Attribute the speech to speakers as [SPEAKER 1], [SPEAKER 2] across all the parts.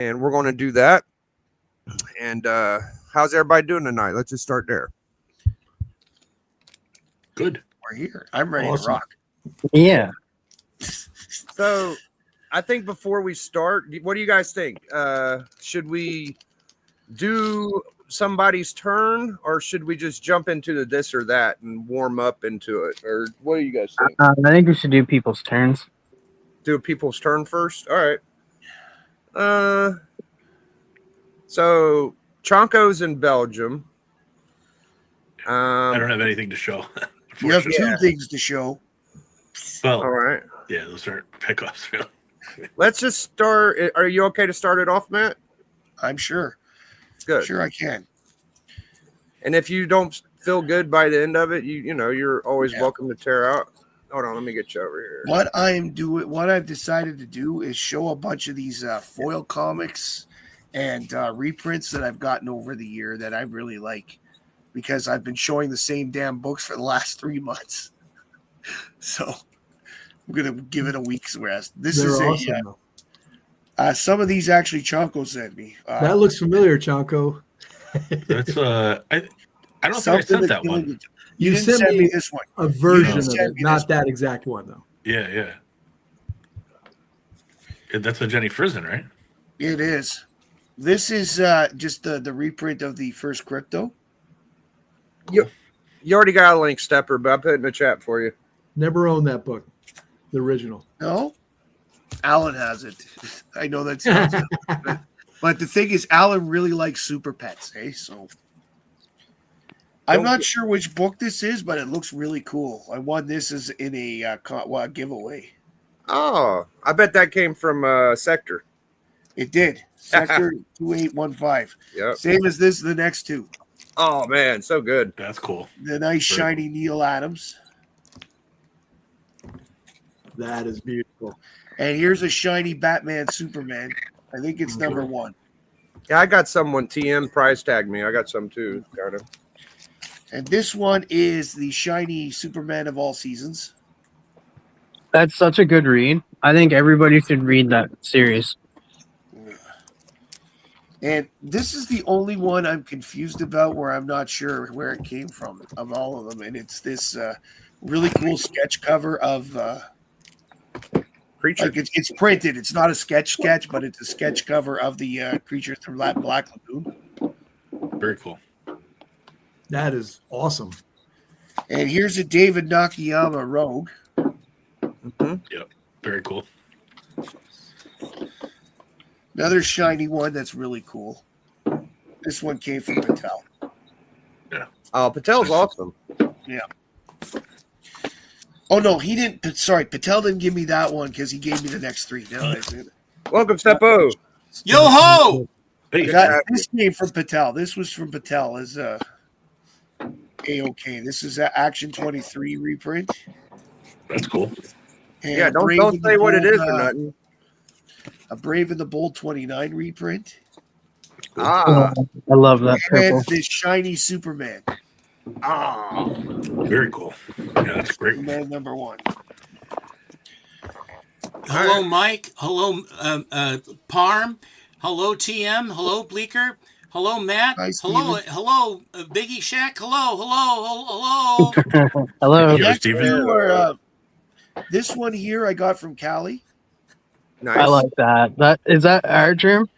[SPEAKER 1] and we're going to do that. And how's everybody doing tonight? Let's just start there.
[SPEAKER 2] Good.
[SPEAKER 3] We're here. I'm ready to
[SPEAKER 2] Awesome.
[SPEAKER 3] rock.
[SPEAKER 4] Yeah.
[SPEAKER 1] So, I think before we start, what do you guys think? Should we do somebody's turn, or should we just jump into the this or that and warm up into it? Or what do you guys think?
[SPEAKER 4] I think we should do people's turns.
[SPEAKER 1] Do people's turn first? All right. So Chonko's in Belgium.
[SPEAKER 2] I don't have anything to show.
[SPEAKER 3] You have
[SPEAKER 2] unfortunately.
[SPEAKER 3] two things to show.
[SPEAKER 2] Well,
[SPEAKER 1] All right.
[SPEAKER 2] yeah, those aren't pickups, really.
[SPEAKER 1] Let's just start. Are you okay to start it off, Matt?
[SPEAKER 3] I'm sure.
[SPEAKER 1] Good.
[SPEAKER 3] Sure, I can.
[SPEAKER 1] And if you don't feel good by the end of it, you're always
[SPEAKER 3] Yeah.
[SPEAKER 1] welcome to tear out. Hold on, let me get you over here.
[SPEAKER 3] What I've decided to do is show a bunch of these foil comics and reprints that I've gotten over the year that I really like, because I've been showing the same damn books for the last 3 months. So I'm gonna give it a week's rest. This
[SPEAKER 5] They're
[SPEAKER 3] is
[SPEAKER 5] awesome.
[SPEAKER 3] some of these actually Chonko sent me.
[SPEAKER 5] That looks familiar, Chonko.
[SPEAKER 2] That's I don't think I
[SPEAKER 3] something
[SPEAKER 2] sent
[SPEAKER 3] that's
[SPEAKER 2] that
[SPEAKER 3] killing
[SPEAKER 2] one.
[SPEAKER 3] it. You didn't
[SPEAKER 5] sent
[SPEAKER 3] send
[SPEAKER 5] me
[SPEAKER 3] me this one.
[SPEAKER 5] a version of
[SPEAKER 3] send
[SPEAKER 5] it,
[SPEAKER 3] me
[SPEAKER 5] not
[SPEAKER 3] this
[SPEAKER 5] that exact one though.
[SPEAKER 2] Yeah. That's a Jenny Frison, right?
[SPEAKER 3] It is. This is just the reprint of the first Crypto.
[SPEAKER 1] You already got a link, Stepper, but I put it in the chat for you.
[SPEAKER 5] Never owned that book, the original.
[SPEAKER 3] No, Alan has it. I know that sounds but the thing is, Alan really likes Super Pets, so I'm not sure which book this is, but it looks really cool. I won this as in a giveaway.
[SPEAKER 1] Oh, I bet that came from Sector.
[SPEAKER 3] It did. Sector 2815.
[SPEAKER 1] Yep.
[SPEAKER 3] Same as this, the next two.
[SPEAKER 1] Oh man, so good.
[SPEAKER 2] That's cool.
[SPEAKER 3] The nice
[SPEAKER 2] Very
[SPEAKER 3] shiny Neil Adams.
[SPEAKER 5] That is beautiful.
[SPEAKER 3] And here's a shiny Batman Superman. I think it's number 1.
[SPEAKER 1] Yeah, I got someone TM price tag me. I got some too, kind of.
[SPEAKER 3] And this one is the shiny Superman of all seasons.
[SPEAKER 4] That's such a good read. I think everybody should read that series.
[SPEAKER 3] And this is the only one I'm confused about, where I'm not sure where it came from of all of them. And it's this really cool sketch cover of
[SPEAKER 1] Creature.
[SPEAKER 3] like it's printed. It's not a sketch, but it's a sketch cover of the creature from Black Lagoon.
[SPEAKER 2] Very cool.
[SPEAKER 5] That is awesome.
[SPEAKER 3] And here's a David Nakayama Rogue.
[SPEAKER 2] Yep. Very cool.
[SPEAKER 3] Another shiny one that's really cool. This one came from Patel.
[SPEAKER 1] Oh, Patel's awesome.
[SPEAKER 3] Oh no, he didn't. Sorry, Patel didn't give me that one because he gave me the next 3. No, I did.
[SPEAKER 1] Welcome, Steppo.
[SPEAKER 6] Yo ho!
[SPEAKER 2] Hey,
[SPEAKER 3] This came from Patel. This was from Patel as A-OK. This is a Action 23 reprint.
[SPEAKER 2] that's cool.
[SPEAKER 3] And
[SPEAKER 1] Yeah, don't
[SPEAKER 3] Brave and the
[SPEAKER 1] say what it
[SPEAKER 3] Bold,
[SPEAKER 1] is or nothing.
[SPEAKER 3] A Brave and the Bold 29 reprint.
[SPEAKER 1] Ah,
[SPEAKER 4] I love that purple.
[SPEAKER 3] And this shiny Superman.
[SPEAKER 2] Very cool. Yeah, that's a great one.
[SPEAKER 3] Superman number 1.
[SPEAKER 6] Hello, Mike. Hello, Parm. Hello, TM. Hello, Bleeker. Hello, Matt.
[SPEAKER 3] Hi,
[SPEAKER 6] hello,
[SPEAKER 3] Steven.
[SPEAKER 6] hello, Biggie Shack. Hello.
[SPEAKER 4] Hello.
[SPEAKER 2] Yeah.
[SPEAKER 3] Next
[SPEAKER 2] Steven.
[SPEAKER 3] two are, this one here I got from Cali.
[SPEAKER 1] nice.
[SPEAKER 4] I like that. That is that our term?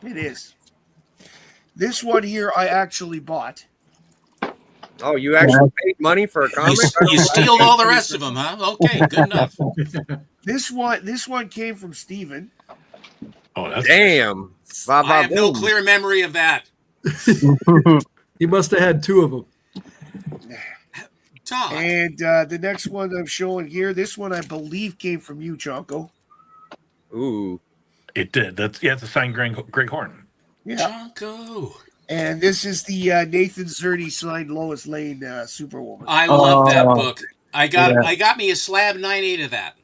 [SPEAKER 3] It is. This one here I actually bought.
[SPEAKER 1] Oh, you actually paid money for a comic?
[SPEAKER 6] You steal all the rest of them, huh? Okay, good enough.
[SPEAKER 3] This one came from Steven.
[SPEAKER 2] Oh, that's
[SPEAKER 1] Damn. Ba, ba,
[SPEAKER 6] I have no
[SPEAKER 1] boom.
[SPEAKER 6] clear memory of that.
[SPEAKER 5] He must have had 2 of them.
[SPEAKER 6] Talk.
[SPEAKER 3] And the next one I'm showing here, this one I believe came from you, Chonko.
[SPEAKER 1] Ooh.
[SPEAKER 2] it did. It's a signed Greg Horn.
[SPEAKER 3] Yeah.
[SPEAKER 6] Chonko.
[SPEAKER 3] And this is the Nathan Zerdy signed Lois Lane Superwoman.
[SPEAKER 6] I love that
[SPEAKER 4] Oh,
[SPEAKER 6] book. I got me a slab 9/8 of that.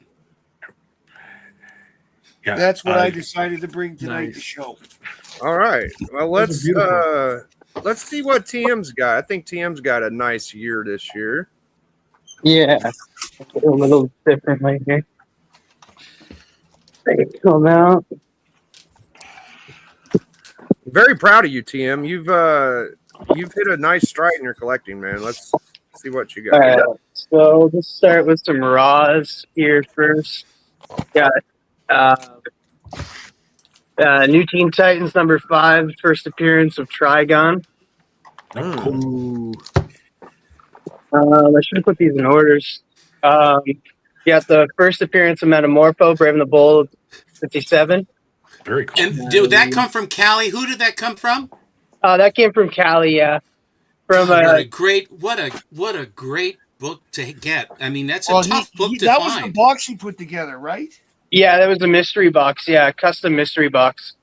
[SPEAKER 2] Yeah,
[SPEAKER 3] That's what I decided to bring tonight to
[SPEAKER 5] Nice.
[SPEAKER 3] show.
[SPEAKER 1] All right. Well,
[SPEAKER 5] Those are
[SPEAKER 1] let's see what TM's got. I think TM's got a nice year this year.
[SPEAKER 4] Yeah. A little different right here. They come out.
[SPEAKER 1] Very proud of you, TM. You've hit a nice stride in your collecting, man. Let's see what you got.
[SPEAKER 4] All right, so let's start with some Raws here first. Got New Teen Titans number 5, first appearance of Trigon.
[SPEAKER 2] Oh, cool.
[SPEAKER 5] Ooh.
[SPEAKER 4] I should have put these in orders. Got the first appearance of Metamorpho, Brave and the Bold 57.
[SPEAKER 2] Very cool.
[SPEAKER 6] And did that come from Callie? Who did that come from?
[SPEAKER 4] That came from Cali, yeah. From
[SPEAKER 6] God, what a great book to get. I mean, that's a tough book to
[SPEAKER 3] that was the
[SPEAKER 6] find.
[SPEAKER 3] box he put together, right?
[SPEAKER 4] yeah, that was a mystery box, yeah, custom mystery box.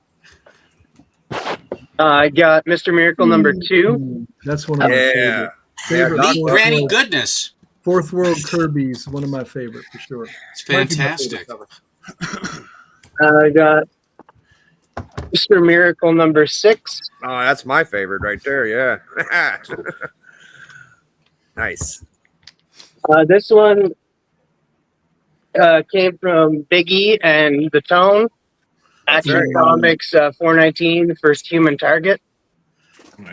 [SPEAKER 4] I got Mr. Miracle number 2.
[SPEAKER 5] That's one of my
[SPEAKER 1] Yeah.
[SPEAKER 5] favorite.
[SPEAKER 1] Yeah,
[SPEAKER 6] Meet
[SPEAKER 5] fourth
[SPEAKER 6] Granny
[SPEAKER 5] world-
[SPEAKER 6] Goodness.
[SPEAKER 5] Fourth World Kirby's one of my favorite for sure.
[SPEAKER 6] It's
[SPEAKER 5] Might be my
[SPEAKER 6] fantastic.
[SPEAKER 5] favorite cover.
[SPEAKER 4] I got Mr. Miracle number 6.
[SPEAKER 1] Oh, that's my favorite right there. Yeah. Nice.
[SPEAKER 4] This one came from Big E and The Tone. Action
[SPEAKER 1] right.
[SPEAKER 4] Comics 419, the first human target.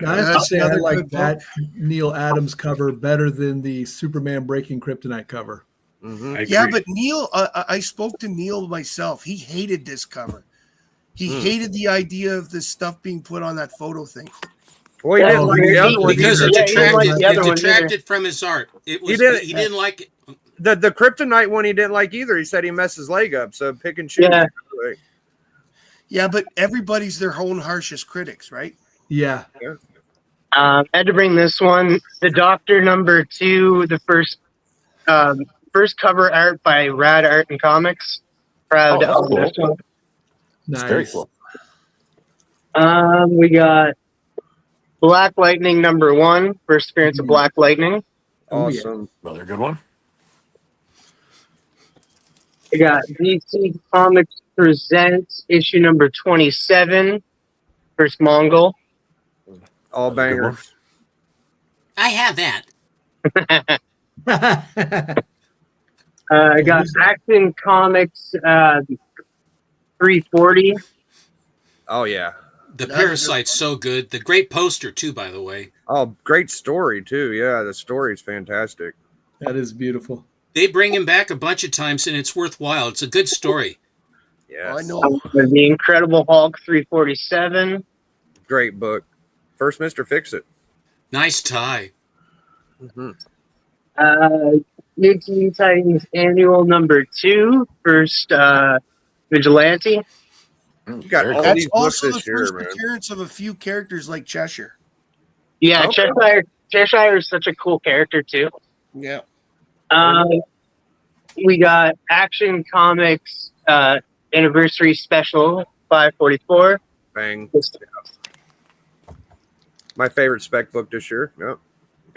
[SPEAKER 5] Now, I have to
[SPEAKER 3] That's
[SPEAKER 5] say, I
[SPEAKER 3] another
[SPEAKER 5] like
[SPEAKER 3] good
[SPEAKER 5] that Neil Adams cover better than the Superman Breaking Kryptonite cover.
[SPEAKER 1] Mhm.
[SPEAKER 2] I agree.
[SPEAKER 3] Yeah, but Neil, I spoke to Neil myself. He hated this cover. He hated the idea of this stuff being put on that photo thing.
[SPEAKER 1] Well, he
[SPEAKER 4] Yeah,
[SPEAKER 1] didn't like the other one
[SPEAKER 6] Because
[SPEAKER 1] either.
[SPEAKER 6] it
[SPEAKER 4] Yeah, he didn't like the other one
[SPEAKER 6] detracted from his art. It was
[SPEAKER 1] didn't-
[SPEAKER 6] he didn't like it.
[SPEAKER 1] The kryptonite one he didn't like either. He said he messed his leg up. So pick and choose.
[SPEAKER 4] Yeah.
[SPEAKER 3] Yeah, but everybody's their own harshest critics, right?
[SPEAKER 5] Yeah.
[SPEAKER 4] Had to bring this one. The Doctor number 2, the first cover art by Rad Art and Comics. Proud
[SPEAKER 2] Oh,
[SPEAKER 4] of
[SPEAKER 2] cool.
[SPEAKER 4] this one.
[SPEAKER 5] Nice.
[SPEAKER 2] Very cool.
[SPEAKER 4] We got Black Lightning number 1, first appearance of Black Lightning.
[SPEAKER 5] Oh, yeah.
[SPEAKER 1] Awesome.
[SPEAKER 2] Another good one.
[SPEAKER 4] We got DC Comics Presents issue number 27, first Mongol.
[SPEAKER 1] All
[SPEAKER 2] That's a good one.
[SPEAKER 1] bangers.
[SPEAKER 6] I have that.
[SPEAKER 4] I got Action Comics 340.
[SPEAKER 1] Oh yeah.
[SPEAKER 6] The Parasite's so good. The great poster too, by the way.
[SPEAKER 1] Oh, great story too. Yeah, the story's fantastic.
[SPEAKER 5] That is beautiful.
[SPEAKER 6] They bring him back a bunch of times, and it's worthwhile. It's a good story.
[SPEAKER 1] Yeah.
[SPEAKER 3] I know.
[SPEAKER 4] The Incredible Hulk 347.
[SPEAKER 1] Great book. First Mr. Fix It.
[SPEAKER 6] Nice tie.
[SPEAKER 1] Mm-hmm.
[SPEAKER 4] New Teen Titans Annual number 2, first Vigilante.
[SPEAKER 1] You got
[SPEAKER 2] Very
[SPEAKER 1] all
[SPEAKER 2] cool.
[SPEAKER 3] That's
[SPEAKER 1] these books
[SPEAKER 3] also the
[SPEAKER 1] this year,
[SPEAKER 3] first
[SPEAKER 1] man.
[SPEAKER 3] appearance of a few characters like Cheshire.
[SPEAKER 4] Yeah,
[SPEAKER 1] Okay.
[SPEAKER 4] Cheshire is such a cool character too.
[SPEAKER 3] Yeah.
[SPEAKER 4] We got Action Comics Anniversary Special 544.
[SPEAKER 1] Bang. My favorite spec book this year. Yep.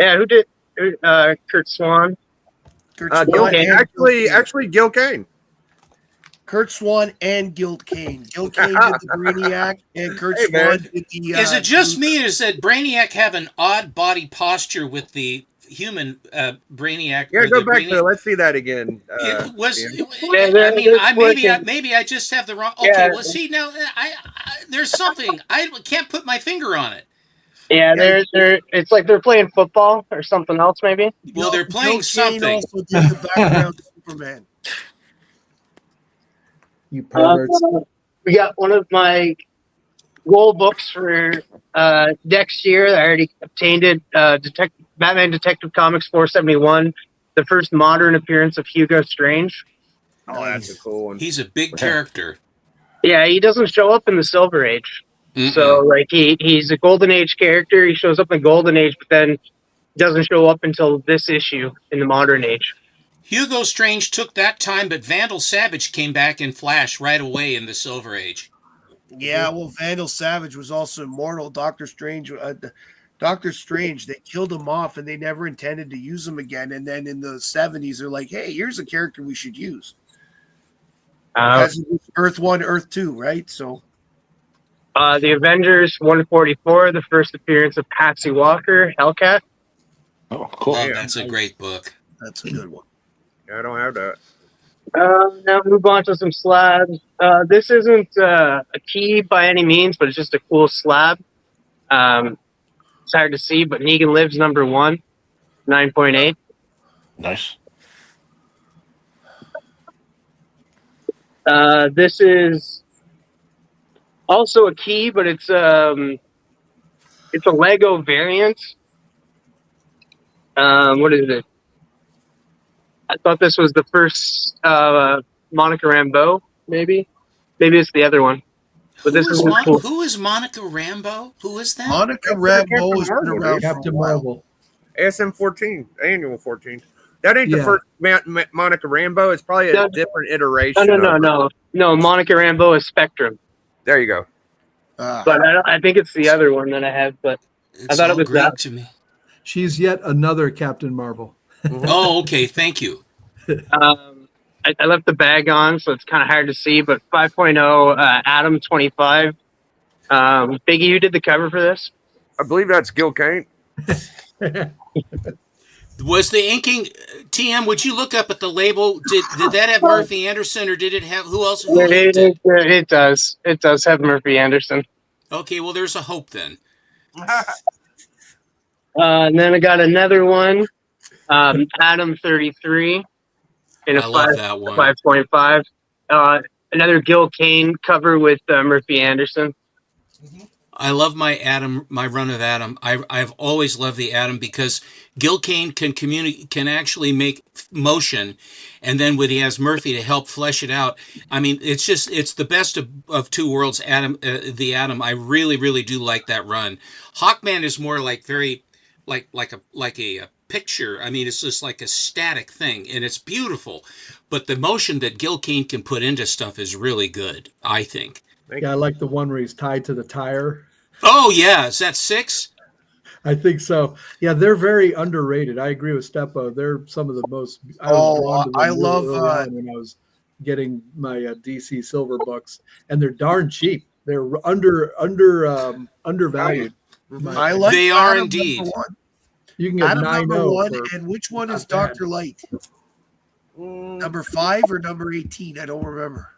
[SPEAKER 4] Yeah, who did Kurt Swan?
[SPEAKER 3] Kurt
[SPEAKER 1] Gil,
[SPEAKER 3] Swan and
[SPEAKER 1] actually, Gil Kane.
[SPEAKER 3] Kurt Swan and Gilt Kane. Gilt Kane did the Brainiac, and Kurt
[SPEAKER 1] Hey,
[SPEAKER 3] Swan
[SPEAKER 1] man.
[SPEAKER 3] did the.
[SPEAKER 6] Is it just me, or does that Brainiac have an odd body posture with the human Brainiac?
[SPEAKER 1] Yeah,
[SPEAKER 6] or
[SPEAKER 1] go
[SPEAKER 6] the
[SPEAKER 1] back
[SPEAKER 6] Brainiac?
[SPEAKER 1] to it. Let's see that again.
[SPEAKER 6] It was.
[SPEAKER 1] Ian.
[SPEAKER 6] I mean, maybe
[SPEAKER 4] working.
[SPEAKER 6] I just have the wrong. Okay,
[SPEAKER 4] Yeah.
[SPEAKER 6] well, see now, I there's something I can't put my finger on it.
[SPEAKER 4] Yeah, they're it's like they're playing football or something else maybe.
[SPEAKER 6] Well, they're playing
[SPEAKER 3] Gilt Kane
[SPEAKER 6] something.
[SPEAKER 3] also did the background Superman.
[SPEAKER 5] You perverts.
[SPEAKER 4] We got one of my goal books for next year. I already obtained it. Batman Detective Comics 471, the first modern appearance of Hugo Strange.
[SPEAKER 1] Oh, that's a cool one.
[SPEAKER 6] He's a big character.
[SPEAKER 4] Yeah, he doesn't show up in the Silver Age.
[SPEAKER 6] Mm-mm.
[SPEAKER 4] So, like, he's a Golden Age character. He shows up in Golden Age, but then doesn't show up until this issue in the Modern Age.
[SPEAKER 6] Hugo Strange took that time, but Vandal Savage came back in Flash right away in the Silver Age.
[SPEAKER 3] Yeah, well, Vandal Savage was also immortal. Doctor Strange, they killed him off, and they never intended to use him again. And then in the 70s, they're like, "Hey, here's a character we should use." As Earth 1, Earth 2, right? So,
[SPEAKER 4] The Avengers 144, the first appearance of Patsy Walker, Hellcat.
[SPEAKER 2] Oh, cool.
[SPEAKER 6] Oh, that's a great book.
[SPEAKER 3] that's a good one.
[SPEAKER 1] Yeah, I don't have that.
[SPEAKER 4] Now move on to some slabs. This isn't a key by any means, but it's just a cool slab. It's hard to see, but Negan Lives number 1, 9.8.
[SPEAKER 2] Nice.
[SPEAKER 4] This is also a key, but it's a Lego variant. What is it? I thought this was the first Monica Rambeau, maybe. Maybe it's the other one. But this is cool.
[SPEAKER 6] Who is Monica Rambeau? Who is that?
[SPEAKER 3] Monica Rambeau has been around for a
[SPEAKER 5] Captain
[SPEAKER 3] while.
[SPEAKER 5] Marvel.
[SPEAKER 1] ASM 14, annual 14. That ain't the
[SPEAKER 5] Yeah.
[SPEAKER 1] first Monica Rambeau. It's probably a
[SPEAKER 4] No.
[SPEAKER 1] different iteration.
[SPEAKER 4] No. Monica Rambeau is Spectrum,
[SPEAKER 1] There you go.
[SPEAKER 4] but I think it's the other one that I have. But
[SPEAKER 6] It's
[SPEAKER 4] thought it
[SPEAKER 6] all
[SPEAKER 4] was
[SPEAKER 6] Greek
[SPEAKER 4] that.
[SPEAKER 6] to me.
[SPEAKER 5] She's yet another Captain Marvel.
[SPEAKER 6] Oh, okay. Thank you.
[SPEAKER 4] I left the bag on, so it's kind of hard to see. But 5.0 Atom 25. Biggie, who did the cover for this?
[SPEAKER 1] I believe that's Gil Kane.
[SPEAKER 6] Was the inking TM? Would you look up at the label? Did that have Murphy Anderson, or did it have who else? Who inked it?
[SPEAKER 4] It does. It does have Murphy Anderson.
[SPEAKER 6] Okay, well, there's a hope then.
[SPEAKER 4] And then I got another one, Atom 33 in a
[SPEAKER 6] I love that one.
[SPEAKER 4] 5.5. Another Gil Kane cover with Murphy Anderson.
[SPEAKER 6] I love my run of Atom. I've always loved the Atom because Gil Kane can actually make motion, and then when he has Murphy to help flesh it out, I mean, it's the best of two worlds. The Atom. I really, really do like that run. Hawkman is more like very like a picture. I mean, it's just like a static thing, and it's beautiful. But the motion that Gil Kane can put into stuff is really good, I think.
[SPEAKER 5] Yeah, I like the one where he's tied to the tire.
[SPEAKER 6] Oh yeah, is that 6?
[SPEAKER 5] I think so. Yeah, they're very underrated. I agree with Steppo. They're some of the most. I love when I was getting my DC Silver books, and they're darn cheap. They're undervalued.
[SPEAKER 3] I like
[SPEAKER 6] They are
[SPEAKER 3] Adam
[SPEAKER 6] indeed.
[SPEAKER 3] number 1.
[SPEAKER 5] You can get
[SPEAKER 3] Adam number
[SPEAKER 5] 9.0
[SPEAKER 3] 1,
[SPEAKER 5] for-
[SPEAKER 3] and which one is
[SPEAKER 5] not bad.
[SPEAKER 3] Dr. Light? Number 5 or number 18? I don't remember.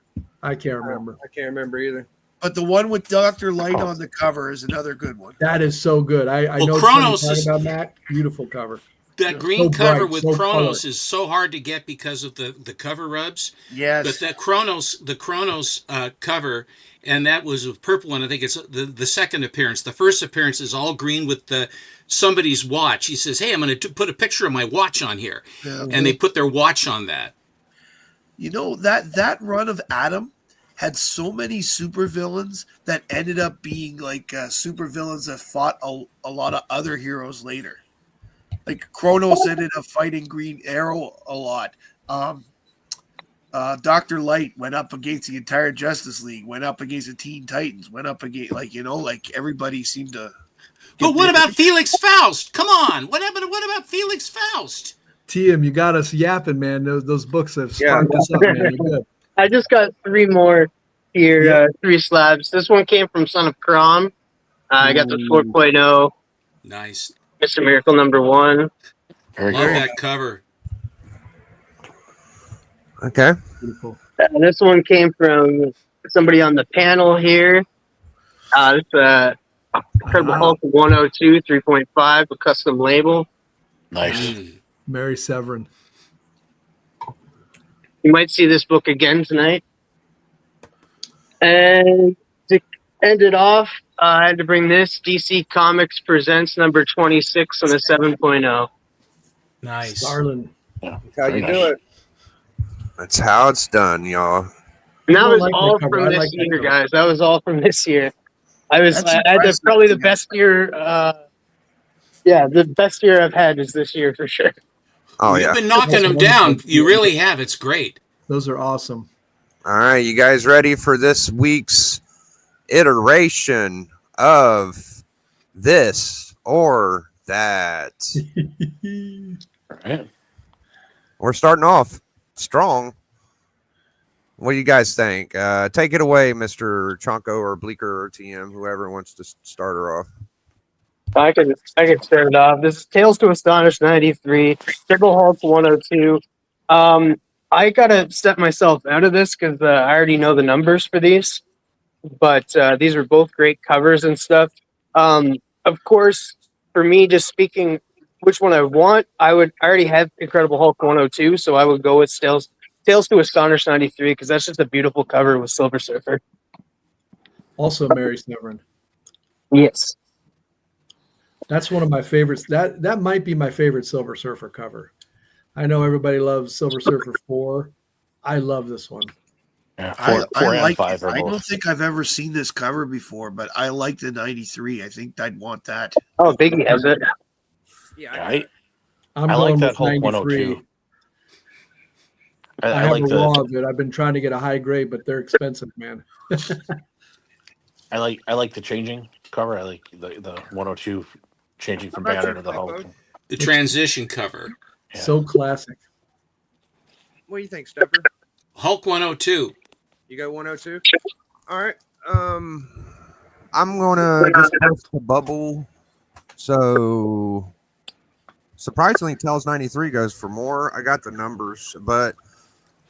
[SPEAKER 5] I can't remember.
[SPEAKER 1] I can't remember either.
[SPEAKER 3] But the one with Dr. Light on the cover is another good one.
[SPEAKER 5] That is so good. I
[SPEAKER 6] Well,
[SPEAKER 5] know
[SPEAKER 6] Chronos
[SPEAKER 5] Chronos
[SPEAKER 6] is-
[SPEAKER 5] about that. Beautiful cover.
[SPEAKER 6] That
[SPEAKER 5] Yeah,
[SPEAKER 6] green
[SPEAKER 5] so
[SPEAKER 6] cover
[SPEAKER 5] bright,
[SPEAKER 6] with
[SPEAKER 5] so
[SPEAKER 6] Chronos
[SPEAKER 5] colored.
[SPEAKER 6] is so hard to get because of the cover rubs.
[SPEAKER 3] Yes.
[SPEAKER 6] But the Chronos cover, and that was a purple one. I think it's the second appearance. The first appearance is all green with somebody's watch. He says, "Hey, I'm going to put a picture of my watch on here," and they put their watch on that.
[SPEAKER 3] You know, that run of Adam had so many supervillains that ended up being like supervillains that fought a lot of other heroes later. Like Kronos ended up fighting Green Arrow a lot. Dr. Light went up against the entire Justice League, went up against the Teen Titans, went up against, like everybody seemed to.
[SPEAKER 6] But what about Felix Faust? Come on, what about Felix Faust?
[SPEAKER 5] TM, you got us yapping, man. Those books have sparked us up, man. They're good.
[SPEAKER 4] I just got 3 more here, 3 slabs. This one came from Son of Crom. I got the 4.0
[SPEAKER 6] Nice,
[SPEAKER 4] Mr. Miracle number 1.
[SPEAKER 2] Very
[SPEAKER 6] love
[SPEAKER 2] good.
[SPEAKER 6] that cover.
[SPEAKER 1] Okay.
[SPEAKER 5] Beautiful.
[SPEAKER 4] This one came from somebody on the panel here. It's Incredible Hulk 102, 3.5, a custom label.
[SPEAKER 2] Nice.
[SPEAKER 6] Mm.
[SPEAKER 5] Mary Severin.
[SPEAKER 4] You might see this book again tonight. And to end it off, I had to bring this DC Comics Presents number 26 on a 7.0.
[SPEAKER 6] Nice.
[SPEAKER 5] Starlin.
[SPEAKER 2] Yeah.
[SPEAKER 1] That's how
[SPEAKER 2] very
[SPEAKER 1] you
[SPEAKER 2] nice.
[SPEAKER 1] do it. That's how it's done, y'all.
[SPEAKER 4] And that
[SPEAKER 5] I
[SPEAKER 4] was
[SPEAKER 5] like that
[SPEAKER 4] all
[SPEAKER 5] cover.
[SPEAKER 4] from
[SPEAKER 5] I
[SPEAKER 4] this
[SPEAKER 5] like that
[SPEAKER 4] year,
[SPEAKER 5] cover.
[SPEAKER 4] guys. That was all from this year. I had
[SPEAKER 3] impressive.
[SPEAKER 4] probably the best year. The best year I've had is this year for sure.
[SPEAKER 1] Oh,
[SPEAKER 6] You've
[SPEAKER 1] yeah.
[SPEAKER 6] been knocking them down. You really have. It's great.
[SPEAKER 5] Those are awesome.
[SPEAKER 1] All right. You guys ready for this week's iteration of this or that?
[SPEAKER 2] All right.
[SPEAKER 1] We're starting off strong. What do you guys think? Take it away, Mr. Chonko or Bleeker or TM, whoever wants to start her off.
[SPEAKER 4] I can start it off. This is Tales to Astonish 93, Triple Hulk 102. I gotta step myself out of this because I already know the numbers for these, but these are both great covers and stuff. Of course, for me, just speaking, which one I want, I already have Incredible Hulk 102, so I would go with Tales to Astonish 93 because that's just a beautiful cover with Silver Surfer.
[SPEAKER 5] Also, Mary Severin.
[SPEAKER 4] Yes.
[SPEAKER 5] That's one of my favorites. That might be my favorite Silver Surfer cover. I know everybody loves Silver Surfer 4. I love this one.
[SPEAKER 2] Yeah,
[SPEAKER 3] I
[SPEAKER 2] four and
[SPEAKER 3] like
[SPEAKER 2] five
[SPEAKER 3] it.
[SPEAKER 2] are
[SPEAKER 3] I don't
[SPEAKER 2] both.
[SPEAKER 3] think I've ever seen this cover before, but I like the 93. I think I'd want that.
[SPEAKER 4] Oh, Biggie has it.
[SPEAKER 1] Yeah,
[SPEAKER 2] Yeah,
[SPEAKER 5] I'm
[SPEAKER 2] I
[SPEAKER 5] going
[SPEAKER 2] like that
[SPEAKER 5] with
[SPEAKER 2] Hulk
[SPEAKER 5] 93.
[SPEAKER 2] 102.
[SPEAKER 5] I
[SPEAKER 2] I
[SPEAKER 5] have
[SPEAKER 2] like
[SPEAKER 5] a raw
[SPEAKER 2] the
[SPEAKER 5] of it. I've been trying to get a high grade, but they're expensive, man.
[SPEAKER 2] I like the changing cover. I like the 102 changing from
[SPEAKER 1] How about
[SPEAKER 2] Banner
[SPEAKER 1] you,
[SPEAKER 2] to the Hulk.
[SPEAKER 1] Steppo?
[SPEAKER 6] The transition cover.
[SPEAKER 2] Yeah.
[SPEAKER 5] So classic.
[SPEAKER 1] What do you think, Stepper?
[SPEAKER 6] Hulk 102.
[SPEAKER 1] You go 102. All right.
[SPEAKER 7] I'm gonna just post the bubble. So surprisingly, Tells 93 goes for more. I got the numbers, but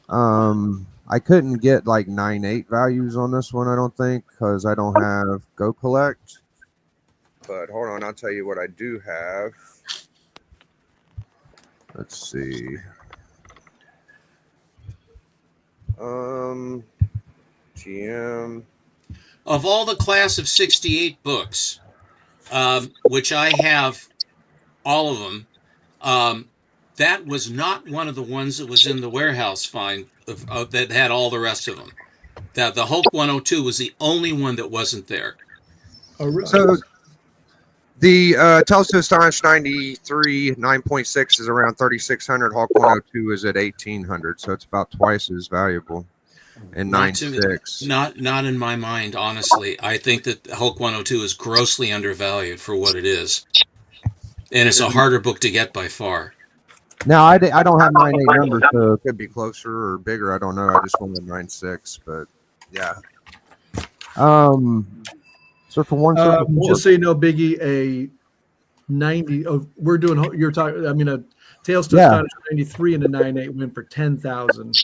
[SPEAKER 7] I couldn't get like 9.8 values on this one. I don't think because I don't have Go Collect.
[SPEAKER 1] But hold on, I'll tell you what I do have.
[SPEAKER 7] Let's see. TM.
[SPEAKER 6] Of all the class of 68 books, which I have all of them, that was not one of the ones that was in the warehouse find that had all the rest of them. That the Hulk 102 was the only one that wasn't there.
[SPEAKER 5] Oh, really?
[SPEAKER 7] So the Tells to Astonish 93 9.6 is around 3,600. Hawk 102 is at 1,800, so it's about twice as valuable. And
[SPEAKER 6] Not to me.
[SPEAKER 7] 9.6.
[SPEAKER 6] Not in my mind, honestly. I think that Hulk 102 is grossly undervalued for what it is. And it's a harder book to get by far.
[SPEAKER 7] Now I don't have 9.8 numbers, so it could be closer or bigger. I don't know. I just wanted 9.6, but yeah. So for one,
[SPEAKER 5] just so you know, Biggie, a 90. Oh, we're doing. You're talking. I mean, a Tales to Astonish 93 and a 9.8 went for 10,000.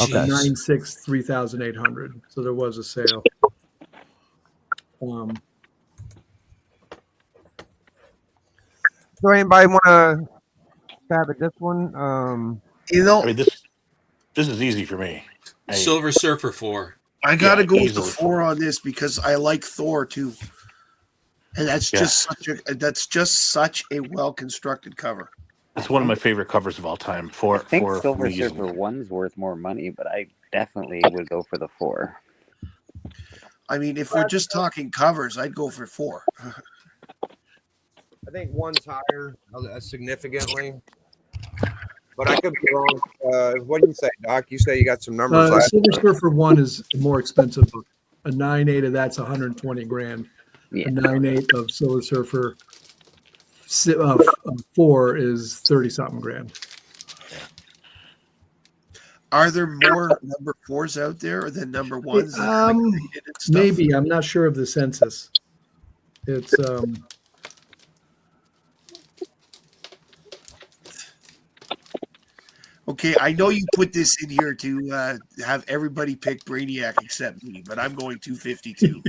[SPEAKER 7] Okay.
[SPEAKER 5] 9.6 3,800. So there was a sale.
[SPEAKER 7] So anybody want to stab at this one?
[SPEAKER 3] You know,
[SPEAKER 2] I mean, this is easy for me.
[SPEAKER 6] Silver Surfer 4.
[SPEAKER 3] I gotta
[SPEAKER 2] Yeah,
[SPEAKER 3] go with the
[SPEAKER 2] easily
[SPEAKER 3] 4 on this because I like Thor too, and that's just such a well constructed cover.
[SPEAKER 2] It's one of my favorite covers of all time.
[SPEAKER 8] I think
[SPEAKER 2] for
[SPEAKER 8] Silver
[SPEAKER 2] me
[SPEAKER 8] Surfer
[SPEAKER 2] using-
[SPEAKER 8] 1's worth more money, but I definitely would go for the 4.
[SPEAKER 3] I mean, if we're just talking covers, I'd go for 4.
[SPEAKER 1] I think one's higher significantly. But I could be wrong. What do you say, Doc? You say you got some numbers last
[SPEAKER 5] Silver
[SPEAKER 1] time.
[SPEAKER 5] Surfer 1 is a more expensive book. A 9.8 of that's 120 grand.
[SPEAKER 8] Yeah.
[SPEAKER 5] A 9.8 of Silver Surfer 4 is 30 something grand.
[SPEAKER 3] Are there more number 4s out there than number 1s? that are, like, rated and stuff?
[SPEAKER 5] Maybe. I'm not sure of the census. It's
[SPEAKER 3] Okay, I know you put this in here to have everybody pick Brainiac except me, but I'm going 252.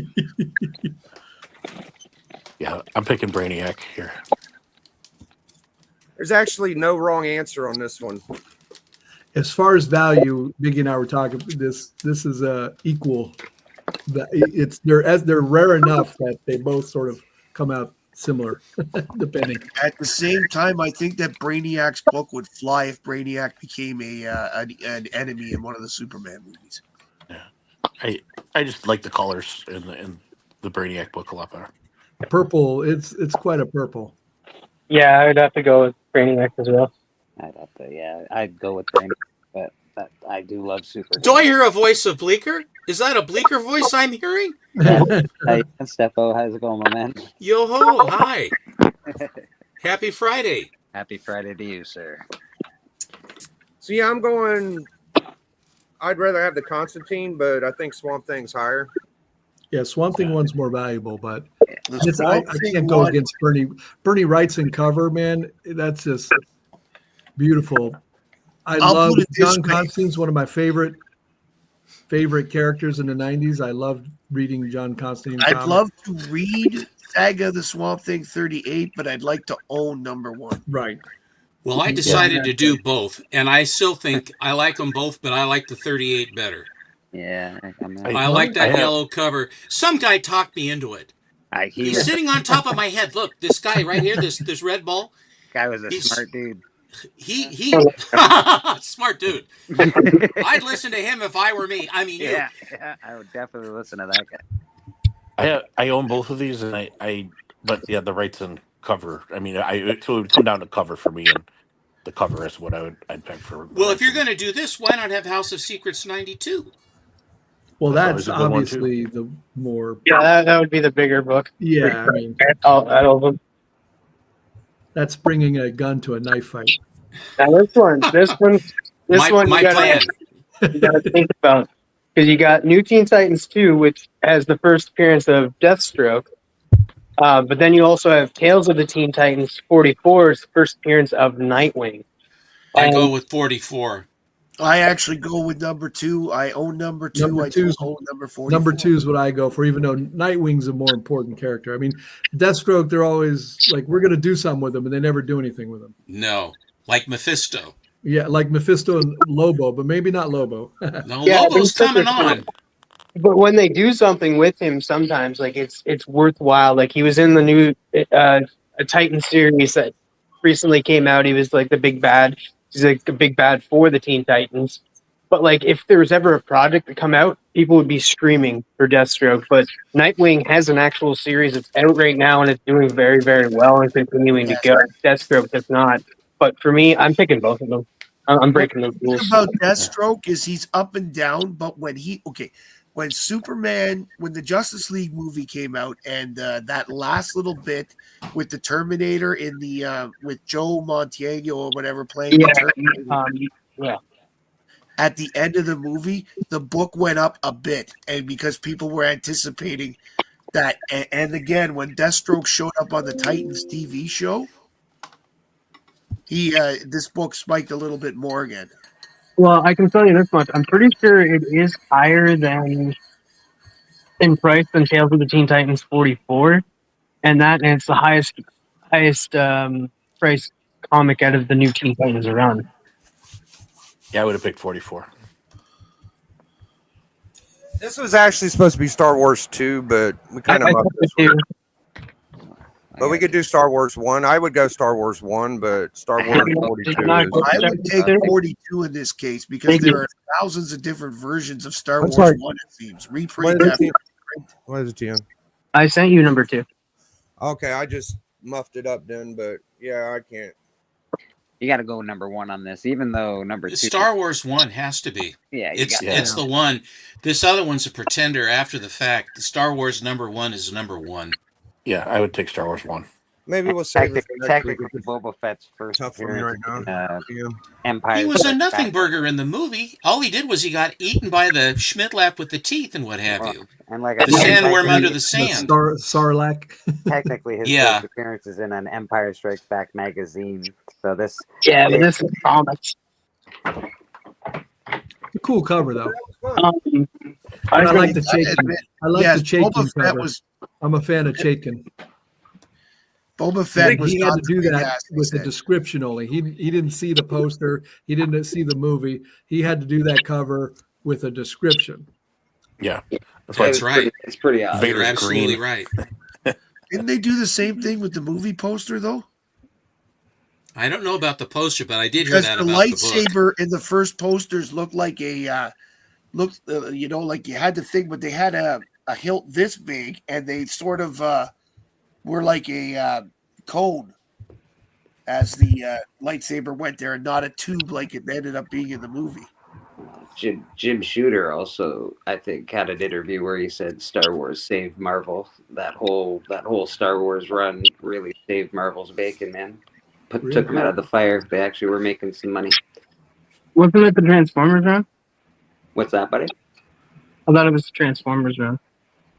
[SPEAKER 2] Yeah, I'm picking Brainiac here.
[SPEAKER 1] There's actually no wrong answer on this one.
[SPEAKER 5] as far as value, Biggie and I were talking. This is equal. They're rare enough that they both sort of come out similar, depending.
[SPEAKER 3] At the same time, I think that Brainiac's book would fly if Brainiac became an enemy in one of the Superman movies.
[SPEAKER 2] Yeah, I just like the colors in the Brainiac book a lot better.
[SPEAKER 5] Purple, it's quite a purple.
[SPEAKER 4] Yeah, I'd have to go with Brainiac as well.
[SPEAKER 8] I'd go with Brainiac, but I do love Super.
[SPEAKER 6] Do I hear a voice of Bleeker? Is that a Bleeker voice I'm hearing?
[SPEAKER 8] Hey, Steppo, how's it going, my man?
[SPEAKER 6] Yo ho, hi. Happy Friday.
[SPEAKER 8] Happy Friday to you, sir.
[SPEAKER 1] So yeah, I'm going. I'd rather have the Constantine, but I think Swamp Thing's higher.
[SPEAKER 5] Yeah, Swamp Thing one's more valuable, but
[SPEAKER 3] The
[SPEAKER 5] I
[SPEAKER 3] Swamp Thing
[SPEAKER 5] can't go
[SPEAKER 3] one-
[SPEAKER 5] against Bernie. Bernie Wrightson cover, man. That's just beautiful.
[SPEAKER 3] I'll
[SPEAKER 5] love
[SPEAKER 3] put it this
[SPEAKER 5] John
[SPEAKER 3] way.
[SPEAKER 5] Constantine's one of my favorite characters in the 90s. I loved reading John Constantine
[SPEAKER 3] I'd
[SPEAKER 5] comics.
[SPEAKER 3] love to read Saga of the Swamp Thing 38, but I'd like to own number 1.
[SPEAKER 5] Right.
[SPEAKER 6] Well, I decided to do both, and I still think I like them both, but I like the 38 better.
[SPEAKER 8] Yeah,
[SPEAKER 6] I like that
[SPEAKER 2] I have-
[SPEAKER 6] yellow cover. Some guy talked me into it.
[SPEAKER 8] he
[SPEAKER 6] He's
[SPEAKER 8] was,
[SPEAKER 6] sitting on top of my head. Look, this guy right here, this red ball.
[SPEAKER 8] guy was a
[SPEAKER 6] he's-
[SPEAKER 8] smart dude.
[SPEAKER 6] He smart dude. I'd listen to him if I were me. I mean,
[SPEAKER 8] Yeah, I would definitely listen to that guy.
[SPEAKER 2] I own both of these, and but yeah, the rights and cover. I mean, so it would come down to cover for me, and the cover is what I'd pick for.
[SPEAKER 6] Well, if you're going to do this, why not have House of Secrets 92?
[SPEAKER 5] Well,
[SPEAKER 2] That's
[SPEAKER 5] that's
[SPEAKER 2] always a good one,
[SPEAKER 5] obviously the more.
[SPEAKER 4] Yeah, that would be the bigger book.
[SPEAKER 5] Yeah, I mean,
[SPEAKER 4] Out of them.
[SPEAKER 5] that's bringing a gun to a knife fight.
[SPEAKER 4] Now this one,
[SPEAKER 6] My plan.
[SPEAKER 4] you gotta think about, because you got New Teen Titans 2, which has the first appearance of Deathstroke, but then you also have Tales of the Teen Titans 44's first appearance of Nightwing.
[SPEAKER 6] I go with 44.
[SPEAKER 3] I actually go with number 2. I own number 2.
[SPEAKER 5] Number
[SPEAKER 3] I
[SPEAKER 5] two's-
[SPEAKER 3] don't own number 44.
[SPEAKER 5] Number 2 is what I go for, even though Nightwing's a more important character. I mean, Deathstroke, they're always like, we're going to do something with him, and they never do anything with him.
[SPEAKER 6] No, like Mephisto.
[SPEAKER 5] Yeah, like Mephisto and Lobo, but maybe not Lobo.
[SPEAKER 6] No,
[SPEAKER 4] Yeah,
[SPEAKER 6] Lobo's
[SPEAKER 4] they're
[SPEAKER 6] coming
[SPEAKER 4] separate.
[SPEAKER 6] on.
[SPEAKER 4] But when they do something with him, sometimes like it's worthwhile. Like he was in the new a Titan series that recently came out. He was like the big bad. He's like the big bad for the Teen Titans. But like if there was ever a project to come out, people would be screaming for Deathstroke. But Nightwing has an actual series that's out right now and it's doing very, very well and continuing to go. Deathstroke does not. But for me, I'm picking both of them. I'm breaking the
[SPEAKER 3] The
[SPEAKER 4] rules.
[SPEAKER 3] thing about Deathstroke is he's up and down, but when the Justice League movie came out and that last little bit with the Terminator in the with Joe Montague or whatever playing the Terminator, at the end of the movie, the book went up a bit, and because people were anticipating that, and again, when Deathstroke showed up on the Titans TV show, this book spiked a little bit more again.
[SPEAKER 4] Well, I can tell you this much. I'm pretty sure it is higher than in price than Tales of the Teen Titans 44, and it's the highest price comic out of the new Teen Titans around.
[SPEAKER 2] Yeah, I would have picked 44.
[SPEAKER 7] This was actually supposed to be Star Wars 2, but we kind of muffed this one. But we could do Star Wars 1. I would go Star Wars 1, but Star Wars 42
[SPEAKER 3] I
[SPEAKER 7] is...
[SPEAKER 3] would take 42 in this case because there are thousands of different versions of Star Wars
[SPEAKER 7] sorry.
[SPEAKER 3] 1, it seems.
[SPEAKER 7] What
[SPEAKER 3] Reprint
[SPEAKER 7] is
[SPEAKER 3] after
[SPEAKER 7] it? What is it, TM?
[SPEAKER 4] I sent you number 2.
[SPEAKER 7] Okay, I just muffed it up then, but yeah, I can't.
[SPEAKER 8] You got to go number 1 on this, even though number 2.
[SPEAKER 6] Star Wars 1 has to be.
[SPEAKER 8] Yeah, you got
[SPEAKER 6] It's the one. This other one's a pretender after the fact. The Star Wars number 1 is number 1.
[SPEAKER 2] Yeah, I would take Star Wars 1.
[SPEAKER 7] Maybe we'll save it for next week.
[SPEAKER 8] technically Boba Fett's first
[SPEAKER 7] Tough for me right
[SPEAKER 8] appearance
[SPEAKER 7] now.
[SPEAKER 8] in,
[SPEAKER 7] Yeah.
[SPEAKER 8] Empire.
[SPEAKER 6] He was a
[SPEAKER 8] Strikes
[SPEAKER 6] nothing
[SPEAKER 8] Back.
[SPEAKER 6] burger in the movie. All he did was he got eaten by the Schmidlap with the teeth and what have you.
[SPEAKER 8] And like I
[SPEAKER 6] The
[SPEAKER 8] said,
[SPEAKER 6] sandworm
[SPEAKER 8] technically-
[SPEAKER 6] under the sand.
[SPEAKER 5] Sarlacc.
[SPEAKER 8] Technically, his
[SPEAKER 6] Yeah.
[SPEAKER 8] first appearance is in an Empire Strikes Back magazine. So this,
[SPEAKER 4] Yeah, but this is comics.
[SPEAKER 5] Cool cover though.
[SPEAKER 4] Um,
[SPEAKER 5] I like the
[SPEAKER 3] I
[SPEAKER 5] Chaykin.
[SPEAKER 3] admit,
[SPEAKER 5] I like
[SPEAKER 3] yes,
[SPEAKER 5] the Chaykin
[SPEAKER 3] Boba Fett
[SPEAKER 5] cover.
[SPEAKER 3] was
[SPEAKER 5] I'm a fan of Chaykin.
[SPEAKER 3] Boba Fett was
[SPEAKER 5] He had
[SPEAKER 3] not
[SPEAKER 5] to do
[SPEAKER 3] the big
[SPEAKER 5] that
[SPEAKER 3] ass they
[SPEAKER 5] with the
[SPEAKER 3] said.
[SPEAKER 5] description only. He didn't see the poster. He didn't see the movie. He had to do that cover with a description.
[SPEAKER 2] Yeah. That's why
[SPEAKER 6] That's right.
[SPEAKER 9] It's pretty odd.
[SPEAKER 2] Vader's
[SPEAKER 6] You're absolutely
[SPEAKER 2] green.
[SPEAKER 6] right.
[SPEAKER 3] Didn't they do the same thing with the movie poster though?
[SPEAKER 6] I don't know about the poster, but I did hear
[SPEAKER 3] Because
[SPEAKER 6] that
[SPEAKER 3] the
[SPEAKER 6] about the book.
[SPEAKER 3] lightsaber in the first posters looked like a like you had to think, but they had a hilt this big, and they sort of were like a cone as the lightsaber went there, and not a tube like it ended up being in the movie.
[SPEAKER 9] Jim Shooter also, I think, had an interview where he said Star Wars saved Marvel. That whole Star Wars run really saved Marvel's bacon, man. Took them out of the fire. They actually were making some money.
[SPEAKER 4] wasn't it the Transformers run?
[SPEAKER 9] What's that, buddy?
[SPEAKER 4] I thought it was the Transformers run.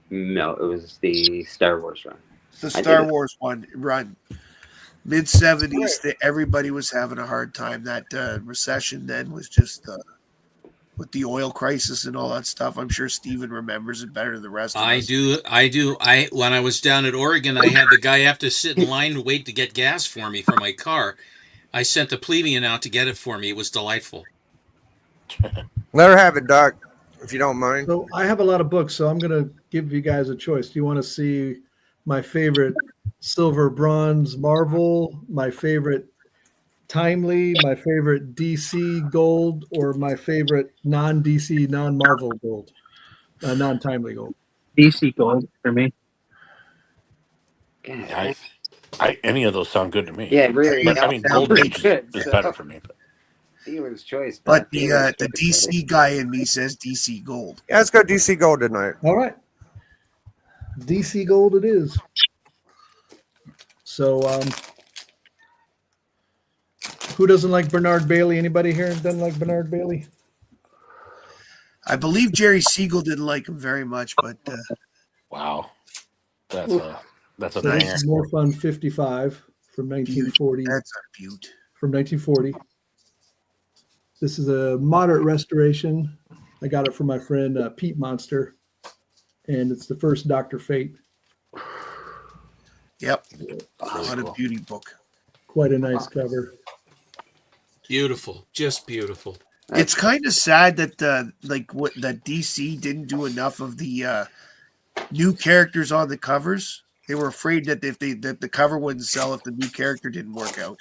[SPEAKER 9] No, it was the Star Wars run.
[SPEAKER 3] It's the
[SPEAKER 9] I
[SPEAKER 3] Star
[SPEAKER 9] did it.
[SPEAKER 3] Wars one run. Mid 70s, everybody was having a hard time. That recession then was just with the oil crisis and all that stuff. I'm sure Steven remembers it better than the rest of us.
[SPEAKER 6] I do. When I was down in Oregon, I had the guy have to sit in line and wait to get gas for me for my car. I sent the plebeian out to get it for me. It was delightful.
[SPEAKER 7] Let her have it, Doc, if you don't mind.
[SPEAKER 5] So I have a lot of books, so I'm going to give you guys a choice. Do you want to see my favorite silver, bronze, Marvel, my favorite Timely, my favorite DC gold, or my favorite non-DC, non-Marvel gold, non-Timely gold?
[SPEAKER 4] DC gold for me.
[SPEAKER 2] Yeah, any of those sound good to me.
[SPEAKER 9] Yeah, really.
[SPEAKER 2] But, I mean, Gold
[SPEAKER 9] really
[SPEAKER 2] Age
[SPEAKER 9] good,
[SPEAKER 2] is
[SPEAKER 9] so.
[SPEAKER 2] better for me.
[SPEAKER 9] Dealer's choice.
[SPEAKER 3] But
[SPEAKER 9] Dealer's
[SPEAKER 3] the
[SPEAKER 9] choice, buddy.
[SPEAKER 3] DC guy in me says DC gold.
[SPEAKER 7] Yeah, let's go DC Gold tonight.
[SPEAKER 5] All right. DC gold it is. So, who doesn't like Bernard Bailey? Anybody here doesn't like Bernard Bailey?
[SPEAKER 3] I believe Jerry Siegel didn't like him very much, but
[SPEAKER 2] Wow. That's a
[SPEAKER 5] So
[SPEAKER 2] banger.
[SPEAKER 5] this is More Fun 55 from 1940.
[SPEAKER 3] that's a beaut.
[SPEAKER 5] From 1940. This is a moderate restoration. I got it from my friend Pete Monster, and it's the first Dr. Fate.
[SPEAKER 3] Yep.
[SPEAKER 2] Really
[SPEAKER 3] What a
[SPEAKER 2] cool.
[SPEAKER 3] beauty book.
[SPEAKER 5] Quite a nice cover.
[SPEAKER 6] Beautiful, just beautiful.
[SPEAKER 3] It's kind of sad that that DC didn't do enough of the new characters on the covers. They were afraid that that the cover wouldn't sell if the new character didn't work out.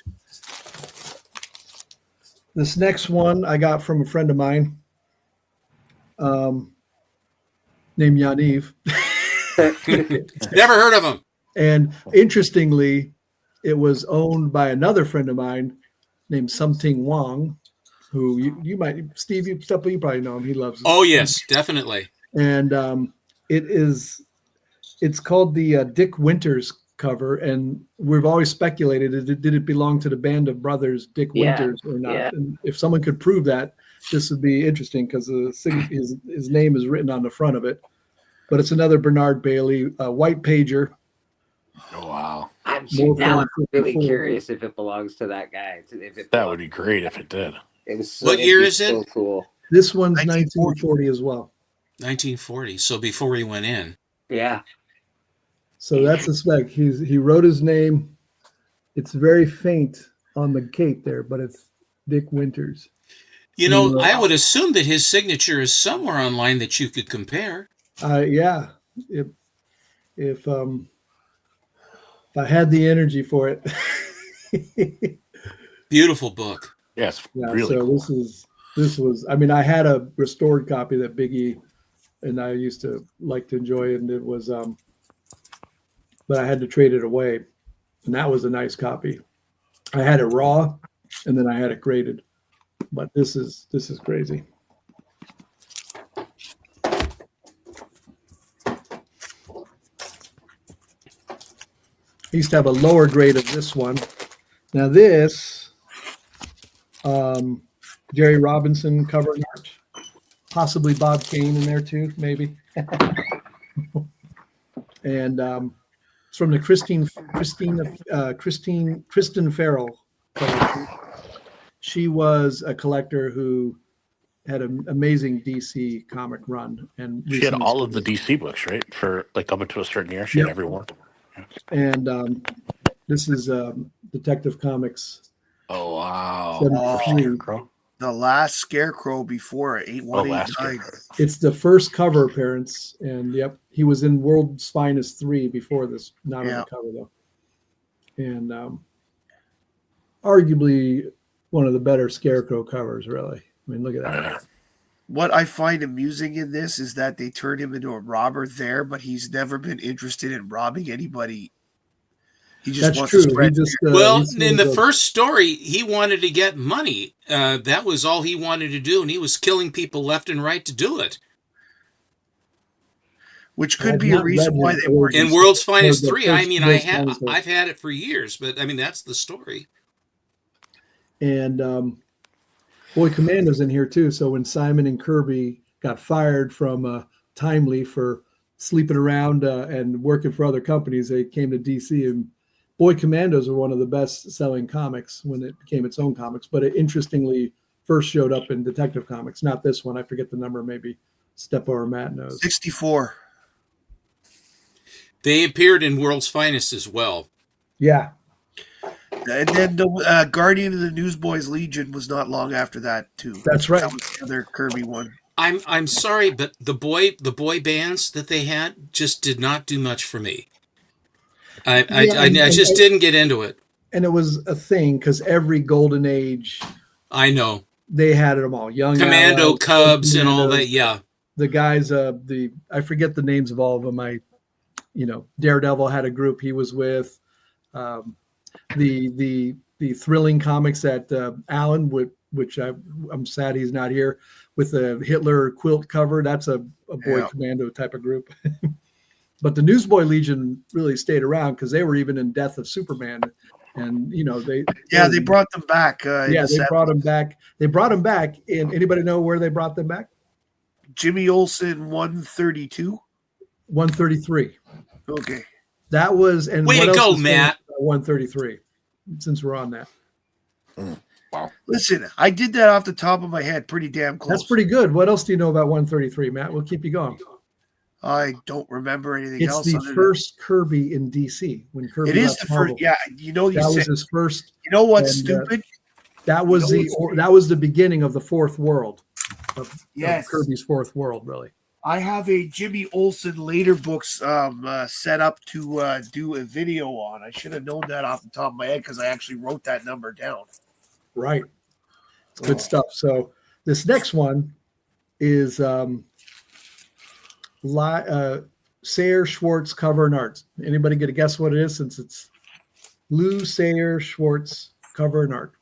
[SPEAKER 5] This next one I got from a friend of mine named Yaniv.
[SPEAKER 6] Never heard of him.
[SPEAKER 5] And interestingly, it was owned by another friend of mine named Something Wong, who you might, Steve, you probably know him. He loves it.
[SPEAKER 6] Oh yes, definitely.
[SPEAKER 5] And it's called the Dick Winters cover, and we've always speculated, did it belong to the band of brothers Dick
[SPEAKER 9] Yeah,
[SPEAKER 5] Winters or not?
[SPEAKER 9] yeah.
[SPEAKER 5] And if someone could prove that, this would be interesting because his name is written on the front of it. But it's another Bernard Bailey white pager.
[SPEAKER 2] Oh, wow.
[SPEAKER 9] Now I'm really
[SPEAKER 5] 54.
[SPEAKER 9] curious if it belongs to that guy.
[SPEAKER 2] That would be great if it did.
[SPEAKER 9] It was so,
[SPEAKER 6] What
[SPEAKER 9] it'd
[SPEAKER 6] year
[SPEAKER 9] be
[SPEAKER 6] is it?
[SPEAKER 9] So cool.
[SPEAKER 5] This one's
[SPEAKER 3] 1940.
[SPEAKER 5] 1940 as well.
[SPEAKER 6] 1940. So before he went in.
[SPEAKER 9] Yeah.
[SPEAKER 5] So that's the spec. He wrote his name. It's very faint on the cape there, but it's Dick Winters.
[SPEAKER 6] You know, I would assume that his signature is somewhere online that you could compare.
[SPEAKER 5] Yeah. If I had the energy for it.
[SPEAKER 6] Beautiful book.
[SPEAKER 2] Yes,
[SPEAKER 5] Yeah,
[SPEAKER 2] really
[SPEAKER 5] so
[SPEAKER 2] cool.
[SPEAKER 5] this was I mean, I had a restored copy that Biggie and I used to like to enjoy, and it was but I had to trade it away. And that was a nice copy. I had it raw and then I had it graded. But this is crazy. I used to have a lower grade of this one. Now this, Jerry Robinson cover art, possibly Bob Kane in there too, maybe. And it's from the Kristen Farrell collection. She was a collector who had an amazing DC comic run, and
[SPEAKER 2] She had all of the DC books, right? For like up until a certain year, she
[SPEAKER 5] Yep.
[SPEAKER 2] had every one.
[SPEAKER 5] And this is Detective Comics.
[SPEAKER 2] Oh wow!
[SPEAKER 5] 73.
[SPEAKER 2] Scarecrow.
[SPEAKER 3] The last Scarecrow before
[SPEAKER 2] Last
[SPEAKER 3] 8189.
[SPEAKER 2] Scarecrow.
[SPEAKER 5] It's the first cover appearance, and yep, he was in World's Finest 3 before this, not on
[SPEAKER 3] Yeah.
[SPEAKER 5] the cover though. And arguably one of the better Scarecrow covers, really. I mean, look at that.
[SPEAKER 2] Yeah.
[SPEAKER 3] What I find amusing in this is that they turned him into a robber there, but he's never been interested in robbing anybody. He just
[SPEAKER 5] That's
[SPEAKER 3] wants
[SPEAKER 5] true.
[SPEAKER 3] to
[SPEAKER 5] He
[SPEAKER 3] spread
[SPEAKER 5] just
[SPEAKER 6] Well,
[SPEAKER 5] he's
[SPEAKER 6] in the
[SPEAKER 5] one of
[SPEAKER 6] first story, he wanted to get money. That was all he wanted to do, and he was killing people left and right to do it.
[SPEAKER 3] which
[SPEAKER 5] I've
[SPEAKER 3] could be a
[SPEAKER 5] not
[SPEAKER 3] reason
[SPEAKER 5] read
[SPEAKER 3] why
[SPEAKER 5] his
[SPEAKER 3] they weren't.
[SPEAKER 5] origins.
[SPEAKER 6] In World's Finest
[SPEAKER 5] the
[SPEAKER 6] 3, I
[SPEAKER 5] first
[SPEAKER 6] mean,
[SPEAKER 5] World's Finest
[SPEAKER 6] I've had it for years, but I mean, that's the story.
[SPEAKER 5] And Boy Commando's in here too. So when Simon and Kirby got fired from Timely for sleeping around and working for other companies, they came to DC and Boy Commandos were one of the best selling comics when it became its own comics, but it interestingly first showed up in Detective Comics. Not this one. I forget the number. Maybe Steppo or Matt knows.
[SPEAKER 3] 64.
[SPEAKER 6] They appeared in World's Finest as well.
[SPEAKER 5] Yeah.
[SPEAKER 3] And then the Guardian of the Newsboys Legion was not long after that too.
[SPEAKER 5] That's right.
[SPEAKER 3] That was the other Kirby one.
[SPEAKER 6] I'm sorry, but the boy bands that they had just did not do much for me. I just didn't get into it.
[SPEAKER 5] And it was a thing because every Golden Age,
[SPEAKER 6] I know,
[SPEAKER 5] they had them all. Young
[SPEAKER 6] Commando
[SPEAKER 5] Allies,
[SPEAKER 6] Cubs and all
[SPEAKER 5] Commandos,
[SPEAKER 6] that. Yeah,
[SPEAKER 5] the guys. I forget the names of all of them. Daredevil had a group he was with. The Thrilling Comics at Allen, which I'm sad he's not here, with the Hitler quilt cover. That's a boy commando type of group. But the Newsboy Legion really stayed around because they were even in Death of Superman, and they
[SPEAKER 3] brought them back.
[SPEAKER 5] They brought them back. They brought them back. And anybody know where they brought them back?
[SPEAKER 3] Jimmy Olsen 132,
[SPEAKER 5] 133.
[SPEAKER 3] Okay,
[SPEAKER 5] that was and
[SPEAKER 6] way to go, Matt.
[SPEAKER 5] 133. Since we're on that.
[SPEAKER 2] Wow.
[SPEAKER 3] Listen, I did that off the top of my head, pretty damn close.
[SPEAKER 5] That's pretty good. What else do you know about 133, Matt? We'll keep you going.
[SPEAKER 3] I don't remember anything else.
[SPEAKER 5] It's the first Kirby in DC. When Kirby
[SPEAKER 3] it is the
[SPEAKER 5] Marvel.
[SPEAKER 3] first. Yeah,
[SPEAKER 5] that was his first.
[SPEAKER 3] You know what's stupid?
[SPEAKER 5] That was that was the beginning of the fourth world. Of Kirby's fourth world, really.
[SPEAKER 3] I have a Jimmy Olsen later books set up to do a video on. I should have known that off the top of my head because I actually wrote that number down.
[SPEAKER 5] Right. It's good stuff. So this next one is Sayre Schwartz cover and art. Anybody get a guess what it is since it's Lou Sayre Schwartz cover and art?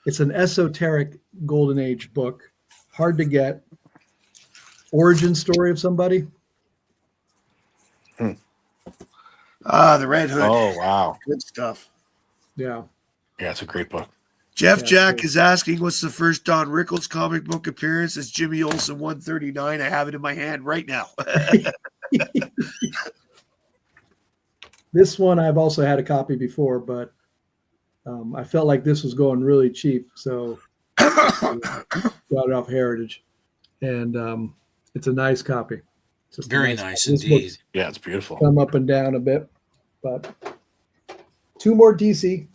[SPEAKER 5] It's an esoteric Golden Age book. Hard to get. Origin story of somebody.
[SPEAKER 3] The Red Hood.
[SPEAKER 2] Oh, wow.
[SPEAKER 3] Good stuff.
[SPEAKER 5] Yeah.
[SPEAKER 2] Yeah, it's a great book.
[SPEAKER 3] Jeff Jack is asking, what's the first Don Rickles comic book appearance? It's Jimmy Olsen 139. I have it in my hand right now.
[SPEAKER 5] This one I've also had a copy before, but I felt like this was going really cheap, so brought it off Heritage, and it's a nice copy. Just
[SPEAKER 6] very nice indeed.
[SPEAKER 2] Yeah, it's beautiful.
[SPEAKER 5] Come up and down a bit, but two more DC.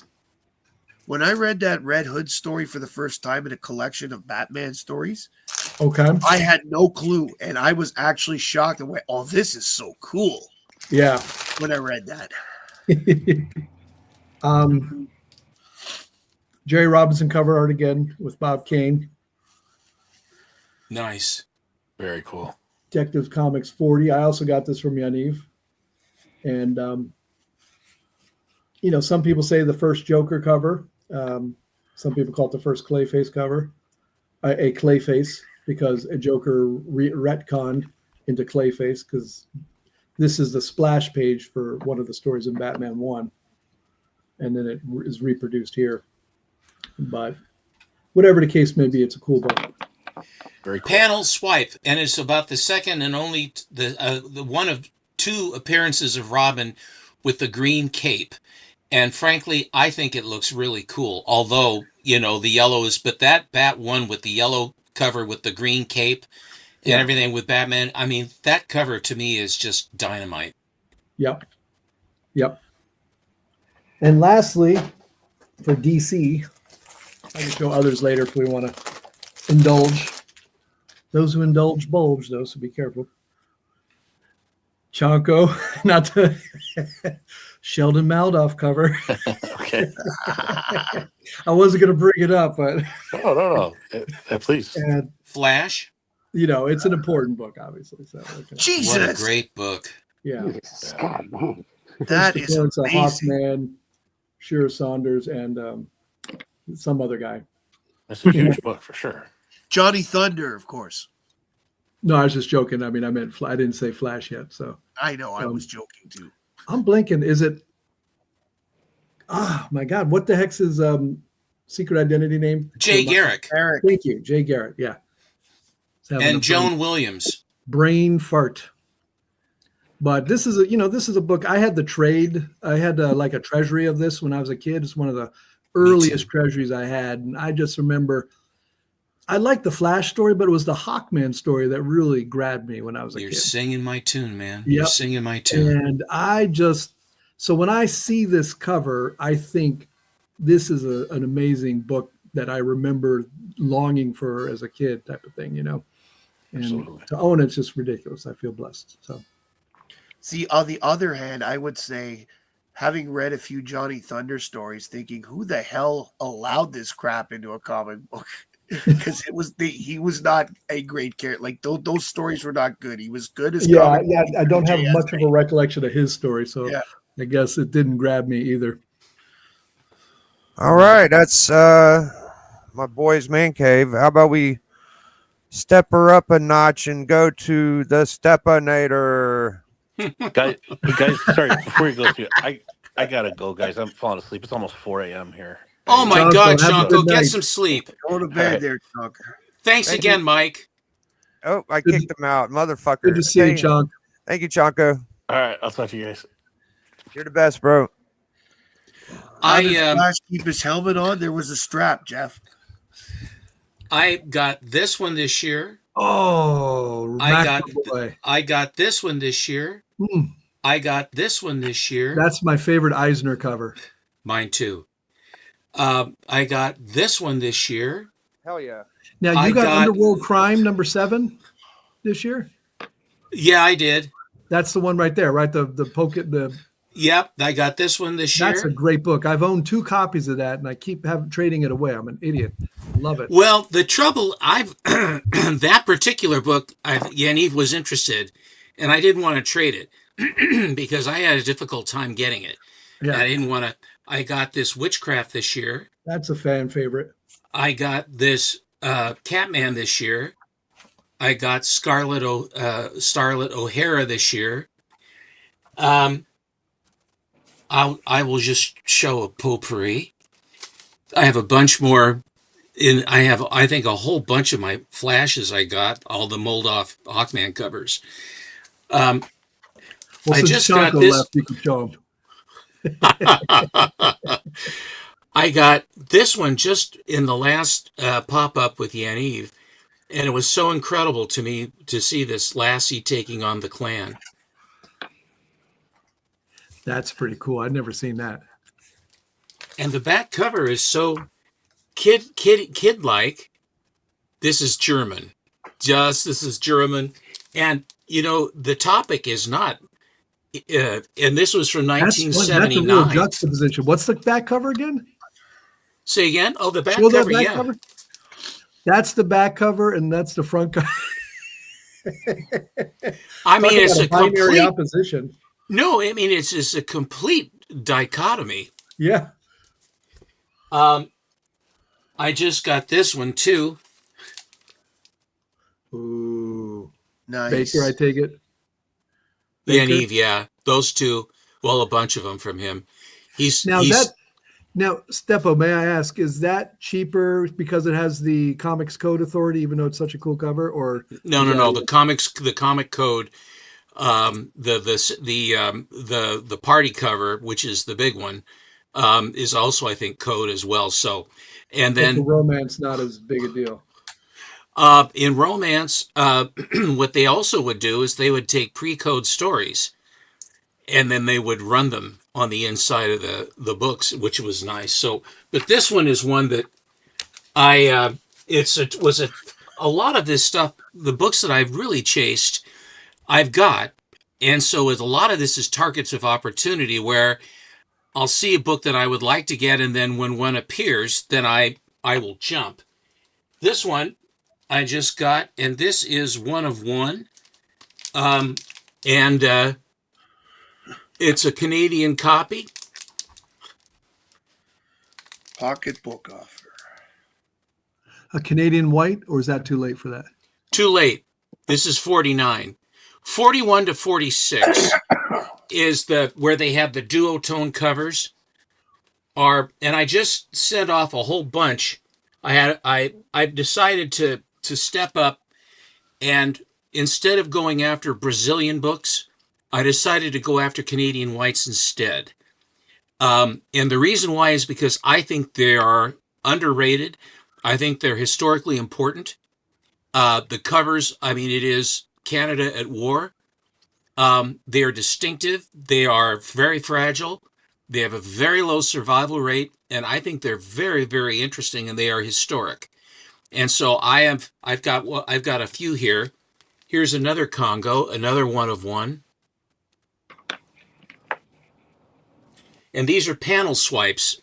[SPEAKER 3] When I read that Red Hood story for the first time in a collection of Batman stories,
[SPEAKER 5] okay,
[SPEAKER 3] I had no clue, and I was actually shocked and went, "Oh, this is so cool!"
[SPEAKER 5] Yeah,
[SPEAKER 3] when I read that.
[SPEAKER 5] Jerry Robinson cover art again with Bob Kane.
[SPEAKER 6] Nice,
[SPEAKER 2] very cool.
[SPEAKER 5] Detective Comics 40. I also got this from Yaniv, and some people say the first Joker cover. Some people call it the first Clayface cover, a Clayface, because a Joker retconned into Clayface, because this is the splash page for one of the stories in Batman 1, and then it is reproduced here. But whatever the case may be, it's a cool book.
[SPEAKER 2] Very cool.
[SPEAKER 6] Panel swipe, and it's about the second and only the one of two appearances of Robin with the green cape. And frankly, I think it looks really cool. Although, the yellow is, but that Bat one with the yellow cover with the green cape and everything with Batman, I mean, that cover to me is just dynamite.
[SPEAKER 5] Yep. And lastly, for DC, I can show others later if we want to indulge. Those who indulge bulge, though, so be careful. Chonko, not the Sheldon Maldoff cover.
[SPEAKER 2] Okay.
[SPEAKER 5] I wasn't going to bring it up, but
[SPEAKER 2] no. Please.
[SPEAKER 5] And,
[SPEAKER 6] Flash.
[SPEAKER 5] It's an important book, obviously. So
[SPEAKER 3] Jesus,
[SPEAKER 6] what a great book!
[SPEAKER 5] Yeah,
[SPEAKER 3] that is amazing.
[SPEAKER 5] Hawkman, Shira Saunders, and some other guy.
[SPEAKER 2] That's a huge book for sure.
[SPEAKER 3] Johnny Thunder, of course.
[SPEAKER 5] No, I was just joking. I mean, I didn't say Flash yet. So
[SPEAKER 3] I know I was joking too.
[SPEAKER 5] I'm blinking. Is it? Oh my God! What the heck's his secret identity name?
[SPEAKER 6] Jay Garrick.
[SPEAKER 5] Thank you, Jay Garrick. Yeah.
[SPEAKER 6] And Joan Williams.
[SPEAKER 5] Brain fart. But this is a book. I had the trade. I had like a treasury of this when I was a kid. It's one of the earliest treasuries I had, and I just remember I liked the Flash story, but it was the Hawkman story that really grabbed me when I was a kid.
[SPEAKER 6] You're singing my tune, man.
[SPEAKER 5] Yep.
[SPEAKER 6] You're singing my tune.
[SPEAKER 5] And so when I see this cover, I think this is an amazing book that I remember longing for as a kid, type of thing, And
[SPEAKER 2] Absolutely.
[SPEAKER 5] to own it's just ridiculous. I feel blessed. So,
[SPEAKER 3] see, on the other hand, I would say, having read a few Johnny Thunder stories, thinking, who the hell allowed this crap into a comic book? Because he was not a great character. Like those stories were not good. He was good as
[SPEAKER 5] I don't have much of a recollection of his story, so I guess it didn't grab me either.
[SPEAKER 7] All right, that's my boy's man cave. How about we step her up a notch and go to the Stepanator?
[SPEAKER 2] guys, sorry, before you go through, I gotta go, guys. I'm falling asleep. It's almost 4 a.m. here.
[SPEAKER 6] Oh my
[SPEAKER 5] Jonko,
[SPEAKER 6] God,
[SPEAKER 5] have a
[SPEAKER 6] Jonko,
[SPEAKER 5] good
[SPEAKER 6] get
[SPEAKER 5] night.
[SPEAKER 6] some sleep.
[SPEAKER 3] Go to bed there, Tucker.
[SPEAKER 6] Thanks
[SPEAKER 7] Thank
[SPEAKER 6] again,
[SPEAKER 7] you.
[SPEAKER 6] Mike.
[SPEAKER 7] Oh, I kicked him out, motherfucker.
[SPEAKER 5] Good to see you, Chonk.
[SPEAKER 7] Thank you, Chonko.
[SPEAKER 2] All right, I'll talk to you guys.
[SPEAKER 7] You're the best, bro.
[SPEAKER 3] How did Flash keep his helmet on? There was a strap, Jeff.
[SPEAKER 6] I got this one this year.
[SPEAKER 5] Oh,
[SPEAKER 6] I got this one this year. I got this one this year.
[SPEAKER 5] That's my favorite Eisner cover.
[SPEAKER 6] Mine too. I got this one this year.
[SPEAKER 1] Hell yeah.
[SPEAKER 5] Now you got Underworld Crime #7 this year?
[SPEAKER 6] Yeah, I did.
[SPEAKER 5] That's the one right there, right? The
[SPEAKER 6] Yep, I got this one this year.
[SPEAKER 5] That's a great book. I've owned 2 copies of that, and I keep trading it away. I'm an idiot. Love it.
[SPEAKER 6] Well, the trouble, that particular book, Yaniv was interested, and I didn't want to trade it because I had a difficult time getting it.
[SPEAKER 5] Yeah.
[SPEAKER 6] I didn't want to. I got this Witchcraft this year.
[SPEAKER 5] That's a fan favorite.
[SPEAKER 6] I got this Catman this year. I got Starlet O'Hara this year. I will just show a potpourri. I have a bunch more. I think a whole bunch of my flashes I got, all the mold off Hawkman covers. I just got this.
[SPEAKER 5] Left, you can show him.
[SPEAKER 6] I got this one just in the last pop-up with Yaniv, and it was so incredible to me to see this Lassie taking on the Klan.
[SPEAKER 5] That's pretty cool. I've never seen that.
[SPEAKER 6] And the back cover is so kid-like. This is German. This is German. And, the topic is not... and this was from 1979.
[SPEAKER 5] That's a real juxtaposition. What's the back cover again?
[SPEAKER 6] Say again? Oh, the back
[SPEAKER 5] Show
[SPEAKER 6] cover,
[SPEAKER 5] that back
[SPEAKER 6] yeah.
[SPEAKER 5] cover? That's the back cover, and that's the front cover.
[SPEAKER 6] I mean, it's a
[SPEAKER 5] binary
[SPEAKER 6] complete
[SPEAKER 5] opposition.
[SPEAKER 6] No, I mean it's just a complete dichotomy.
[SPEAKER 5] Yeah.
[SPEAKER 6] I just got this one too.
[SPEAKER 5] Ooh,
[SPEAKER 3] nice.
[SPEAKER 5] Baker, I take it.
[SPEAKER 6] Yaniv, yeah, those two. Well, a bunch of them from him.
[SPEAKER 5] Now, Steppo, may I ask, is that cheaper because it has the Comics Code Authority, even though it's such a cool cover? Or
[SPEAKER 6] no. The comic code, the party cover, which is the big one, is also I think code as well. So, and then
[SPEAKER 5] the romance not as big a deal.
[SPEAKER 6] In romance, what they also would do is they would take pre-code stories, and then they would run them on the inside of the books, which was nice. So, but this one is one that a lot of this stuff, the books that I've really chased, I've got. And so a lot of this is targets of opportunity where I'll see a book that I would like to get, and then when one appears, then I will jump. This one I just got, and this is one of one. It's a Canadian copy.
[SPEAKER 3] Pocketbook offer.
[SPEAKER 5] A Canadian white, or is that too late for that?
[SPEAKER 6] Too late. This is 49. 41 to 46 is where they have the duotone covers. And I just sent off a whole bunch. I've decided to step up, and instead of going after Brazilian books, I decided to go after Canadian whites instead. And the reason why is because I think they are underrated. I think they're historically important. The covers, I mean, it is Canada at war. They are distinctive. They are very fragile. They have a very low survival rate, and I think they're very, very interesting, and they are historic. And so I've got a few here. Here's another Congo, another one of one. And these are panel swipes.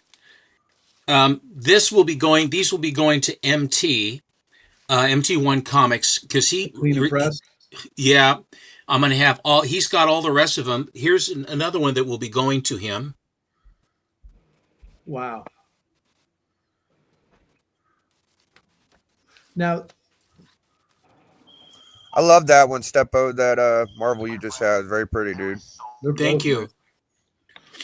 [SPEAKER 6] These will be going to MT, MT1 Comics, because
[SPEAKER 5] Clean and press.
[SPEAKER 6] yeah, I'm going to have he's got all the rest of them. Here's another one that will be going to him.
[SPEAKER 5] Wow. Now,
[SPEAKER 7] I love that one, Steppo. That Marvel you just had, very pretty, dude.
[SPEAKER 6] Thank you.
[SPEAKER 5] Nice.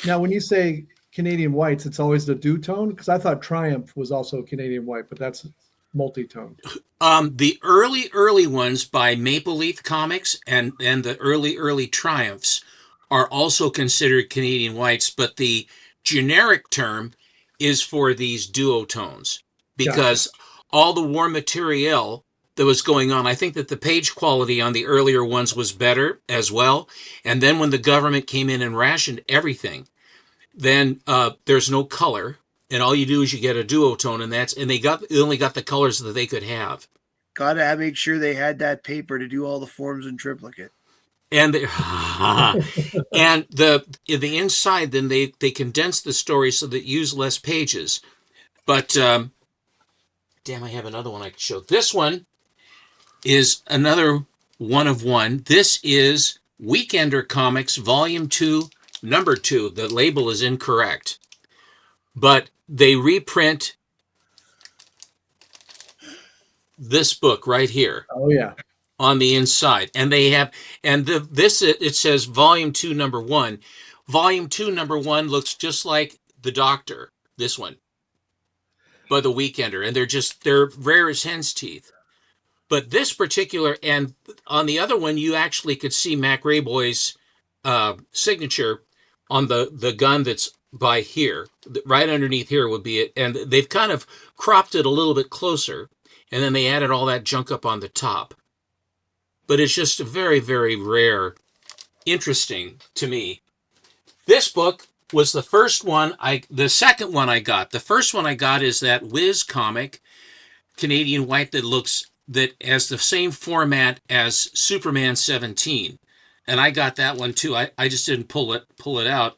[SPEAKER 5] Now, when you say Canadian whites, it's always the two-tone? Because I thought Triumph was also Canadian white, but that's multi-tone.
[SPEAKER 6] The early ones by Maple Leaf Comics and the early Triumphs are also considered Canadian whites, but the generic term is for these duotones because all the war material that was going on, I think that the page quality on the earlier ones was better as well. And then when the government came in and rationed everything, then there's no color, and all you do is you get a duotone, and they only got the colors that they could have.
[SPEAKER 3] Gotta make sure they had that paper to do all the forms in triplicate.
[SPEAKER 6] And and the inside, then they condense the story so that use less pages. But damn, I have another one I can show. This one is another one of one. This is Weekender Comics Volume 2, Number 2. The label is incorrect, but they reprint this book right here.
[SPEAKER 5] Oh yeah.
[SPEAKER 6] On the inside, and they have, and it says Volume 2, Number 1. Volume 2, Number 1 looks just like The Doctor, this one, by the Weekender, and they're rare as hen's teeth. But this particular, and on the other one, you actually could see Mac Rayboy's signature on the gun that's by here. Right underneath here would be it, and they've kind of cropped it a little bit closer, and then they added all that junk up on the top. But it's just a very, very rare, interesting to me. This book was the first one the second one I got. The first one I got is that Whiz comic, Canadian white, that has the same format as Superman 17. And I got that one too. I just didn't pull it out.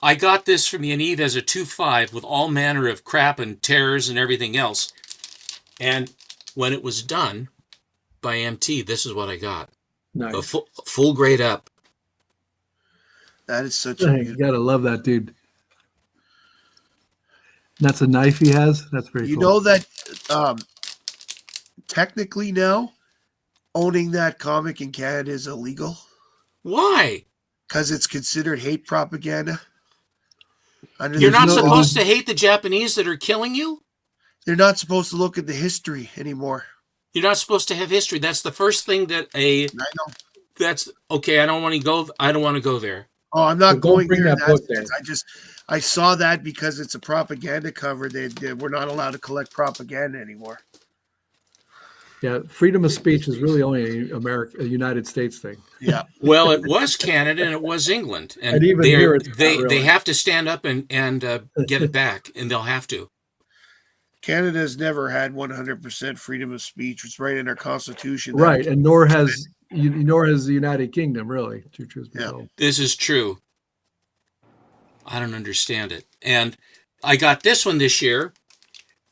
[SPEAKER 6] I got this from Yaniv as a 2.5 with all manner of crap and terrors and everything else. And when it was done by MT, this is what I got.
[SPEAKER 5] Nice.
[SPEAKER 6] A full grade up.
[SPEAKER 3] That is such a
[SPEAKER 5] You gotta love that dude. That's a knife he has. That's very cool.
[SPEAKER 3] You know that technically now owning that comic in Canada is illegal
[SPEAKER 6] Why?
[SPEAKER 3] because it's considered hate propaganda.
[SPEAKER 6] You're not supposed to hate the Japanese that are killing you?
[SPEAKER 3] They're not supposed to look at the history anymore.
[SPEAKER 6] You're not supposed to have history. That's the first thing that
[SPEAKER 3] I know.
[SPEAKER 6] that's okay. I don't want to go there.
[SPEAKER 3] Oh, I'm not
[SPEAKER 5] Well,
[SPEAKER 3] going
[SPEAKER 5] don't bring
[SPEAKER 3] there.
[SPEAKER 5] that book there.
[SPEAKER 3] I saw that because it's a propaganda cover. We're not allowed to collect propaganda anymore.
[SPEAKER 5] Yeah, freedom of speech is really only a United States thing.
[SPEAKER 3] Yeah.
[SPEAKER 6] Well, it was Canada and it was England, and
[SPEAKER 5] even here it's not really.
[SPEAKER 6] they have to stand up and get it back, and they'll have to.
[SPEAKER 3] Canada's never had 100% freedom of speech. It's right in our constitution.
[SPEAKER 5] Right, and nor has the United Kingdom, really. Truth be told.
[SPEAKER 6] This is true. I don't understand it, and I got this one this year,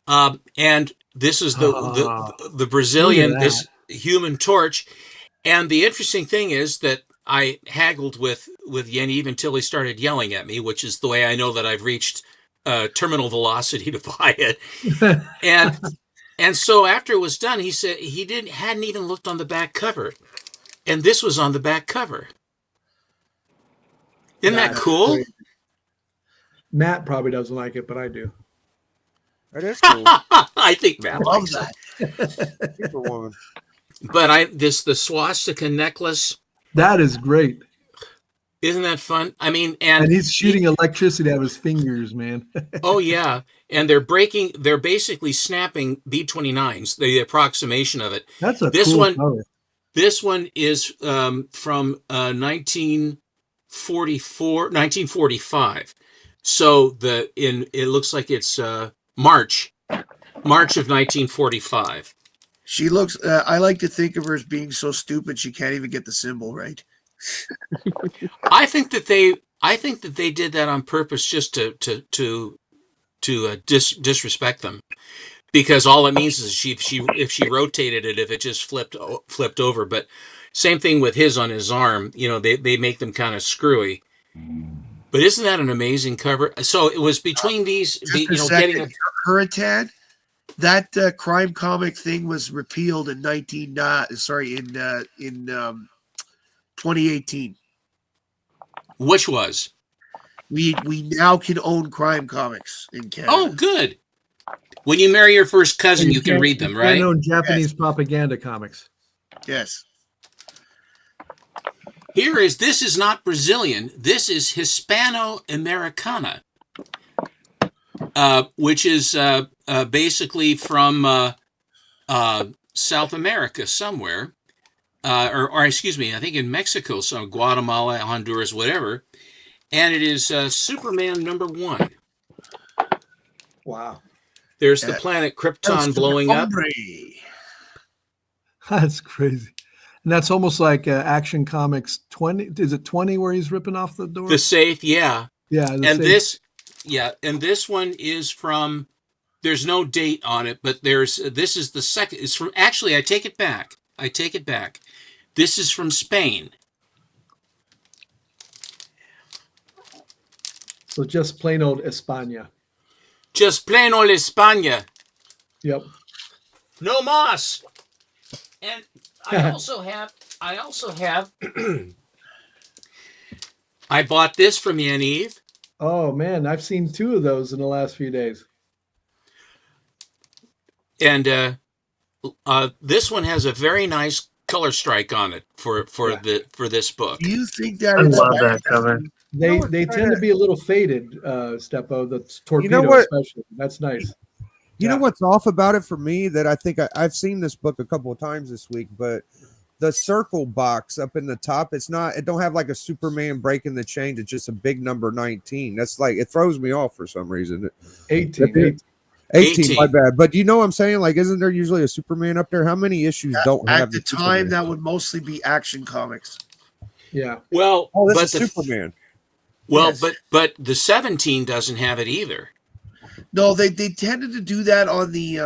[SPEAKER 6] and this is the Brazilian, this Human Torch, and the interesting thing is that I haggled with Yaniv until he started yelling at me, which is the way I know that I've reached terminal velocity to buy it. And so after it was done, he said he hadn't even looked on the back cover, and this was on the back cover. Isn't that cool?
[SPEAKER 5] Great. Matt probably doesn't like it, but I do.
[SPEAKER 7] That is cool.
[SPEAKER 6] I think Matt
[SPEAKER 3] Love
[SPEAKER 6] likes
[SPEAKER 3] that.
[SPEAKER 7] Superwoman.
[SPEAKER 6] it. But the swastika necklace
[SPEAKER 5] That is great.
[SPEAKER 6] Isn't that fun? I mean,
[SPEAKER 5] And he's shooting electricity out of his fingers, man.
[SPEAKER 6] Oh yeah, and they're basically snapping B-29s, the approximation of it.
[SPEAKER 5] That's a
[SPEAKER 6] This
[SPEAKER 5] cool
[SPEAKER 6] one,
[SPEAKER 5] color.
[SPEAKER 6] This one is from 1945. So it looks like it's March of 1945.
[SPEAKER 3] She looks. I like to think of her as being so stupid she can't even get the symbol right.
[SPEAKER 6] I think that they did that on purpose just to disrespect them, because all it means is if she rotated it, if it just flipped over. But same thing with his on his arm. You know, they make them kind of screwy. But isn't that an amazing cover? So it was between these, getting
[SPEAKER 3] Hurricane. That crime comic thing was repealed in 2018.
[SPEAKER 6] Which was?
[SPEAKER 3] We now can own crime comics in Canada.
[SPEAKER 6] Oh, good. When you marry your first cousin, you can read them, right?
[SPEAKER 5] I know Japanese propaganda comics.
[SPEAKER 3] Yes.
[SPEAKER 6] This is not Brazilian. This is Hispano-Americana, which is basically from South America somewhere. Or excuse me, I think in Mexico, so Guatemala, Honduras, whatever. And it is Superman #1.
[SPEAKER 5] Wow.
[SPEAKER 6] There's the planet Krypton blowing up.
[SPEAKER 5] That's crazy. And that's almost like Action Comics 20. Is it 20 where he's ripping off the door?
[SPEAKER 6] The safe, yeah.
[SPEAKER 5] Yeah.
[SPEAKER 6] And this one is from, there's no date on it, but this is the second. It's from, actually, I take it back. This is from Spain.
[SPEAKER 5] So just plain old España.
[SPEAKER 6] Just plain old España.
[SPEAKER 5] Yep.
[SPEAKER 6] No mas. And I also have I bought this from Yaniv.
[SPEAKER 5] Oh man, I've seen 2 of those in the last few days.
[SPEAKER 6] And this one has a very nice color strike on it for this book.
[SPEAKER 3] Do you think that?
[SPEAKER 4] I love that cover.
[SPEAKER 5] They tend to be a little faded, Steppo. The torpedo,
[SPEAKER 7] You know what?
[SPEAKER 5] especially. That's nice.
[SPEAKER 7] You know what's off about it for me that I think I've seen this book a couple of times this week, but the circle box up in the top, it don't have like a Superman breaking the chain. It's just a big number 19. That's like, it throws me off for some reason.
[SPEAKER 5] 18.
[SPEAKER 7] 18, my bad. But you know what I'm saying? Like, isn't there usually a Superman up there? How many issues don't have
[SPEAKER 3] at the time?
[SPEAKER 7] Superman?
[SPEAKER 3] That would mostly be Action Comics.
[SPEAKER 5] Yeah.
[SPEAKER 6] Well,
[SPEAKER 7] this is Superman.
[SPEAKER 6] Well,
[SPEAKER 3] Yes.
[SPEAKER 6] but the 17 doesn't have it either.
[SPEAKER 3] No, they tended to do that on the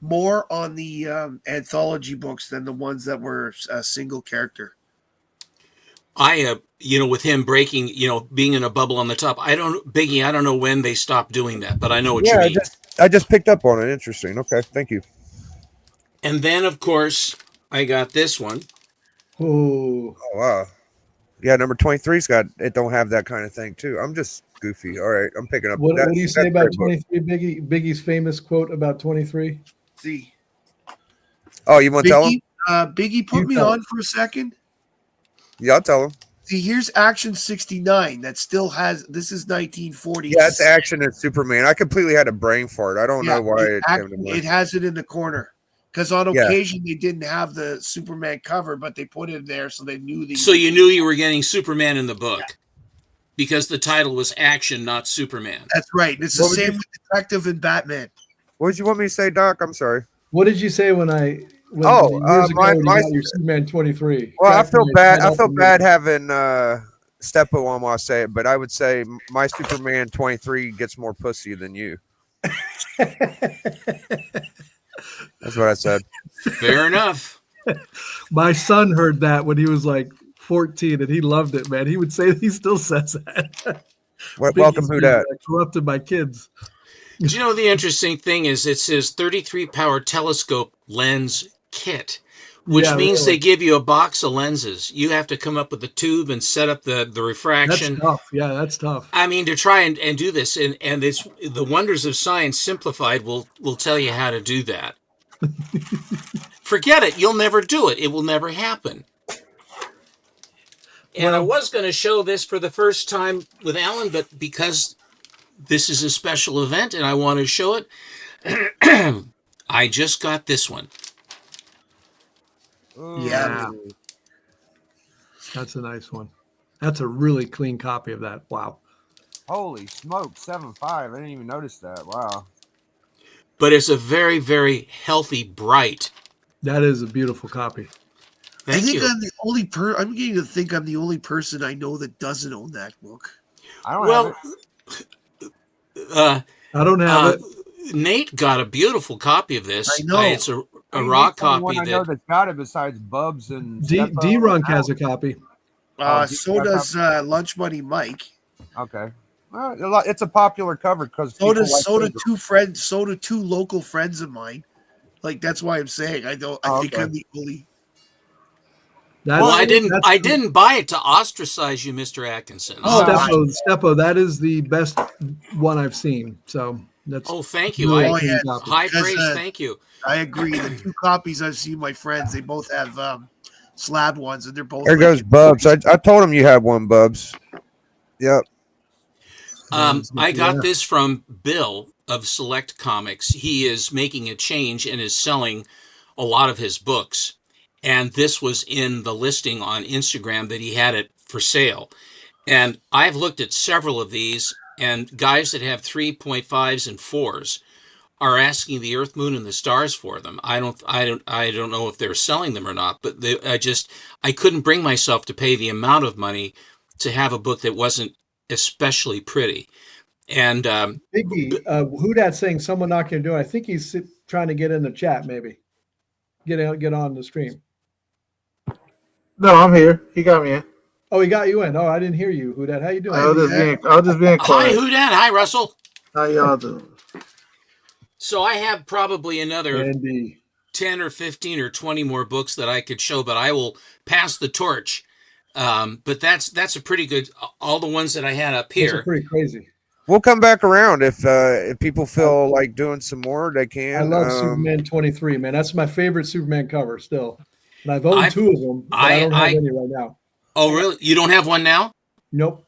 [SPEAKER 3] more on the anthology books than the ones that were a single character.
[SPEAKER 6] With him breaking, being in a bubble on the top. I don't know when they stopped doing that, but I know what you mean.
[SPEAKER 7] I just picked up on it. Interesting. Okay, thank you.
[SPEAKER 6] And then, of course, I got this one.
[SPEAKER 5] Oh
[SPEAKER 7] wow. Yeah, number 23's it don't have that kind of thing too. I'm just goofy. All right, I'm picking up.
[SPEAKER 5] What do you say about 23? Biggie's famous quote about 23.
[SPEAKER 3] See.
[SPEAKER 7] Oh, you want to tell him?
[SPEAKER 3] Biggie, put me on for a second.
[SPEAKER 7] Yeah, I'll tell him.
[SPEAKER 3] See, here's Action 69 that still has. This is 1940.
[SPEAKER 7] Yeah, it's Action and Superman. I completely had a brain fart. I don't know why it came to mind.
[SPEAKER 3] It has it in the corner. Because on occasion they didn't have the Superman cover, but they put it there so they knew.
[SPEAKER 6] So you knew you were getting Superman in the book, because the title was Action, not Superman.
[SPEAKER 3] That's right. It's the same with Detective and Batman.
[SPEAKER 7] What did you want me to say, Doc? I'm sorry.
[SPEAKER 5] What did you say when years ago, you got your Superman 23?
[SPEAKER 7] Well, I feel bad. I feel bad having Steppo on while I say it, but I would say my Superman 23 gets more pussy than you. That's what I said.
[SPEAKER 6] Fair enough.
[SPEAKER 5] My son heard that when he was like 14, and he loved it, man. He would say, he still says that.
[SPEAKER 7] Welcome, who dat?
[SPEAKER 5] Corrupted my kids.
[SPEAKER 6] Do you know the interesting thing is it says 33 power telescope lens kit, which means they give you a box of lenses. You have to come up with the tube and set up the refraction.
[SPEAKER 5] That's tough. Yeah, that's tough.
[SPEAKER 6] I mean, to try and do this, and it's the wonders of science simplified will tell you how to do that. Forget it. You'll never do it. It will never happen. And I was going to show this for the first time with Alan, but because this is a special event and I want to show it, I just got this one.
[SPEAKER 3] Yeah.
[SPEAKER 5] That's a nice one. That's a really clean copy of that. Wow.
[SPEAKER 7] Holy smoke, 7.5. I didn't even notice that. Wow.
[SPEAKER 6] But it's a very, very healthy, bright.
[SPEAKER 5] That is a beautiful copy.
[SPEAKER 6] Thank
[SPEAKER 3] I think
[SPEAKER 6] you.
[SPEAKER 3] I'm the only I'm beginning to think I'm the only person I know that doesn't own that book.
[SPEAKER 7] I don't have it.
[SPEAKER 5] I don't have it.
[SPEAKER 6] Nate got a beautiful copy of this.
[SPEAKER 3] I know.
[SPEAKER 6] It's a raw copy
[SPEAKER 7] I know that's got it besides Bubs and
[SPEAKER 5] D-Runk has a copy.
[SPEAKER 3] So does Lunch Money Mike.
[SPEAKER 7] Okay. Well, it's a popular cover because
[SPEAKER 3] So do two local friends of mine. Like that's why I'm saying I think I'm the only.
[SPEAKER 6] I didn't buy it to ostracise you, Mr. Atkinson.
[SPEAKER 5] Steppo, that is the best one I've seen. So that's.
[SPEAKER 6] Oh, thank you. High praise. Thank you.
[SPEAKER 3] I agree. The two copies I've seen my friends, they both have slab ones, and they're both.
[SPEAKER 7] There goes Bubs. I told him you had one, Bubs. Yep.
[SPEAKER 6] I got this from Bill of Select Comics. He is making a change and is selling a lot of his books. And this was in the listing on Instagram that he had it for sale. And I've looked at several of these, and guys that have 3.5s and 4s are asking the Earth, Moon, and the Stars for them. I don't know if they're selling them or not, but I couldn't bring myself to pay the amount of money to have a book that wasn't especially pretty. And
[SPEAKER 5] Biggie, who that's saying someone knocking your door? I think he's trying to get in the chat. Maybe get on the stream.
[SPEAKER 10] No, I'm here. He got me in.
[SPEAKER 5] Oh, he got you in. Oh, I didn't hear you. Who that? How you doing?
[SPEAKER 10] I was just being quiet.
[SPEAKER 6] Hi, who that? Hi, Russell.
[SPEAKER 10] How y'all doing?
[SPEAKER 6] So I have probably another 10 or 15 or 20 more books that I could show, but I will pass the torch. But that's a pretty good. All the ones that I had up here.
[SPEAKER 5] Those are pretty crazy.
[SPEAKER 7] We'll come back around if people feel like doing some more. They can.
[SPEAKER 5] I love Superman 23, man. That's my favorite Superman cover still. And I've owned two of them, but I don't have any right now.
[SPEAKER 6] Oh, really? You don't have one now?
[SPEAKER 5] Nope.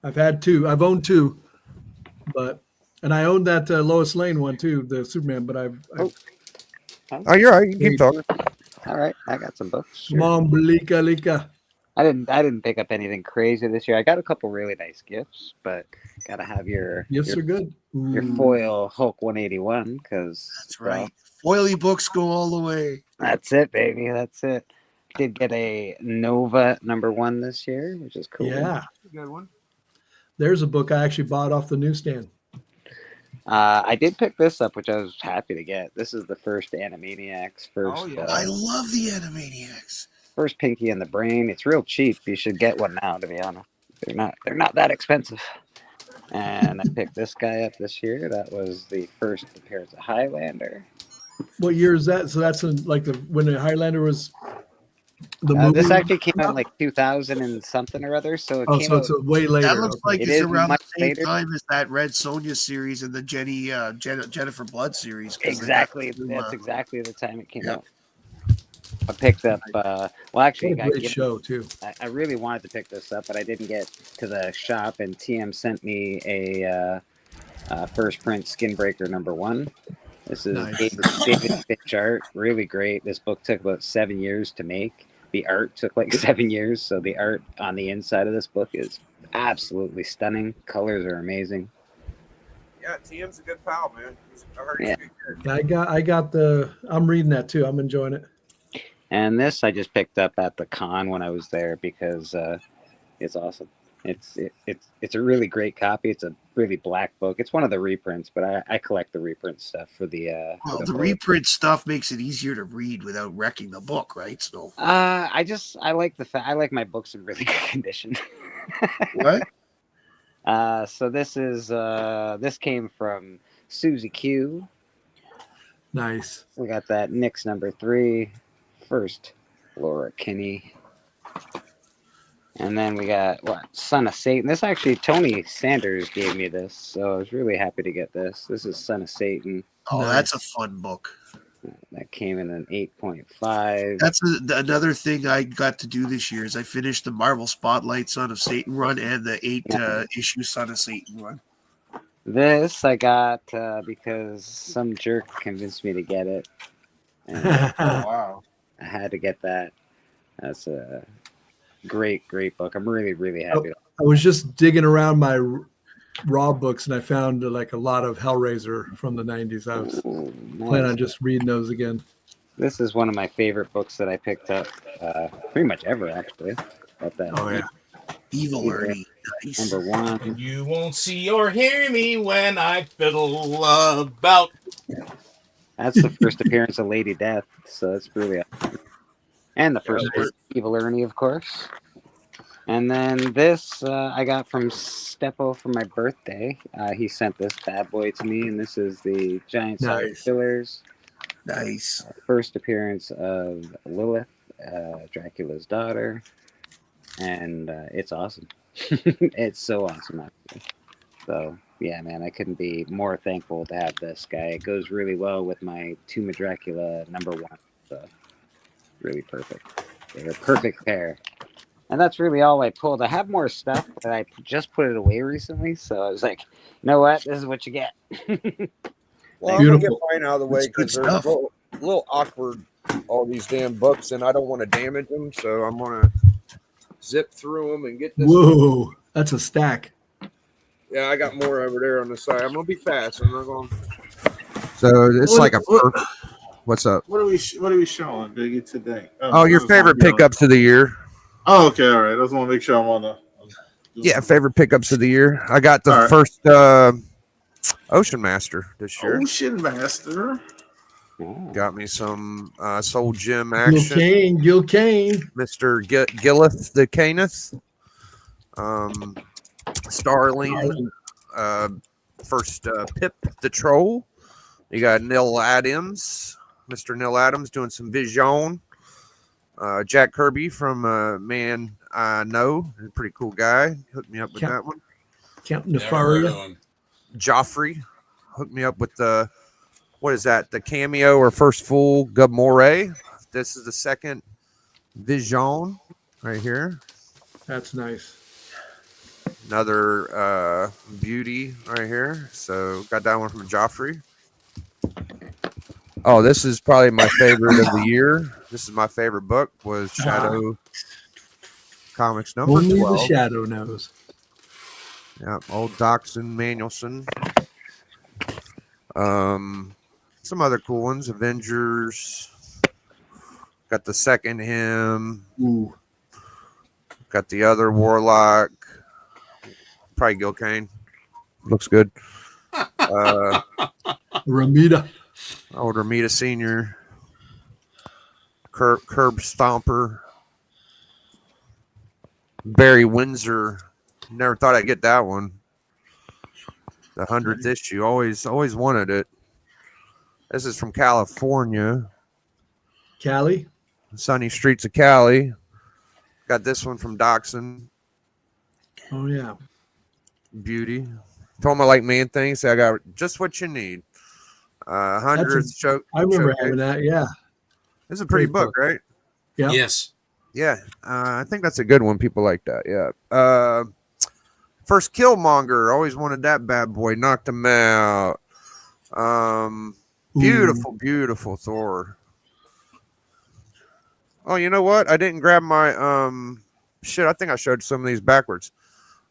[SPEAKER 5] I've had two. I've owned two, and I owned that Lois Lane one too, the Superman. But
[SPEAKER 7] Oh, you're right. You can keep talking.
[SPEAKER 8] All right, I got some books.
[SPEAKER 5] Come on, Lika.
[SPEAKER 8] I didn't pick up anything crazy this year. I got a couple really nice gifts, but gotta have your
[SPEAKER 5] gifts are good.
[SPEAKER 8] Your foil Hulk 181 because
[SPEAKER 3] that's right. Foily books go all the way.
[SPEAKER 8] That's it, baby. That's it. Did get a Nova #1 this year, which is cool.
[SPEAKER 5] Yeah,
[SPEAKER 7] good one.
[SPEAKER 5] There's a book I actually bought off the newsstand.
[SPEAKER 8] I did pick this up, which I was happy to get. This is the first Animaniacs.
[SPEAKER 3] I love the Animaniacs.
[SPEAKER 8] First Pinky and the Brain. It's real cheap. You should get one now, to be honest. They're not that expensive. And I picked this guy up this year. That was the first appearance of Highlander.
[SPEAKER 5] What year is that? So that's when the Highlander was the movie.
[SPEAKER 8] This actually came out in like 2000 and something or other. So it came
[SPEAKER 5] it's way later.
[SPEAKER 3] That looks like it's around the same
[SPEAKER 8] later.
[SPEAKER 3] time as that Red Sonja series and the Jennifer Blood series.
[SPEAKER 8] Exactly. That's exactly the time it came out. I picked up. Actually,
[SPEAKER 5] what a great show too.
[SPEAKER 8] I really wanted to pick this up, but I didn't get to the shop. And TM sent me a first print Skinbreaker #1. This is
[SPEAKER 5] nice.
[SPEAKER 8] David Finch art, really great. This book took about 7 years to make. The art took like 7 years, so the art on the inside of this book is absolutely stunning. Colors are amazing.
[SPEAKER 7] Yeah, TM's a good pal, man. I heard he's good.
[SPEAKER 5] I got I'm reading that too. I'm enjoying it.
[SPEAKER 8] And this I just picked up at the con when I was there because it's awesome. It's a really great copy. It's a really black book. It's one of the reprints, but I collect the reprint stuff for the.
[SPEAKER 3] The reprint stuff makes it easier to read without wrecking the book, right? So.
[SPEAKER 8] I like I like my books in really good condition.
[SPEAKER 3] What?
[SPEAKER 8] So this came from Susie Q.
[SPEAKER 5] Nice.
[SPEAKER 8] We got that Nyx #3, first Laura Kinney. And then we got Son of Satan. This actually Tony Sanders gave me this, so I was really happy to get this. This is Son of Satan.
[SPEAKER 3] Oh, that's a fun book.
[SPEAKER 8] That came in an 8.5.
[SPEAKER 3] That's another thing I got to do this year is I finished the Marvel Spotlight Son of Satan run and the 8-issue Son of Satan run.
[SPEAKER 8] This I got because some jerk convinced me to get it. And
[SPEAKER 3] Wow.
[SPEAKER 8] I had to get that. That's a great book. I'm really, really happy.
[SPEAKER 5] I was just digging around my raw books and I found like a lot of Hellraiser from the 90s. I was planning on just reading those again.
[SPEAKER 8] This is one of my favorite books that I picked up pretty much ever, actually.
[SPEAKER 3] Oh, yeah. Evil Ernie. Nice.
[SPEAKER 8] Number 1.
[SPEAKER 6] You won't see or hear me when I fiddle about.
[SPEAKER 8] That's the first appearance of Lady Death, so that's really awesome. And the first Evil Ernie, of course. And then this I got from Steppo for my birthday. He sent this bad boy to me, and this is the Giant Size Killers.
[SPEAKER 3] Nice.
[SPEAKER 8] First appearance of Lilith, Dracula's daughter. And it's awesome. It's so awesome, actually. So, yeah, man, I couldn't be more thankful to have this guy. It goes really well with my Tomb of Dracula #1. So, really perfect. They're a perfect pair. And that's really all I pulled. I have more stuff, but I just put it away recently. So I was like, you know what? This is what you get.
[SPEAKER 1] Well, I'm going to get mine out of the way because they're a little awkward, all these damn books, and I don't want to damage them. So I'm going to zip through them and get this.
[SPEAKER 5] Whoa, that's a stack.
[SPEAKER 1] Yeah, I got more over there on the side. I'm going to be fast. I'm not going to.
[SPEAKER 7] So it's like a. What's up?
[SPEAKER 10] What are we showing, Biggie, today?
[SPEAKER 7] Oh, your favorite pickups of the year.
[SPEAKER 10] Oh, okay, all right. I just want to make sure I'm on the.
[SPEAKER 7] Yeah, favorite pickups of the year. I got the first Ocean Master this year.
[SPEAKER 10] Ocean Master.
[SPEAKER 7] Got me some Soul Gem action.
[SPEAKER 5] Gil Kane.
[SPEAKER 7] Mr. Gillith the Caneth. Starling. First Pip the Troll. You got Neil Adams. Mr. Neil Adams doing some Vision. Jack Kirby from Man I Know. A pretty cool guy. Hooked me up with that one.
[SPEAKER 5] Count Nefaria.
[SPEAKER 7] Joffrey hooked me up with the, what is that? The cameo or first full Gub Moray. This is the second Vision right here.
[SPEAKER 5] That's nice.
[SPEAKER 7] Another beauty right here. So got that one from Joffrey. Oh, this is probably my favorite of the year. This is my favorite book. Was Shadow Comics number
[SPEAKER 5] Only
[SPEAKER 7] 12.
[SPEAKER 5] the Shadow knows.
[SPEAKER 7] Yeah, old Doxson Manuelson. Some other cool ones. Avengers. Got the second him.
[SPEAKER 5] Ooh.
[SPEAKER 7] Got the other Warlock. Probably Gil Kane. Looks good.
[SPEAKER 5] Ramita.
[SPEAKER 7] Old Ramita Senior. Curb Stomper. Barry Windsor. Never thought I'd get that one. The 100th issue. Always wanted it. This is from California.
[SPEAKER 5] Cali.
[SPEAKER 7] Sunny Streets of Cali. Got this one from Doxson.
[SPEAKER 5] Oh, yeah.
[SPEAKER 7] Beauty. Told me like man things. I got just what you need. 100th show.
[SPEAKER 5] I remember
[SPEAKER 7] showcase.
[SPEAKER 5] having that. Yeah.
[SPEAKER 7] It's a pretty book, right?
[SPEAKER 5] Yeah.
[SPEAKER 6] Yes.
[SPEAKER 7] Yeah. I think that's a good one. People like that. Yeah. First Killmonger. Always wanted that bad boy. Knocked him out. Beautiful Thor. Oh, you know what? I didn't grab my shit. I think I showed some of these backwards.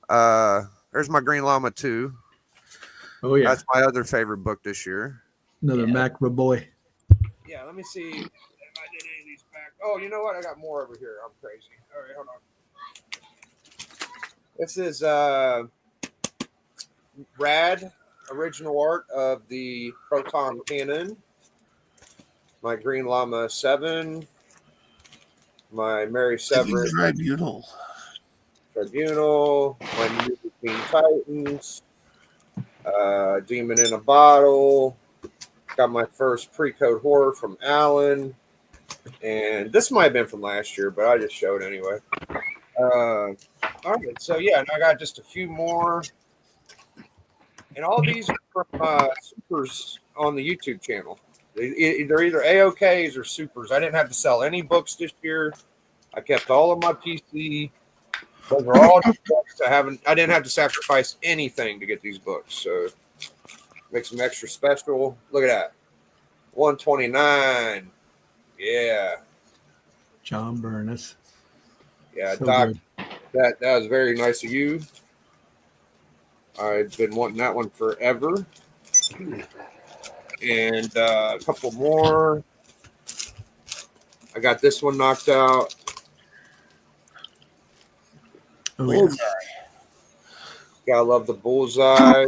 [SPEAKER 7] There's my Green Llama 2.
[SPEAKER 5] Oh, yeah.
[SPEAKER 7] That's my other favorite book this year.
[SPEAKER 5] Another Macra boy.
[SPEAKER 1] Yeah, let me see if I did any of these back. Oh, you know what? I got more over here. I'm crazy. All right, hold on. This is Rad original art of the Proton Cannon. My Green Llama 7. My Mary Severus
[SPEAKER 3] Tribunal.
[SPEAKER 1] My New Teen Titans. Demon in a Bottle. Got my first pre-code horror from Alan. And this might have been from last year, but I just showed anyway. All right, so yeah, and I got just a few more. And all these are from supers on the YouTube channel. They're either AOKs or supers. I didn't have to sell any books this year. I kept all of my PC. Those are all books. I didn't have to sacrifice anything to get these books. So makes them extra special. Look at that. 129. Yeah.
[SPEAKER 5] John Burness.
[SPEAKER 1] Yeah,
[SPEAKER 5] So
[SPEAKER 1] Doc.
[SPEAKER 5] good.
[SPEAKER 1] That was very nice of you. I've been wanting that one forever. And a couple more. I got this one knocked out.
[SPEAKER 5] Oh, yeah.
[SPEAKER 1] Gotta love the bullseye.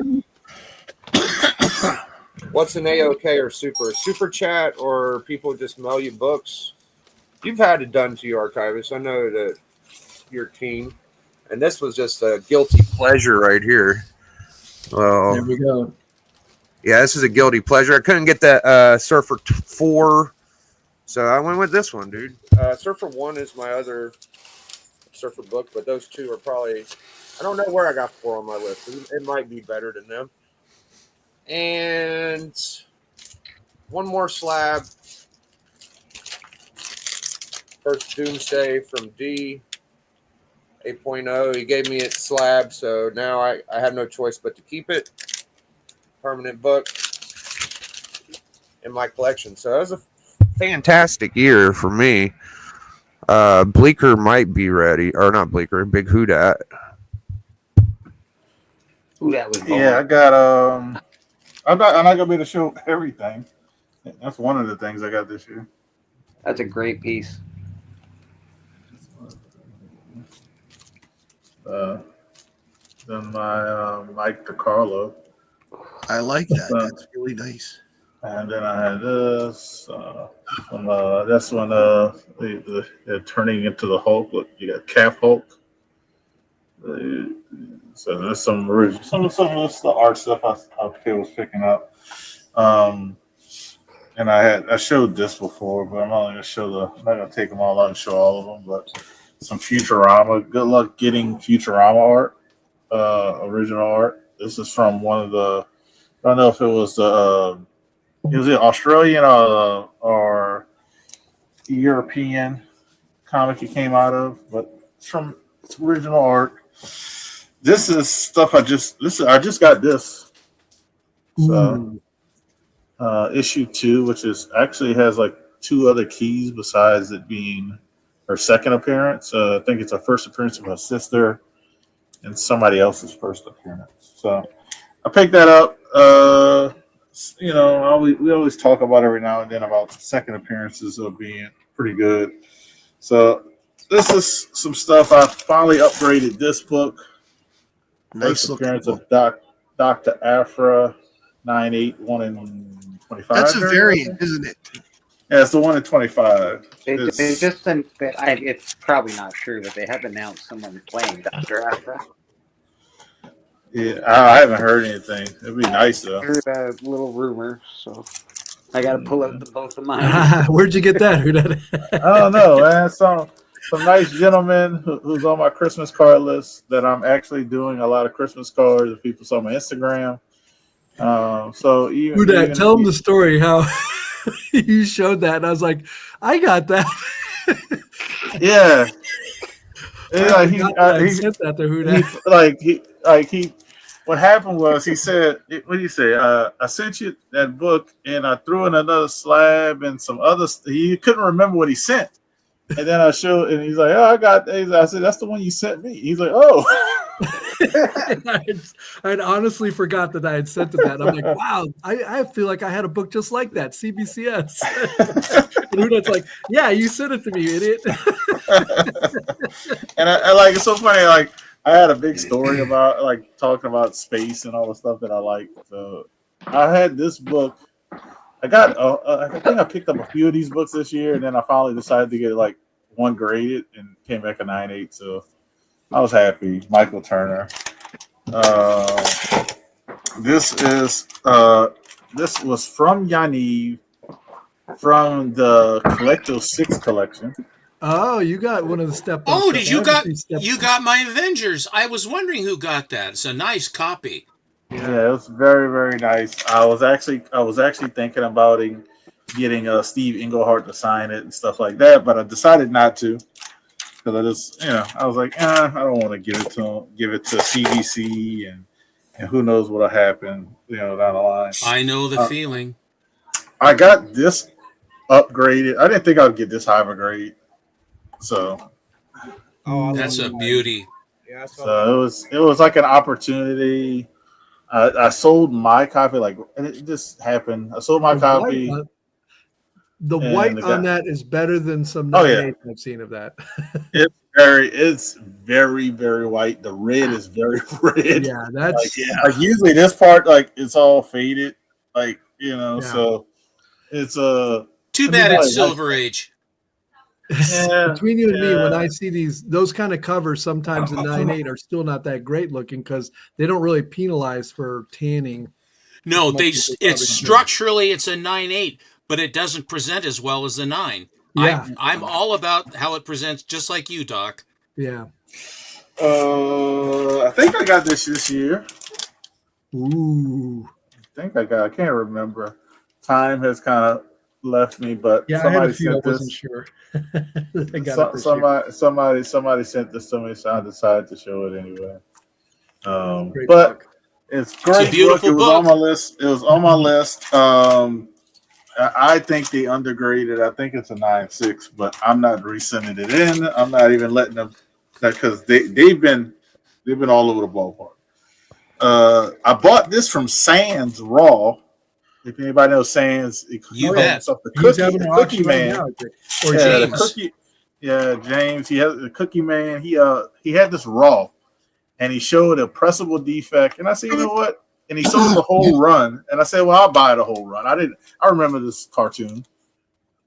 [SPEAKER 1] What's an AOK or super chat, or people just mail you books? You've had it done to you, Archivist. I know that you're keen. And this was just a guilty pleasure right here. Well,
[SPEAKER 5] There we go.
[SPEAKER 1] yeah, this is a guilty pleasure. I couldn't get that Surfer 4, so I went with this one, dude. Surfer 1 is my other Surfer book, but those two are probably, I don't know where I got 4 on my list. It might be better than them. And one more slab. First Doomsday from D 8.0. He gave me it slab, so now I have no choice but to keep it. Permanent book in my collection. So that was a fantastic year for me. Bleecker might be ready, or not Bleecker, Big Houdat.
[SPEAKER 9] Ooh, that was
[SPEAKER 10] Yeah, I got I'm not gonna be able to show everything. That's one of the things I got this year.
[SPEAKER 9] That's a great piece.
[SPEAKER 10] Then my Mike DiCarlo,
[SPEAKER 3] I like that. That's really nice.
[SPEAKER 10] and then I had this. That's when they're turning into the Hulk. Look, you got Cap Hulk. So there's some original, some of the art stuff I was picking up. And I showed this before, but I'm only gonna I'm not gonna take them all out and show all of them, but some Futurama. Good luck getting Futurama art, original art. This is from one of the, I don't know if it was the Australian or European comic it came out of, but it's original art. This is stuff I just got this. So issue 2, which is actually has like 2 other keys besides it being her second appearance. I think it's her first appearance of her sister and somebody else's first appearance. So I picked that up. We always talk about every now and then about second appearances of being pretty good. So this is some stuff. I finally upgraded this book.
[SPEAKER 3] Nice
[SPEAKER 10] First appearance
[SPEAKER 3] looking
[SPEAKER 10] of Dr. Afra 981 and 25.
[SPEAKER 3] That's a variant, isn't it?
[SPEAKER 10] Yeah, it's the one in 25.
[SPEAKER 8] It's probably not true, but they have announced someone playing Dr. Afra.
[SPEAKER 10] Yeah, I haven't heard anything. It'd be nice though.
[SPEAKER 8] I heard a little rumor, so I got to pull out both of mine.
[SPEAKER 5] Where'd you get that?
[SPEAKER 10] I don't know, man. Some nice gentleman who's on my Christmas card list that I'm actually doing a lot of Christmas cards. If people saw my Instagram. So even
[SPEAKER 5] tell them the story how you showed that, and I was like, I got that.
[SPEAKER 10] Yeah.
[SPEAKER 5] He sent that to Houdat.
[SPEAKER 10] What happened was he said, what did he say? I sent you that book and I threw in another slab and some other. He couldn't remember what he sent. And then I showed, and he's like, "Oh, I got." I said, "That's the one you sent me." He's like, "Oh."
[SPEAKER 5] I'd honestly forgot that I had sent him that. I'm like, wow, I feel like I had a book just like that, CBCS. And Houdat's like, yeah, you sent it to me, you idiot.
[SPEAKER 10] And I like, it's so funny. Like, I had a big story about like talking about space and all the stuff that I like. So I had this book. I think I picked up a few of these books this year, and then I finally decided to get like one graded and came back a 9.8. So I was happy. Michael Turner. This was from Yaniv from the Collecto 6 collection.
[SPEAKER 5] Oh, you got one of the step.
[SPEAKER 6] Oh, you got my Avengers? I was wondering who got that. It's a nice copy.
[SPEAKER 10] Yeah, it was very, very nice. I was actually thinking about getting Steve Englehart to sign it and stuff like that, but I decided not to because I just, I was like, I don't want to give it to CBC and who knows what'll happen, down the line.
[SPEAKER 6] I know the feeling.
[SPEAKER 10] I got this upgraded. I didn't think I'd get this high of a grade, so
[SPEAKER 6] That's a beauty.
[SPEAKER 1] Yeah,
[SPEAKER 10] so it was like an opportunity. I sold my copy, and it just happened. I sold my copy.
[SPEAKER 5] The
[SPEAKER 10] and
[SPEAKER 5] white
[SPEAKER 10] the
[SPEAKER 5] on
[SPEAKER 10] guy-
[SPEAKER 5] that is better than some
[SPEAKER 10] Oh, yeah.
[SPEAKER 5] 98 I've seen of that.
[SPEAKER 10] It's very, very white. The red is very red.
[SPEAKER 5] Yeah, that's
[SPEAKER 10] Like usually this part, it's all faded, so it's
[SPEAKER 6] Too bad it's Silver Age.
[SPEAKER 5] between you and me, when I see those kind of covers, sometimes the 9.8 are still not that great looking because they don't really penalize for tanning.
[SPEAKER 6] No,
[SPEAKER 5] Much as they
[SPEAKER 6] it's
[SPEAKER 5] probably
[SPEAKER 6] structurally it's a 9.8, but it doesn't present as well as the 9.
[SPEAKER 5] Yeah.
[SPEAKER 6] I'm all about how it presents, just like you, Doc.
[SPEAKER 5] Yeah.
[SPEAKER 10] I think I got this year.
[SPEAKER 5] Ooh.
[SPEAKER 10] I can't remember. Time has kind of left me, but
[SPEAKER 5] Yeah, I had
[SPEAKER 10] somebody
[SPEAKER 5] a few. I
[SPEAKER 10] sent
[SPEAKER 5] wasn't
[SPEAKER 10] this.
[SPEAKER 5] sure. I got it this year.
[SPEAKER 10] Somebody sent this to me, so I decided to show it anyway.
[SPEAKER 5] Great
[SPEAKER 10] But
[SPEAKER 5] book.
[SPEAKER 10] it's a great
[SPEAKER 6] beautiful
[SPEAKER 10] book. It was
[SPEAKER 6] book.
[SPEAKER 10] on my list. It was on my list. I think they undergraded. I think it's a 9.6, but I'm not resending it in. I'm not even letting them, because they've been all over the ballpark. I bought this from Sands Raw. If anybody knows Sands,
[SPEAKER 6] You bet.
[SPEAKER 10] the
[SPEAKER 5] He's having an
[SPEAKER 10] Cookie
[SPEAKER 5] auction right
[SPEAKER 10] Man.
[SPEAKER 5] now, I think. Or
[SPEAKER 10] Yeah,
[SPEAKER 6] James.
[SPEAKER 10] the cookie. Yeah, James. He has the Cookie Man. He had this Raw, and he showed a pressable defect. And I said, you know what? And he sold the whole run. And I said, well, I'll buy the whole run. I remember this cartoon.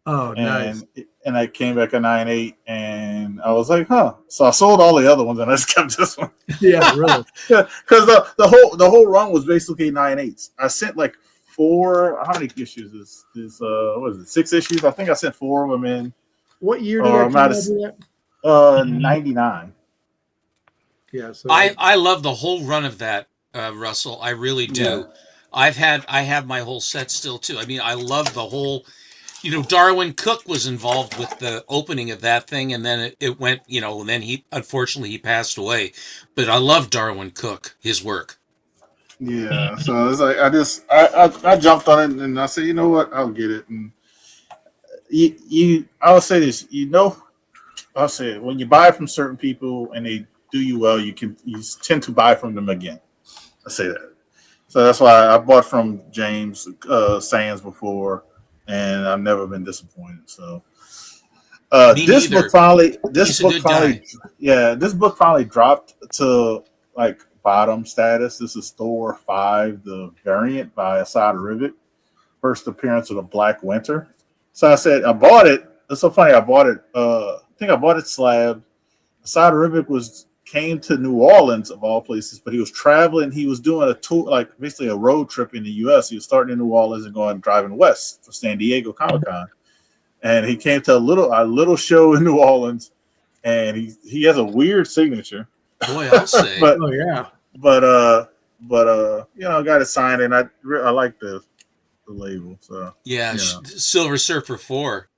[SPEAKER 5] Oh, nice.
[SPEAKER 10] And I came back at 9.8, and I was like, huh. So I sold all the other ones, and I just kept this one.
[SPEAKER 5] Yeah, really.
[SPEAKER 10] Because the whole run was basically 9.8s. I sent like 4. How many issues is what is it? 6 issues? I think I sent 4 of them in.
[SPEAKER 5] What year did
[SPEAKER 10] Or
[SPEAKER 5] that come out? That?
[SPEAKER 10] 99.
[SPEAKER 5] Yeah, so
[SPEAKER 6] I love the whole run of that, Russell. I really do. I have my whole set still too. I mean, I love the whole. Darwin Cook was involved with the opening of that thing, and then it went. And then he unfortunately passed away. But I love Darwin Cook, his work.
[SPEAKER 10] Yeah, so it's like I jumped on it, and I said, you know what, I'll get it. And I'll say this, I'll say it, when you buy from certain people and they do you well, you tend to buy from them again. I say that. So that's why I bought from James Sands before, and I've never been disappointed. So
[SPEAKER 6] Me
[SPEAKER 10] this
[SPEAKER 6] neither.
[SPEAKER 10] book finally,
[SPEAKER 6] He's a good guy.
[SPEAKER 10] this book finally dropped to like bottom status. This is Thor 5, the variant by Asad Rivet. First appearance of the Black Winter. So I said I bought it. It's so funny. I bought it. I think I bought it slab. Asad Rivet came to New Orleans of all places, but he was traveling. He was doing a tour, like basically a road trip in the U.S. He was starting in New Orleans and driving west for San Diego Comic-Con, and he came to a little show in New Orleans, and he has a weird signature.
[SPEAKER 6] Boy, I'll say.
[SPEAKER 10] But
[SPEAKER 5] oh yeah.
[SPEAKER 10] Got it signed, and I like the label. So
[SPEAKER 6] Yeah, Silver Surfer 4.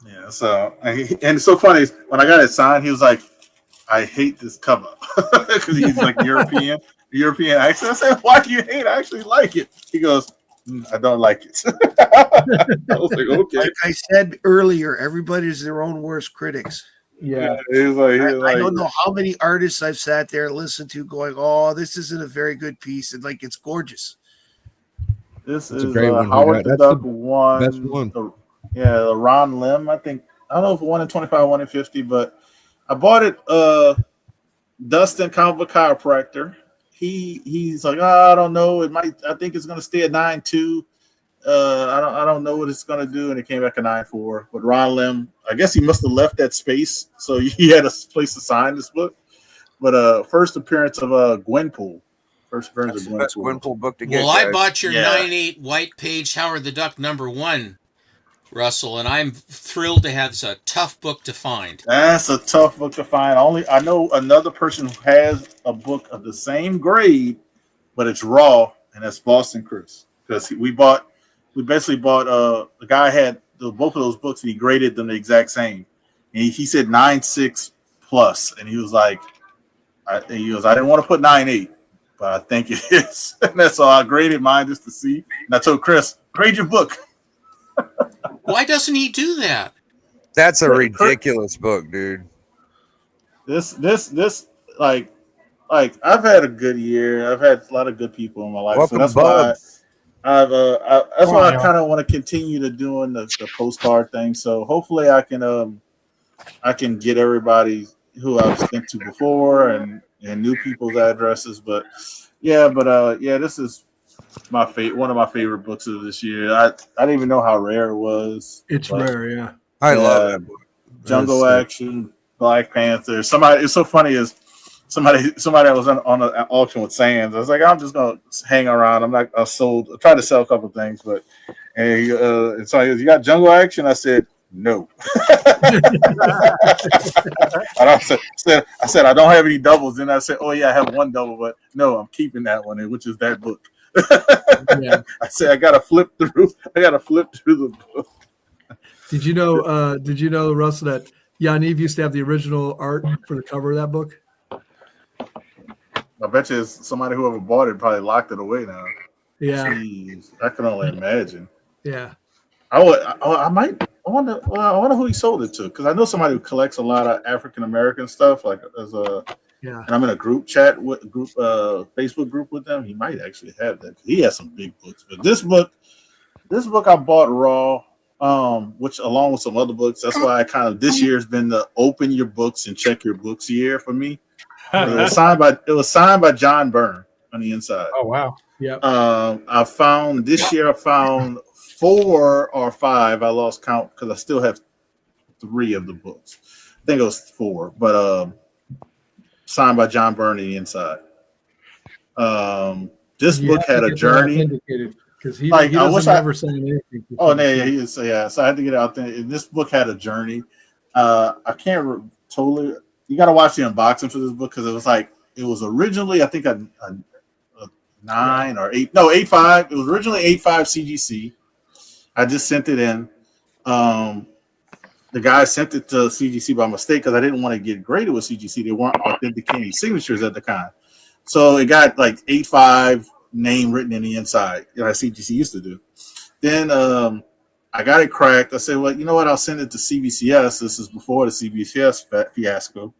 [SPEAKER 10] yeah. So and it's so funny when I got it signed, he was like, I hate this cover because he's like European accent. I said, why do you hate it? I actually like it. He goes, I don't like it. I was like, okay.
[SPEAKER 3] Like I said earlier, everybody's their own worst critics.
[SPEAKER 5] Yeah.
[SPEAKER 10] He was like,
[SPEAKER 3] I don't know how many artists I've sat there and listened to going, oh, this isn't a very good piece. And like, it's gorgeous.
[SPEAKER 10] This
[SPEAKER 7] That's a
[SPEAKER 10] is
[SPEAKER 7] great one.
[SPEAKER 10] Howard the
[SPEAKER 7] That's
[SPEAKER 10] Duck
[SPEAKER 7] the
[SPEAKER 10] one.
[SPEAKER 7] best one.
[SPEAKER 10] The Ron Lim, I think. I don't know if one in 25, one in 50, but I bought it. Dustin, comic book chiropractor. He's like, I don't know. I think it's gonna stay at 9.2. I don't know what it's gonna do, and it came back at 9.4. But Ron Lim, I guess he must have left that space, so he had a place to sign this book. But first appearance of Gwenpool. First appearance
[SPEAKER 1] That's
[SPEAKER 10] of
[SPEAKER 1] the best
[SPEAKER 10] Gwenpool.
[SPEAKER 1] Gwenpool book to get.
[SPEAKER 6] Well, I
[SPEAKER 1] guys.
[SPEAKER 6] bought your
[SPEAKER 10] Yeah.
[SPEAKER 6] 9.8 white page Howard the Duck #1, Russell, and I'm thrilled to have this a tough book to find.
[SPEAKER 10] That's a tough book to find. I know another person who has a book of the same grade, but it's raw, and that's Boston Chris. Because we bought we basically bought. The guy had both of those books, and he graded them the exact same. And he said 9.6 plus, and he was like, I didn't want to put 9.8, but I think it is. And that's all. I graded mine just to see. And I told Chris, grade your book.
[SPEAKER 6] Why doesn't he do that?
[SPEAKER 7] That's a ridiculous book, dude.
[SPEAKER 10] This like I've had a good year. I've had a lot of good people in my life.
[SPEAKER 7] Welcome,
[SPEAKER 10] so that's
[SPEAKER 7] Bub.
[SPEAKER 10] why that's why I kind of want to continue to doing the postcard thing. So hopefully I can get everybody who I've sent to before and new people's addresses. But this is one of my favorite books of this year. I didn't even know how rare it was.
[SPEAKER 5] It's rare, yeah.
[SPEAKER 7] I love that book.
[SPEAKER 10] Jungle Action, Black Panther. It's so funny is somebody that was on an auction with Sands. I was like, I'm just gonna hang around. I tried to sell a couple of things, but and so he goes, you got Jungle Action? I said, no. I said I don't have any doubles. Then I said, oh yeah, I have one double, but no, I'm keeping that one, which is that book.
[SPEAKER 5] Yeah.
[SPEAKER 10] I said I gotta flip through the book.
[SPEAKER 5] Did you know, Russell, that Yaniv used to have the original art for the cover of that book?
[SPEAKER 10] I bet you somebody whoever bought it probably locked it away now.
[SPEAKER 5] Yeah.
[SPEAKER 10] Jeez, I can only imagine.
[SPEAKER 5] Yeah.
[SPEAKER 10] I wonder who he sold it to, because I know somebody who collects a lot of African American stuff. And I'm in a group chat Facebook group with them. He might actually have that. He has some big books, but this book I bought raw. Which along with some other books, that's why I kind of this year has been the open your books and check your books year for me. It was signed by John Byrne on the inside.
[SPEAKER 11] Oh wow!
[SPEAKER 5] Yeah.
[SPEAKER 10] I found 4 or 5. I lost count because I still have 3 of the books. I think it was 4, but signed by John Byrne on the inside. This book had a journey.
[SPEAKER 5] Because he doesn't ever say anything.
[SPEAKER 10] Oh, yeah, so I had to get out there. And this book had a journey. I can't totally. You got to watch the unboxing for this book because it was originally I think a 9 or 8. No, 8.5. It was originally 8.5 CGC. I just sent it in. The guy sent it to CGC by mistake because I didn't want to get graded with CGC. They weren't authenticating signatures at the time, so it got like 8.5. Name written in the inside, like CGC used to do. Then I got it cracked. I said, well, you know what? I'll send it to CBCS. This is before the CBCS fiasco.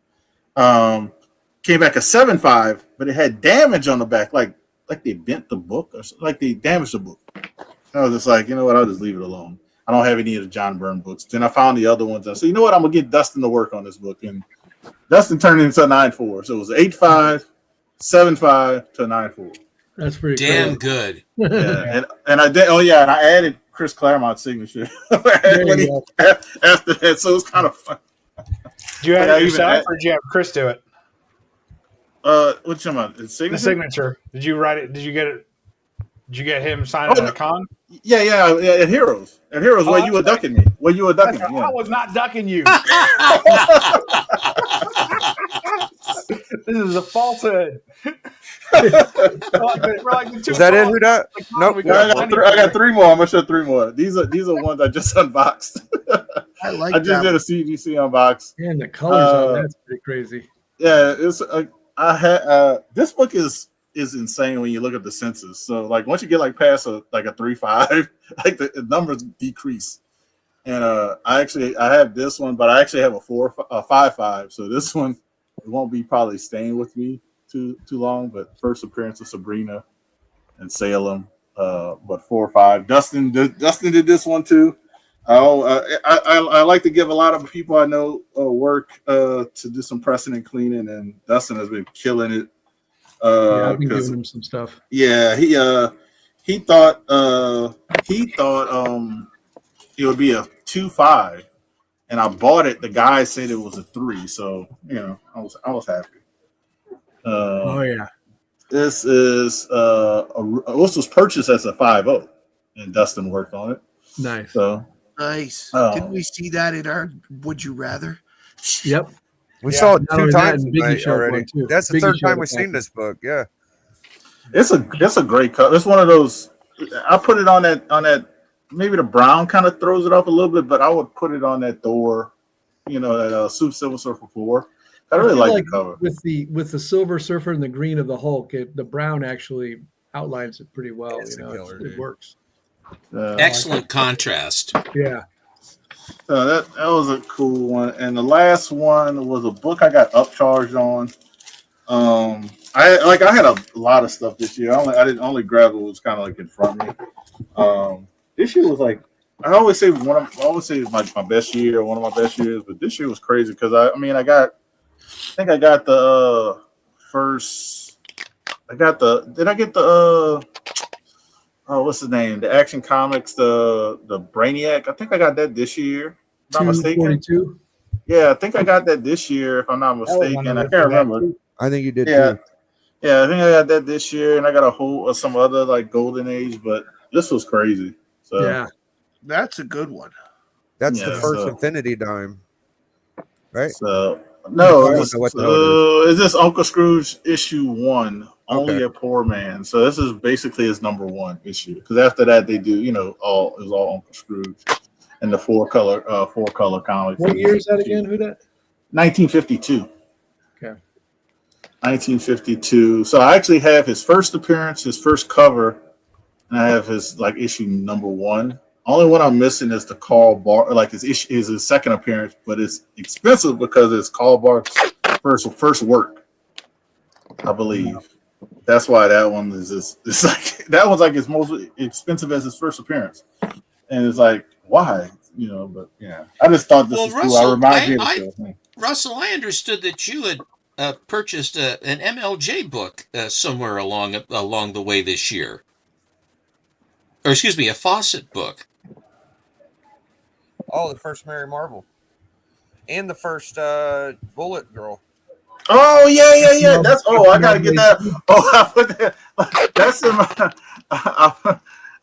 [SPEAKER 10] Came back a 7.5, but it had damage on the back, like they bent the book or something, like they damaged the book. I was just like, you know what? I'll just leave it alone. I don't have any of the John Byrne books. Then I found the other ones. I said, you know what? I'm gonna get Dustin to work on this book, and Dustin turned it into a 9.4. So it was 8.5, 7.5 to a 9.4.
[SPEAKER 5] That's pretty
[SPEAKER 6] damn good.
[SPEAKER 10] Yeah, and I did. Oh yeah, and I added Chris Claremont's signature after that, so it's kind of fun.
[SPEAKER 11] Did you add it yourself, or did you have Chris do it?
[SPEAKER 10] Which one? His signature?
[SPEAKER 11] The signature. Did you write it? Did you get it? Did you get him signed at a con?
[SPEAKER 10] Yeah. At Heroes. At Heroes, where you were ducking me. Where you were ducking me. Yeah.
[SPEAKER 11] I was not ducking you. This is a falsehood.
[SPEAKER 7] Is that it? Who that? Nope.
[SPEAKER 10] I got 3 more. I'm gonna show 3 more. These are ones I just unboxed.
[SPEAKER 3] I
[SPEAKER 10] just did a CGC unbox.
[SPEAKER 5] Man, the colors on that's pretty crazy.
[SPEAKER 10] Yeah, it's this book is insane when you look at the census. So like once you get like past a 3.5, like the numbers decrease. And I have this one, but I actually have a 5.5. So this one it won't be probably staying with me too long. But first appearance of Sabrina and Salem, but 4.5. Dustin did this one too. I like to give a lot of people I know work to do some pressing and cleaning, and Dustin has been killing it.
[SPEAKER 5] I've been giving him some stuff.
[SPEAKER 10] Yeah, he thought it would be a 2.5, and I bought it. The guy said it was a 3, so I was happy.
[SPEAKER 5] Oh yeah,
[SPEAKER 10] this is this was purchased as a 5.0, and Dustin worked on it.
[SPEAKER 5] Nice.
[SPEAKER 10] So
[SPEAKER 3] nice. Didn't we see that in our Would You Rather?
[SPEAKER 5] Yep.
[SPEAKER 7] We saw it
[SPEAKER 5] Not
[SPEAKER 7] 2
[SPEAKER 5] only that,
[SPEAKER 7] times
[SPEAKER 5] and Biggie
[SPEAKER 7] tonight
[SPEAKER 5] showed
[SPEAKER 7] already.
[SPEAKER 5] one, too.
[SPEAKER 7] That's the
[SPEAKER 5] Biggie
[SPEAKER 7] 3rd
[SPEAKER 5] showed
[SPEAKER 7] time
[SPEAKER 5] a
[SPEAKER 7] we've seen
[SPEAKER 5] copy.
[SPEAKER 7] this book. Yeah.
[SPEAKER 10] it's a great cover. It's one of those. I put it on that maybe the brown kind of throws it up a little bit, but I would put it on that Thor, that Silver Surfer 4. I really
[SPEAKER 5] feel
[SPEAKER 10] like the cover.
[SPEAKER 5] With the Silver Surfer and the green of the Hulk, the brown actually outlines it pretty well. It works.
[SPEAKER 6] Excellent contrast.
[SPEAKER 5] Yeah.
[SPEAKER 10] So that was a cool one. And the last one was a book I got upcharged on. I had a lot of stuff this year. I didn't only grab what was kind of like in front of me. This year was like, I always say it's my best year or one of my best years, but this year was crazy because I think I got the first. Did I get the what's his name? The Action Comics, the Brainiac. I think I got that this year. If I'm not mistaken.
[SPEAKER 5] 242.
[SPEAKER 10] Yeah, I think I got that this year. If I'm not mistaken, I can't remember.
[SPEAKER 7] I think you did too.
[SPEAKER 10] Yeah, I think I got that this year, and I got a whole some other like Golden Age, but this was crazy. So
[SPEAKER 3] yeah, that's a good one.
[SPEAKER 7] That's the first Infinity Dime, right?
[SPEAKER 10] So no, is this Uncle Scrooge issue 1? Only a Poor Man. So this is basically his number 1 issue. Because after that they do, it was all Uncle Scrooge and the four color comics.
[SPEAKER 5] What year is that again? Who that?
[SPEAKER 10] 1952.
[SPEAKER 5] Okay.
[SPEAKER 10] 1952. So I actually have his first appearance, his first cover, and I have his like issue number 1. Only one I'm missing is the Carl Bark, like his issue is his second appearance, but it's expensive because it's Carl Bark's first work, I believe. That's why that one is it's like that one's like his most expensive as his first appearance, and it's like why, But yeah, I just thought this was cool.
[SPEAKER 6] Russell, I understood that you had purchased an MLJ book somewhere along the way this year, or excuse me, a Fawcett book.
[SPEAKER 1] Oh, the first Mary Marvel, and the first Bullet Girl.
[SPEAKER 10] Oh yeah. That's I gotta get that. Oh, I put that. That's in my.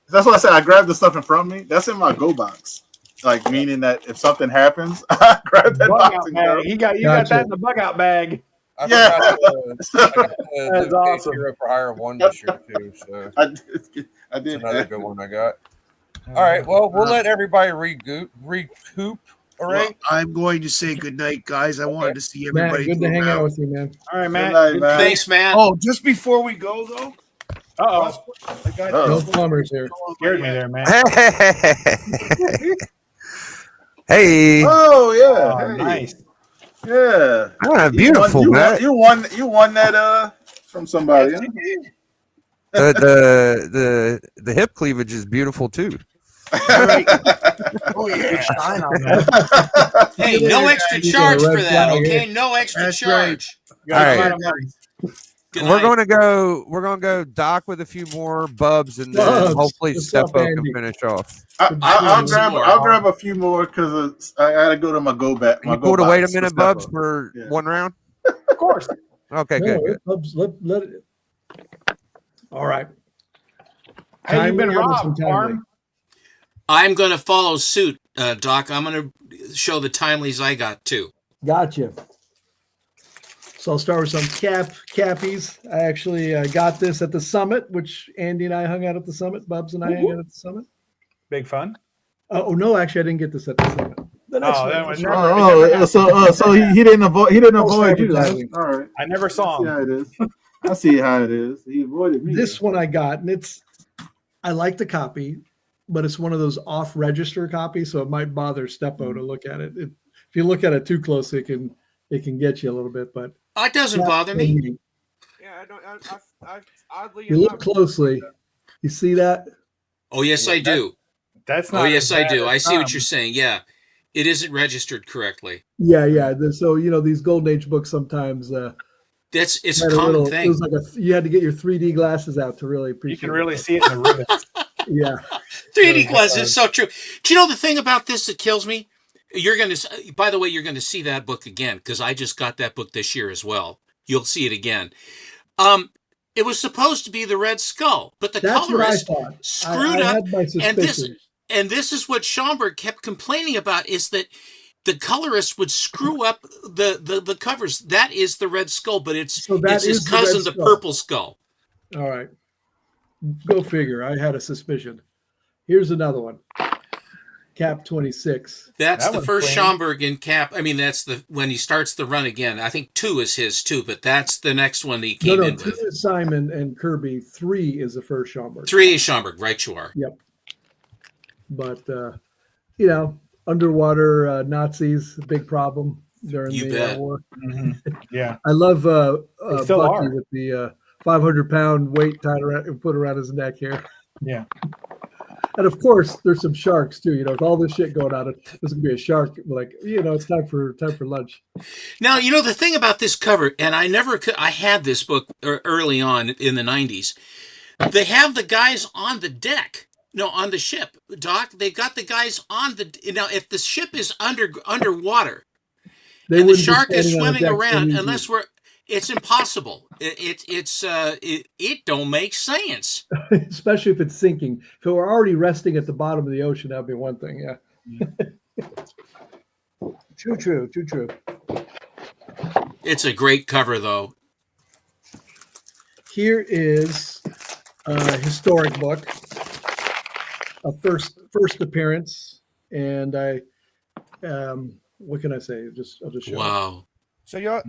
[SPEAKER 10] That's why I said I grabbed the stuff in front of me. That's in my go box. Like meaning that if something happens, I grab that box and go.
[SPEAKER 11] You got that in the bug out bag.
[SPEAKER 1] I got the awesome. Hero for Hire 1 this year too. So
[SPEAKER 10] I did.
[SPEAKER 1] That's another good one I got. All right. Well, we'll let everybody recoup. All right.
[SPEAKER 3] Well, I'm going to say good night, guys. I wanted to see everybody.
[SPEAKER 5] Good to hang out with you, man.
[SPEAKER 11] All right, man.
[SPEAKER 10] Good night, man.
[SPEAKER 6] Thanks, man.
[SPEAKER 3] Oh, just before we go, though.
[SPEAKER 5] No plumbers here.
[SPEAKER 11] Scared me there, man.
[SPEAKER 7] Hey.
[SPEAKER 10] Oh yeah.
[SPEAKER 11] Hey. Nice.
[SPEAKER 10] Yeah.
[SPEAKER 7] Beautiful, man.
[SPEAKER 10] You won that from somebody. Huh?
[SPEAKER 7] The hip cleavage is beautiful too.
[SPEAKER 3] Oh yeah.
[SPEAKER 6] Hey, no extra charge for that, okay? No extra charge.
[SPEAKER 7] Right. All right. We're gonna go Doc with a few more bubs, and then hopefully Steppo can finish off.
[SPEAKER 10] I'll grab a few more because I gotta go to my go back.
[SPEAKER 7] You cool to wait a minute, Bubs, for one round?
[SPEAKER 11] Of course.
[SPEAKER 7] Okay, good.
[SPEAKER 5] Bubs, let it. All right.
[SPEAKER 11] Hey, you've been robbed, Farm.
[SPEAKER 6] I'm going to follow suit, Doc. I'm going to show the timelies I got too.
[SPEAKER 5] Gotcha. So I'll start with some cappies. I actually got this at the summit, which Andy and I hung out at the summit. Bubs and I hung out at the summit.
[SPEAKER 11] Big fun.
[SPEAKER 5] Oh no, actually I didn't get this at the summit. The next
[SPEAKER 10] one. So he didn't avoid you. All right.
[SPEAKER 11] I never saw him.
[SPEAKER 10] I see how it is. He avoided me.
[SPEAKER 5] This one I got, and I like the copy, but it's one of those off-register copies, so it might bother Steppo to look at it. If you look at it too close, it can get you a little bit. But
[SPEAKER 6] it doesn't bother me.
[SPEAKER 1] Yeah, I don't. I oddly.
[SPEAKER 5] You look closely. You see that?
[SPEAKER 6] Oh yes, I do.
[SPEAKER 11] That's not.
[SPEAKER 6] Oh yes, I do. I see what you're saying. Yeah, it isn't registered correctly.
[SPEAKER 5] Yeah. So these Golden Age books sometimes.
[SPEAKER 6] It's a common thing.
[SPEAKER 5] It was like you had to get your 3D glasses out to really appreciate.
[SPEAKER 11] You can really see it in the ribbons.
[SPEAKER 5] Yeah.
[SPEAKER 6] 3D glasses is so true. Do you know the thing about this that kills me? By the way, you're going to see that book again because I just got that book this year as well. You'll see it again. It was supposed to be the Red Skull, but the colorist screwed up. And this is what Schomburg kept complaining about: is that the colorist would screw up the covers. That is the Red Skull, but it's his cousin, the Purple Skull.
[SPEAKER 5] All right. Go figure. I had a suspicion. Here's another one. Cap 26.
[SPEAKER 6] That's
[SPEAKER 11] That
[SPEAKER 6] the
[SPEAKER 11] one's
[SPEAKER 6] first
[SPEAKER 11] clean.
[SPEAKER 6] Schomburg in Cap. I mean, that's the when he starts the run again. I think 2 is his too, but that's the next one that he came in
[SPEAKER 5] 2
[SPEAKER 6] with.
[SPEAKER 5] is Simon and Kirby. 3 is the first Schomburg.
[SPEAKER 6] 3 is Schomburg, right? You are.
[SPEAKER 5] Yep. But underwater Nazis, big problem during
[SPEAKER 6] You
[SPEAKER 5] the
[SPEAKER 6] bet.
[SPEAKER 5] war.
[SPEAKER 11] Yeah.
[SPEAKER 5] I love
[SPEAKER 11] They still
[SPEAKER 5] Bucky
[SPEAKER 11] are.
[SPEAKER 5] with the 500-pound weight tied around and put around his neck here.
[SPEAKER 11] Yeah.
[SPEAKER 5] And of course, there's some sharks too. With all this shit going on, there's gonna be a shark. Like, it's time for lunch.
[SPEAKER 6] Now, the thing about this cover, and I never could. I had this book early on in the 90s. They have the guys on the deck. No, on the ship, Doc. They've got the guys on the. Now, if the ship is underwater,
[SPEAKER 5] They
[SPEAKER 6] and the
[SPEAKER 5] wouldn't be
[SPEAKER 6] shark is
[SPEAKER 5] standing on the
[SPEAKER 6] swimming
[SPEAKER 5] deck so
[SPEAKER 6] around,
[SPEAKER 5] easy.
[SPEAKER 6] unless it's impossible. It don't make sense.
[SPEAKER 5] Especially if it's sinking. If it were already resting at the bottom of the ocean, that'd be one thing. Yeah. True.
[SPEAKER 6] It's a great cover, though.
[SPEAKER 5] Here is a historic book, a first appearance, and what can I say? I'll just show.
[SPEAKER 6] Wow.
[SPEAKER 1] So y'all,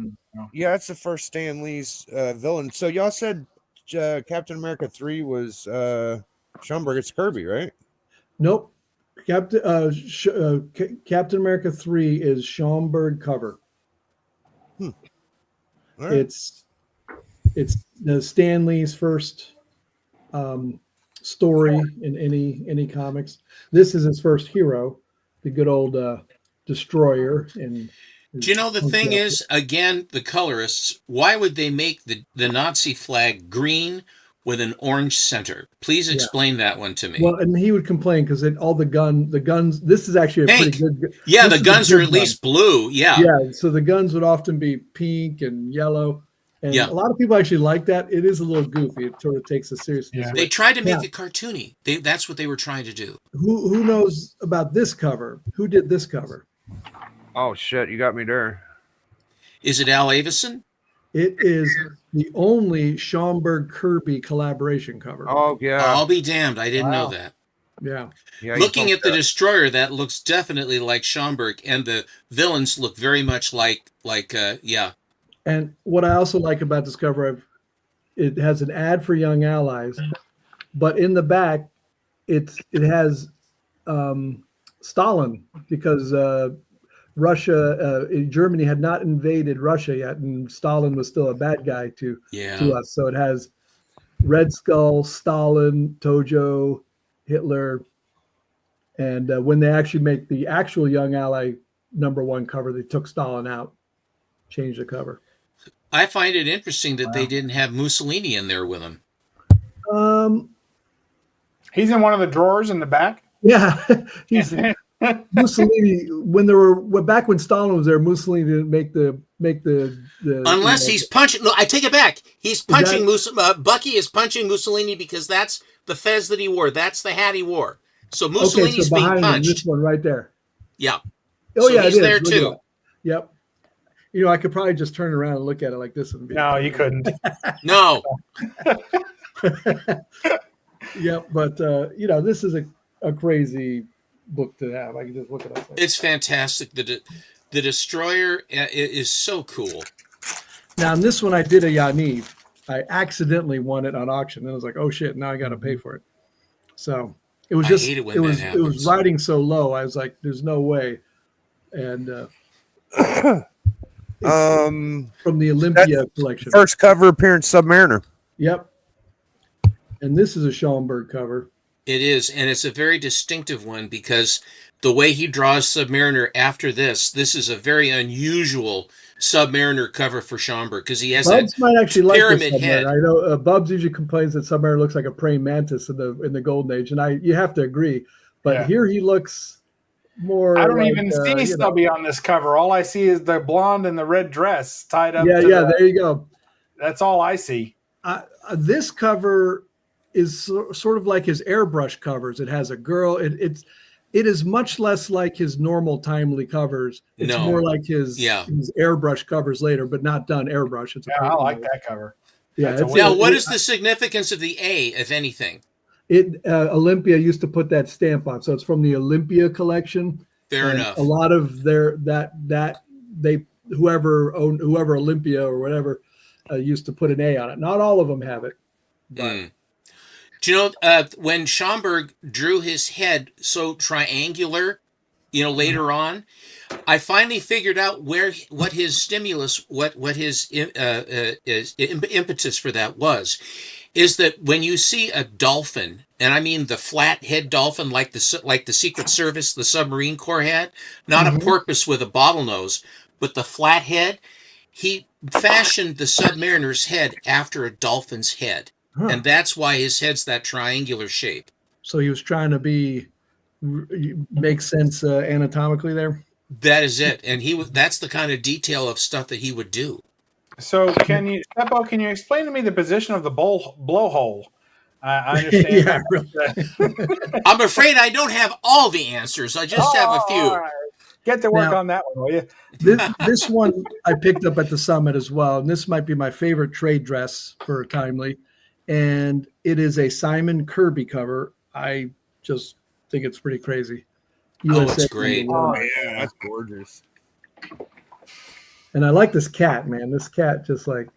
[SPEAKER 1] yeah, it's the first Stan Lee's villain. So y'all said Captain America 3 was Schomburg. It's Kirby, right?
[SPEAKER 5] Nope. Captain America 3 is Schomburg cover.
[SPEAKER 1] All right.
[SPEAKER 5] It's the Stan Lee's first story in any comics. This is his first hero, the good old Destroyer. And
[SPEAKER 6] Do you know the thing is, again, the colorists, why would they make the Nazi flag green with an orange center? Please explain that one to me.
[SPEAKER 5] Well, and he would complain because all the guns. This is actually a
[SPEAKER 6] Pink.
[SPEAKER 5] pretty good.
[SPEAKER 6] Yeah,
[SPEAKER 5] this
[SPEAKER 6] the
[SPEAKER 5] is a
[SPEAKER 6] guns are
[SPEAKER 5] good
[SPEAKER 6] at least blue. Yeah.
[SPEAKER 5] Yeah, so the guns would often be pink and yellow, and
[SPEAKER 6] Yeah.
[SPEAKER 5] a lot of people actually like that. It is a little goofy. It sort of takes a seriousness.
[SPEAKER 11] Yeah.
[SPEAKER 6] They tried to make
[SPEAKER 5] Yeah.
[SPEAKER 6] it cartoony. That's what they were trying to do.
[SPEAKER 5] Who knows about this cover? Who did this cover?
[SPEAKER 1] Oh shit, you got me there.
[SPEAKER 6] Is it Al Avison?
[SPEAKER 5] It is the only Schomburg Kirby collaboration cover.
[SPEAKER 1] Oh yeah.
[SPEAKER 6] I'll be damned. I didn't know
[SPEAKER 11] Wow.
[SPEAKER 6] that.
[SPEAKER 5] Yeah.
[SPEAKER 1] Yeah, you
[SPEAKER 6] Looking
[SPEAKER 1] told
[SPEAKER 6] at the
[SPEAKER 1] that.
[SPEAKER 6] Destroyer, that looks definitely like Schomburg, and the villains look very much like yeah.
[SPEAKER 5] And what I also like about this cover, it has an ad for Young Allies, but in the back, it has Stalin, because Germany had not invaded Russia yet, and Stalin was still a bad guy to us. So it has Red Skull, Stalin, Tojo, Hitler, and when they actually make the actual Young Ally #1 cover, they took Stalin out, changed the cover.
[SPEAKER 6] I find it interesting that they didn't have Mussolini in there with him.
[SPEAKER 11] He's in one of the drawers in the back.
[SPEAKER 5] Yeah, he's Mussolini. Back when Stalin was there, Mussolini didn't make the
[SPEAKER 6] Unless he's punching. No, I take it back. He's punching Bucky is punching Mussolini because that's the fez that he wore. That's the hat he wore. So Mussolini's being
[SPEAKER 5] behind him,
[SPEAKER 6] punched.
[SPEAKER 5] this one right there.
[SPEAKER 6] Yeah.
[SPEAKER 5] Oh
[SPEAKER 6] So
[SPEAKER 5] yeah,
[SPEAKER 6] he's
[SPEAKER 5] it is.
[SPEAKER 6] there
[SPEAKER 5] Look at
[SPEAKER 6] too.
[SPEAKER 5] that. Yep. I could probably just turn around and look at it like this and be.
[SPEAKER 11] No, you couldn't.
[SPEAKER 6] No.
[SPEAKER 5] Yep, but this is a crazy book to have. I can just look at it.
[SPEAKER 6] It's fantastic. The Destroyer is so cool.
[SPEAKER 5] Now, in this one, I did a Yaniv. I accidentally won it on auction. And I was like, oh shit, now I got to pay for it. So it was just,
[SPEAKER 6] hate it when
[SPEAKER 5] it
[SPEAKER 6] that
[SPEAKER 5] was
[SPEAKER 6] happens.
[SPEAKER 5] riding so low. I was like, there's no way. And from the Olympia collection.
[SPEAKER 1] First cover appearance, Submariner.
[SPEAKER 5] Yep. And this is a Schomburg cover.
[SPEAKER 6] It is, and it's a very distinctive one because the way he draws Submariner after this is a very unusual Submariner cover for Schomburg because he has
[SPEAKER 5] Bubs might actually like this
[SPEAKER 6] pyramid head.
[SPEAKER 5] Submariner. I know Bubs usually complains that Submariner looks like a praying mantis in the Golden Age, and you have to agree. But here he looks more.
[SPEAKER 11] I don't
[SPEAKER 5] like,
[SPEAKER 11] even see Stubby on this cover. All I see is the blonde and the red dress tied up.
[SPEAKER 5] Yeah, there you go.
[SPEAKER 11] That's all I see.
[SPEAKER 5] This cover is sort of like his airbrush covers. It has a girl. It is much less like his normal timely covers. It's more like his airbrush covers later, but not done airbrush. It's
[SPEAKER 11] I like that cover.
[SPEAKER 5] Yeah.
[SPEAKER 6] Now, what is the significance of the A, if anything?
[SPEAKER 5] Olympia used to put that stamp on, so it's from the Olympia collection.
[SPEAKER 6] Fair
[SPEAKER 5] And
[SPEAKER 6] enough.
[SPEAKER 5] A lot of whoever Olympia or whatever used to put an A on it. Not all of them have it. But
[SPEAKER 6] Do you know when Schomburg drew his head so triangular, later on, I finally figured out what his stimulus, what his impetus for that was, is that when you see a dolphin, and I mean the flat head dolphin like the Secret Service, the submarine corps had, not a porpoise with a bottlenose, but the flat head, he fashioned the submariner's head after a dolphin's head.
[SPEAKER 5] Huh.
[SPEAKER 6] And that's why his head's that triangular shape.
[SPEAKER 5] So he was trying to make sense anatomically there.
[SPEAKER 6] That is it. And that's the kind of detail of stuff that he would do.
[SPEAKER 11] So can you explain to me the position of the blowhole? I understand.
[SPEAKER 5] Yeah,
[SPEAKER 6] I'm afraid I don't have all the answers. I just have a few.
[SPEAKER 11] All right. Get to work
[SPEAKER 5] Now,
[SPEAKER 11] on that one, will you?
[SPEAKER 5] This one I picked up at the summit as well, and this might be my favorite trade dress for Timely. And it is a Simon Kirby cover. I just think it's pretty crazy.
[SPEAKER 6] Oh, it's great.
[SPEAKER 1] Oh, yeah, that's gorgeous.
[SPEAKER 5] And I like this cat, man. This cat just like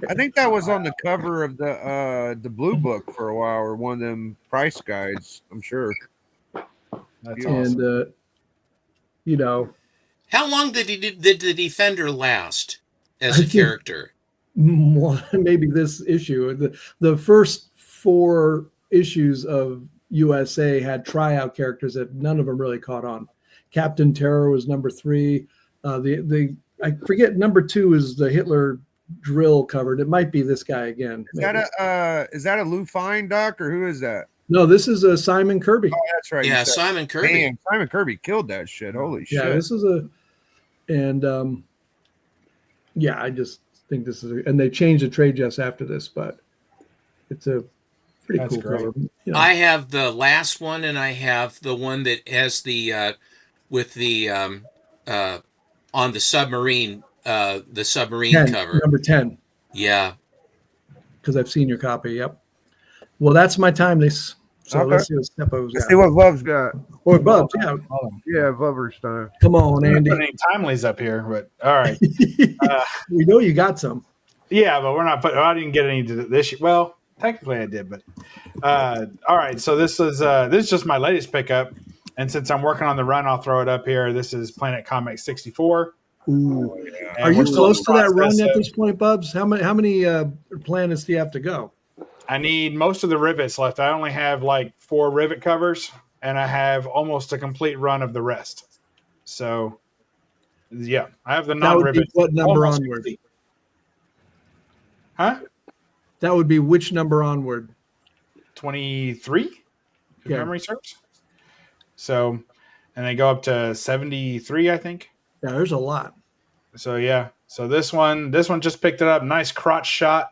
[SPEAKER 1] I think that was on the cover of the Blue Book for a while, or one of them price guides. I'm sure.
[SPEAKER 11] That's
[SPEAKER 5] and
[SPEAKER 11] awesome.
[SPEAKER 6] How long did the Defender last as a character?
[SPEAKER 5] Maybe this issue. The first 4 issues of USA had tryout characters that none of them really caught on. Captain Terror was number 3. I forget, number 2 is the Hitler drill covered. It might be this guy again.
[SPEAKER 1] Is that a Lou Fine, Doc, or who is that?
[SPEAKER 5] No, this is a Simon Kirby.
[SPEAKER 1] Oh, that's right.
[SPEAKER 6] Yeah, Simon Kirby.
[SPEAKER 1] Man, Simon Kirby killed that shit. Holy shit.
[SPEAKER 5] Yeah, this is I just think this is and they changed the trade just after this, but it's a pretty
[SPEAKER 11] That's
[SPEAKER 5] cool
[SPEAKER 11] great.
[SPEAKER 5] cover.
[SPEAKER 6] I have the last one, and I have the one that has the with the on the submarine
[SPEAKER 5] 10,
[SPEAKER 6] cover.
[SPEAKER 5] number 10,
[SPEAKER 6] Yeah.
[SPEAKER 5] because I've seen your copy. Yep. Well, that's my time. So
[SPEAKER 1] Okay.
[SPEAKER 5] let's see what Steppo's
[SPEAKER 1] Let's
[SPEAKER 5] got.
[SPEAKER 1] see what Bub's got.
[SPEAKER 5] Or Bubs, yeah.
[SPEAKER 1] Yeah, Bubber's time.
[SPEAKER 5] Come on, Andy.
[SPEAKER 11] Put any timelies up here, but all right.
[SPEAKER 5] We know you got some.
[SPEAKER 11] Yeah, but we're not putting. I didn't get any this year. Well, technically I did, but all right. So this is just my latest pickup, and since I'm working on the run, I'll throw it up here. This is Planet Comics 64.
[SPEAKER 5] Ooh.
[SPEAKER 11] And
[SPEAKER 5] Are you
[SPEAKER 11] we're still
[SPEAKER 5] close
[SPEAKER 11] in
[SPEAKER 5] to
[SPEAKER 11] the
[SPEAKER 5] that run
[SPEAKER 11] process
[SPEAKER 5] at
[SPEAKER 11] of-
[SPEAKER 5] this point, Bubs? How many planets do you have to go?
[SPEAKER 11] I need most of the rivets left. I only have like 4 rivet covers, and I have almost a complete run of the rest. So, yeah, I have the
[SPEAKER 5] That would be
[SPEAKER 11] non-rivet.
[SPEAKER 5] what number
[SPEAKER 11] almost
[SPEAKER 5] onward?
[SPEAKER 11] complete. Huh?
[SPEAKER 5] That would be which number onward?
[SPEAKER 11] 23, if
[SPEAKER 5] Yeah.
[SPEAKER 11] memory serves. So, and they go up to 73, I think.
[SPEAKER 5] Yeah, there's a lot.
[SPEAKER 11] So yeah. So this one just picked it up. Nice crotch shot.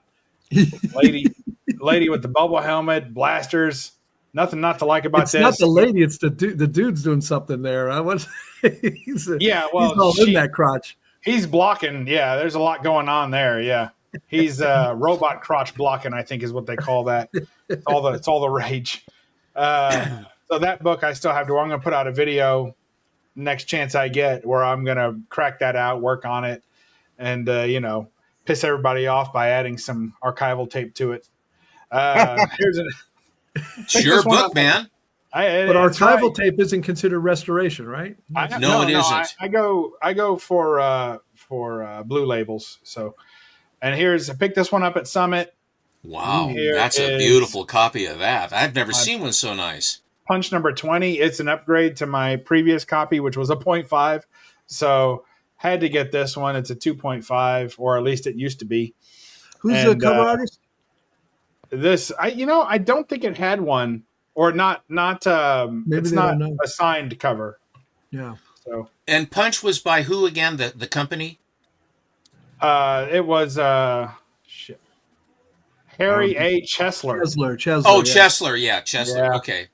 [SPEAKER 11] Lady with the bubble helmet, blasters. Nothing not to like about
[SPEAKER 5] It's
[SPEAKER 11] this.
[SPEAKER 5] not the lady; it's the dude. The dude's doing something there. He's all in that crotch.
[SPEAKER 11] He's blocking. Yeah, there's a lot going on there. Yeah, he's robot crotch blocking. I think is what they call that. It's all the rage. So that book I still have to. I'm going to put out a video next chance I get where I'm going to crack that out, work on it, and piss everybody off by adding some archival tape to it. Here's
[SPEAKER 6] It's your book, man.
[SPEAKER 5] But archival tape isn't considered restoration, right?
[SPEAKER 6] No, it isn't.
[SPEAKER 11] I go for blue labels. So, and I picked this one up at Summit.
[SPEAKER 6] Wow,
[SPEAKER 11] Here
[SPEAKER 6] that's a
[SPEAKER 11] is
[SPEAKER 6] beautiful copy of that. I've never seen one so nice.
[SPEAKER 11] Punch number 20. It's an upgrade to my previous copy, which was a 0.5. So had to get this one. It's a 2.5, or at least it used to be.
[SPEAKER 5] Who's the cover artist?
[SPEAKER 11] This, I don't think it had one, or not.
[SPEAKER 5] Maybe
[SPEAKER 11] It's
[SPEAKER 5] they
[SPEAKER 11] not
[SPEAKER 5] don't know.
[SPEAKER 11] a signed cover.
[SPEAKER 5] Yeah.
[SPEAKER 11] So
[SPEAKER 6] And Punch was by who again? The company?
[SPEAKER 11] it was Harry A. Chesler.
[SPEAKER 5] Chesler.
[SPEAKER 6] Oh,
[SPEAKER 5] yeah.
[SPEAKER 6] Chesler. Yeah, Chesler.
[SPEAKER 11] Yeah.
[SPEAKER 6] Okay.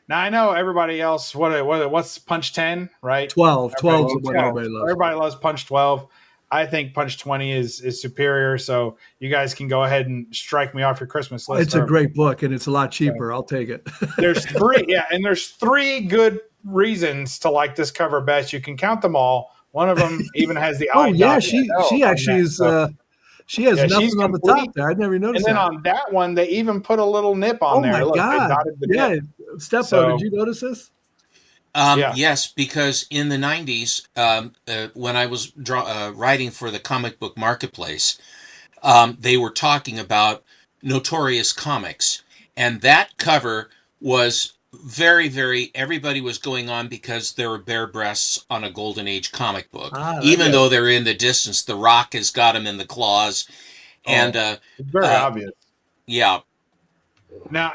[SPEAKER 11] Now I know everybody else. What's Punch 10, right?
[SPEAKER 5] 12. 12 is
[SPEAKER 11] Okay,
[SPEAKER 5] what everybody loves.
[SPEAKER 11] Everybody loves Punch 12. I think Punch 20 is superior. So you guys can go ahead and strike me off your Christmas list.
[SPEAKER 5] It's a great book, and it's a lot cheaper. I'll take it.
[SPEAKER 11] There's three, and there's three good reasons to like this cover best. You can count them all. One of them even has the eye.
[SPEAKER 5] She actually is. She has nothing on the top there. I'd never noticed.
[SPEAKER 11] And then on that one, they even put a little nip on there.
[SPEAKER 5] Oh my God! Yeah, Steppo, did you notice this?
[SPEAKER 6] Yes, because in the 90s, when I was writing for the Comic Book Marketplace, they were talking about Notorious Comics. And that cover was very, very, everybody was going on because there were bare breasts on a Golden Age comic book. Even though they're in the distance, The Rock has got them in the claws. And
[SPEAKER 11] it's very obvious.
[SPEAKER 6] Yeah.
[SPEAKER 11] Now,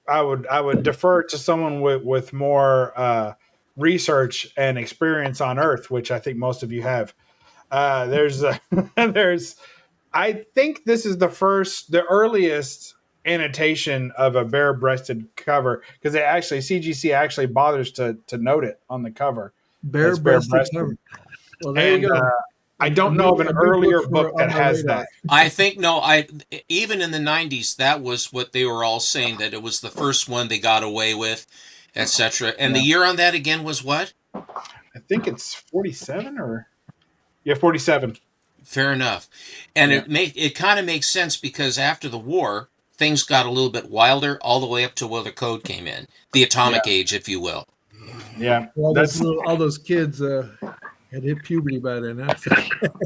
[SPEAKER 11] I would defer to someone with more research and experience on Earth, which I think most of you have. I think this is the earliest annotation of a bare-breasted cover, because CGC actually bothers to note it on the cover.
[SPEAKER 5] Bare-breasted cover. Well, there you go.
[SPEAKER 11] I don't know of an earlier book that has that.
[SPEAKER 6] I think even in the 90s, that was what they were all saying, that it was the first one they got away with, etc. And the year on that again was what?
[SPEAKER 11] I think it's 47 47.
[SPEAKER 6] Fair enough. And it kind of makes sense, because after the war, things got a little bit wilder all the way up to where the code came in, the atomic age, if you will.
[SPEAKER 11] Yeah.
[SPEAKER 5] All those kids had hit puberty by then.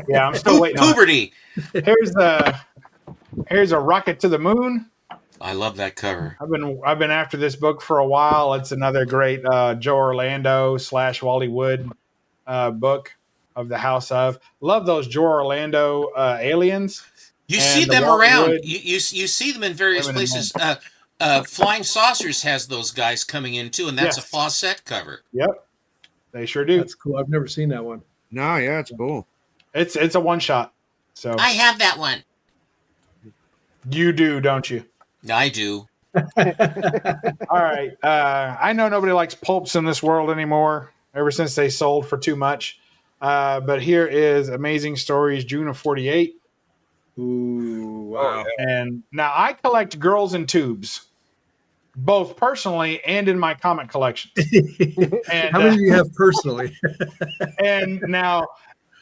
[SPEAKER 11] Yeah, I'm still waiting on
[SPEAKER 6] puberty.
[SPEAKER 11] Here's a Rocket to the Moon.
[SPEAKER 6] I love that cover.
[SPEAKER 11] I've been after this book for a while. It's another great Joe Orlando / Wally Wood book of the House of. Love those Joe Orlando aliens.
[SPEAKER 6] You see them around. You see them in various places. Flying Saucers has those guys coming in too, and that's a Fawcett cover.
[SPEAKER 11] Yep, they sure do.
[SPEAKER 5] That's cool. I've never seen that one.
[SPEAKER 1] No, yeah, it's cool.
[SPEAKER 11] It's a one shot. So
[SPEAKER 6] I have that one.
[SPEAKER 11] You do, don't you?
[SPEAKER 6] I do.
[SPEAKER 11] All right. I know nobody likes pulps in this world anymore, ever since they sold for too much. But here is Amazing Stories, June of '48.
[SPEAKER 1] Ooh, wow.
[SPEAKER 11] And now I collect girls in tubes, both personally and in my comic collection. And,
[SPEAKER 5] how many do you have personally?
[SPEAKER 11] And now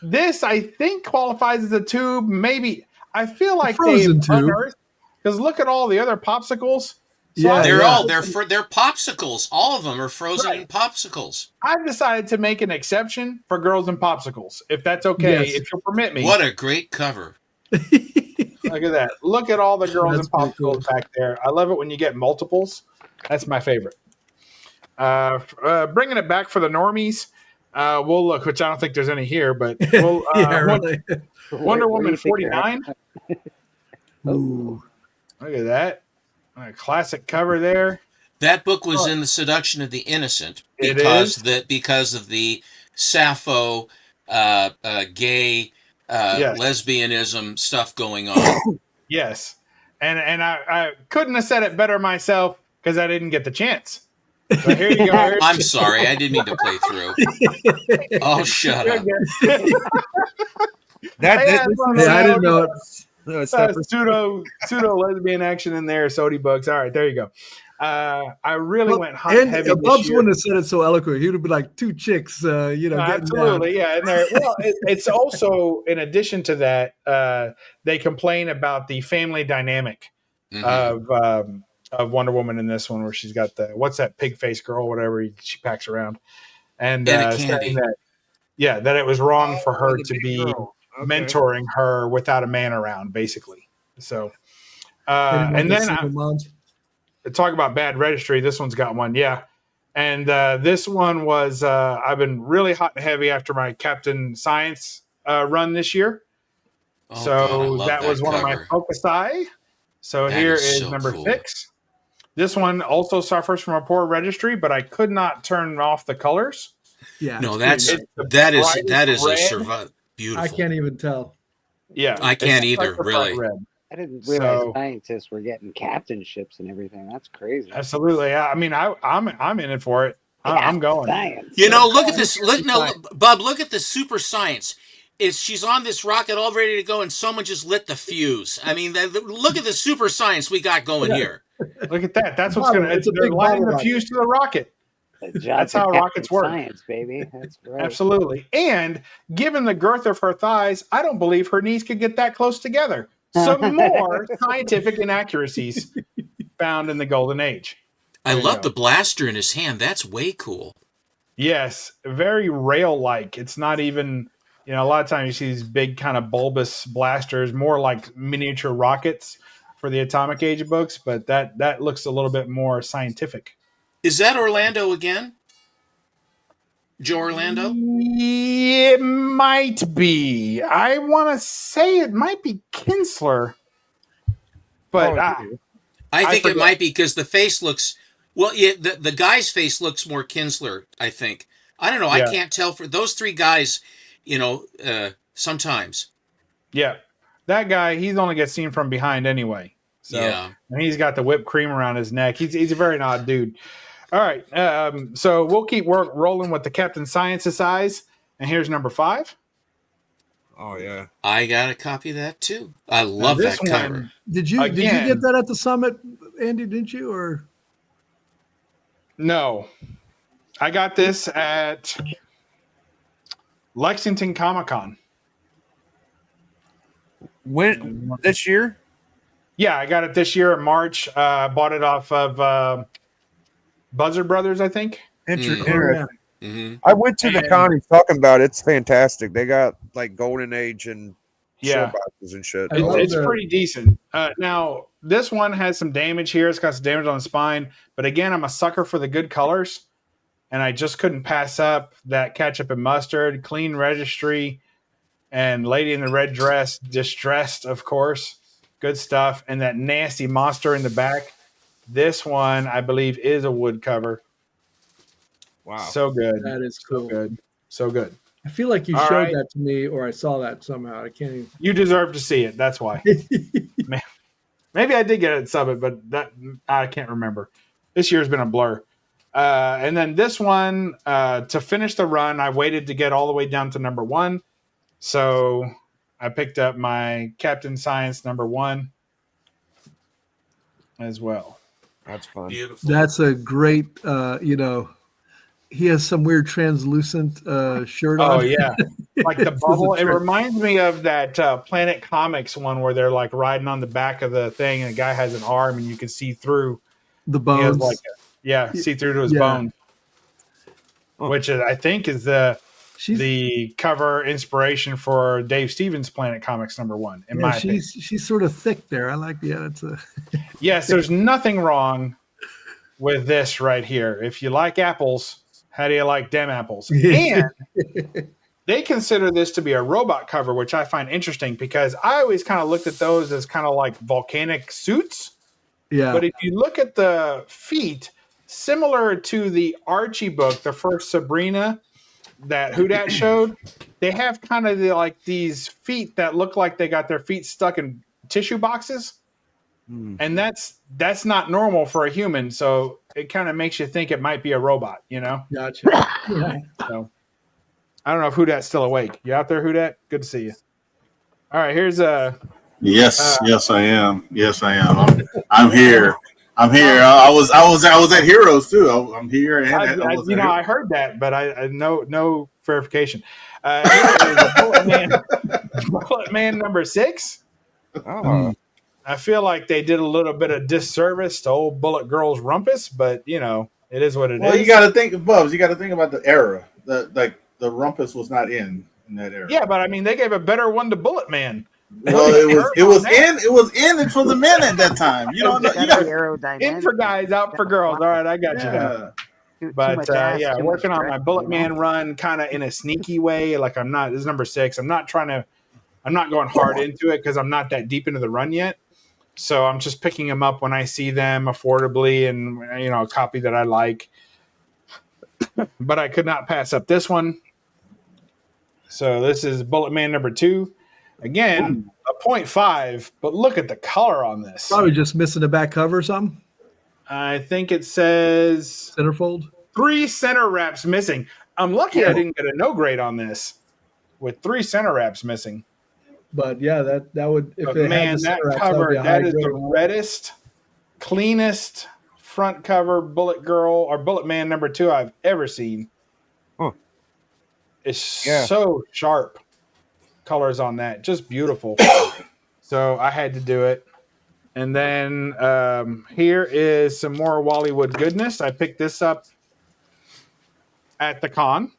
[SPEAKER 11] this, I think, qualifies as a tube. Maybe. I feel like
[SPEAKER 5] frozen tube.
[SPEAKER 11] Because look at all the other popsicles.
[SPEAKER 6] So they're popsicles. All of them are frozen in popsicles.
[SPEAKER 11] I've decided to make an exception for girls and popsicles, if that's okay, if you'll permit me.
[SPEAKER 6] What a great cover.
[SPEAKER 11] Look at that. Look at all the girls and popsicles back there. I love it when you get multiples. That's my favorite. Bringing it back for the normies, we'll look, which I don't think there's any here, but we'll, Wonder Woman 49.
[SPEAKER 5] Ooh.
[SPEAKER 11] Look at that. A classic cover there.
[SPEAKER 6] That book was in The Seduction of the Innocent because of the Sappho gay lesbianism stuff going on.
[SPEAKER 11] Yes. And I couldn't have said it better myself, because I didn't get the chance. So here you go.
[SPEAKER 6] I'm sorry. I didn't mean to play through. Oh, shut up.
[SPEAKER 5] I didn't know it.
[SPEAKER 11] Pseudo lesbian action in there, Sody books. All right, there you go. I really went hot and heavy.
[SPEAKER 5] Bubs wouldn't have said it so eloquent. He would have been like two chicks,
[SPEAKER 11] absolutely, yeah. And it's also, in addition to that, they complain about the family dynamic of Wonder Woman in this one, where she's got what's that pig face girl, whatever she packs around, and saying that it was wrong for her to be mentoring her without a man around, basically. So, and then talk about bad registry. This one's got one, yeah. And this one was I've been really hot and heavy after my Captain Science run this year. So that was one of my focusi. So here is number 6. This one also suffers from a poor registry, but I could not turn off the colors.
[SPEAKER 5] Yeah,
[SPEAKER 6] no, that is a beautiful.
[SPEAKER 5] I can't even tell.
[SPEAKER 11] Yeah,
[SPEAKER 6] I can't either. Really.
[SPEAKER 8] I didn't realize scientists were getting captainships and everything. That's crazy.
[SPEAKER 11] Absolutely. I mean, I'm in it for it. I'm going.
[SPEAKER 8] Science.
[SPEAKER 6] You know, look at this. Bub, look at the super science. she's on this rocket all ready to go, and someone just lit the fuse. I mean, look at the super science we got going here.
[SPEAKER 11] Look at that. That's what's going to.
[SPEAKER 5] It's a
[SPEAKER 11] They're
[SPEAKER 5] big
[SPEAKER 11] lighting the
[SPEAKER 5] bottle
[SPEAKER 11] fuse to the rocket. That's how rockets work.
[SPEAKER 8] Science, baby. That's right.
[SPEAKER 11] Absolutely. And given the girth of her thighs, I don't believe her knees could get that close together. Some more scientific inaccuracies found in the Golden Age.
[SPEAKER 6] I love the blaster in his hand. That's way cool.
[SPEAKER 11] Yes, very rail-like. It's not even, a lot of times you see these big kind of bulbous blasters, more like miniature rockets for the Atomic Age books, but that looks a little bit more scientific.
[SPEAKER 6] Is that Orlando again? Joe Orlando?
[SPEAKER 11] It might be. I want to say it might be Kinsler, but
[SPEAKER 6] I think it might be because the face looks. Well, yeah, the guy's face looks more Kinsler, I think. I don't know. Yeah. I can't tell for those three guys, sometimes.
[SPEAKER 11] Yeah. That guy, he's only gets seen from behind anyway. So, yeah. And he's got the whipped cream around his neck. He's a very odd dude. All right. So we'll keep rolling with the Captain Science's eyes. And here's number 5.
[SPEAKER 7] Oh, yeah.
[SPEAKER 6] I got a copy of that, too. I love that cover.
[SPEAKER 5] Did you get that at the summit, Andy, didn't you? Or
[SPEAKER 11] no. I got this at Lexington Comic-Con.
[SPEAKER 1] When? This year?
[SPEAKER 11] Yeah, I got it this year in March. Bought it off of Buzzard Brothers, I think.
[SPEAKER 1] Interesting. Mm-hmm. I went to the con he's talking about. It's fantastic. They got like Golden Age and show boxes and shit.
[SPEAKER 11] It's pretty decent. Now, this one has some damage here. It's got some damage on the spine. But again, I'm a sucker for the good colors. And I just couldn't pass up that Ketchup and Mustard, Clean Registry, and Lady in the Red Dress, Distressed, of course. Good stuff. And that nasty monster in the back. This one, I believe, is a wood cover.
[SPEAKER 1] Wow.
[SPEAKER 11] So good.
[SPEAKER 5] That is cool.
[SPEAKER 11] So good. So good.
[SPEAKER 5] I feel like you showed that to me, or I saw that somehow. I can't even.
[SPEAKER 11] You deserve to see it. That's why. Maybe I did get it at Summit, but that I can't remember. This year's been a blur. And then this one, to finish the run, I waited to get all the way down to number 1. So I picked up my Captain Science number 1 as well.
[SPEAKER 1] That's fun.
[SPEAKER 6] Beautiful.
[SPEAKER 5] That's a great, he has some weird translucent shirt on.
[SPEAKER 11] Oh, yeah. Like the bubble. It reminds me of that Planet Comics one where they're like riding on the back of the thing and the guy has an arm and you can see through
[SPEAKER 5] the bones.
[SPEAKER 11] See through to his bone. Which I think is the cover inspiration for Dave Stevens' Planet Comics number 1. In my opinion.
[SPEAKER 5] She's sort of thick there. I like it's a
[SPEAKER 11] Yes, there's nothing wrong with this right here. If you like apples, how do you like them apples? And they consider this to be a robot cover, which I find interesting because I always kind of looked at those as kind of like volcanic suits.
[SPEAKER 5] Yeah.
[SPEAKER 11] But if you look at the feet, similar to the Archie book, the first Sabrina that Whodhat showed, they have kind of these feet that look like they got their feet stuck in tissue boxes. And that's not normal for a human, so it kind of makes you think it might be a robot,
[SPEAKER 5] Gotcha.
[SPEAKER 11] So I don't know if Whodhat's still awake. You out there, Whodhat? Good to see you. All right, here's
[SPEAKER 10] Yes, I am. Yes, I am. I'm here. I was at Heroes too. I'm here. And
[SPEAKER 11] I heard that, but I no verification. Bullet Man number 6.
[SPEAKER 1] Oh.
[SPEAKER 11] I feel like they did a little bit of disservice to old Bullet Girl's rumpus, but it is what it is.
[SPEAKER 10] Well, you got to think, Bubs. You got to think about the era. The rumpus was not in that era.
[SPEAKER 11] Yeah, but I mean, they gave a better one to Bullet Man.
[SPEAKER 10] Well, it was in for the men at that time. You don't know. You got
[SPEAKER 11] in for guys, out for girls. All right, I got you now. But working on my Bullet Man run kind of in a sneaky way. Like this is number 6. I'm not going hard into it because I'm not that deep into the run yet. So I'm just picking them up when I see them affordably and, a copy that I like. But I could not pass up this one. So this is Bullet Man number 2. Again, a 0.5, but look at the color on this.
[SPEAKER 5] Probably just missing the back cover or something.
[SPEAKER 11] I think it says
[SPEAKER 5] centerfold.
[SPEAKER 11] 3 center wraps missing. I'm lucky I didn't get a no grade on this. with 3 center wraps missing.
[SPEAKER 5] But yeah, that would if
[SPEAKER 11] But
[SPEAKER 5] it had
[SPEAKER 11] man,
[SPEAKER 5] the
[SPEAKER 11] that
[SPEAKER 5] center wraps,
[SPEAKER 11] cover,
[SPEAKER 5] would be a
[SPEAKER 11] that
[SPEAKER 5] high
[SPEAKER 11] is the
[SPEAKER 5] grade.
[SPEAKER 11] reddest, cleanest front cover Bullet Girl or Bullet Man #2 I've ever seen.
[SPEAKER 1] Huh.
[SPEAKER 11] It's
[SPEAKER 1] Yeah.
[SPEAKER 11] so sharp. Colors on that, just beautiful. So I had to do it. And then here is some more Wallywood goodness. I picked this up at the con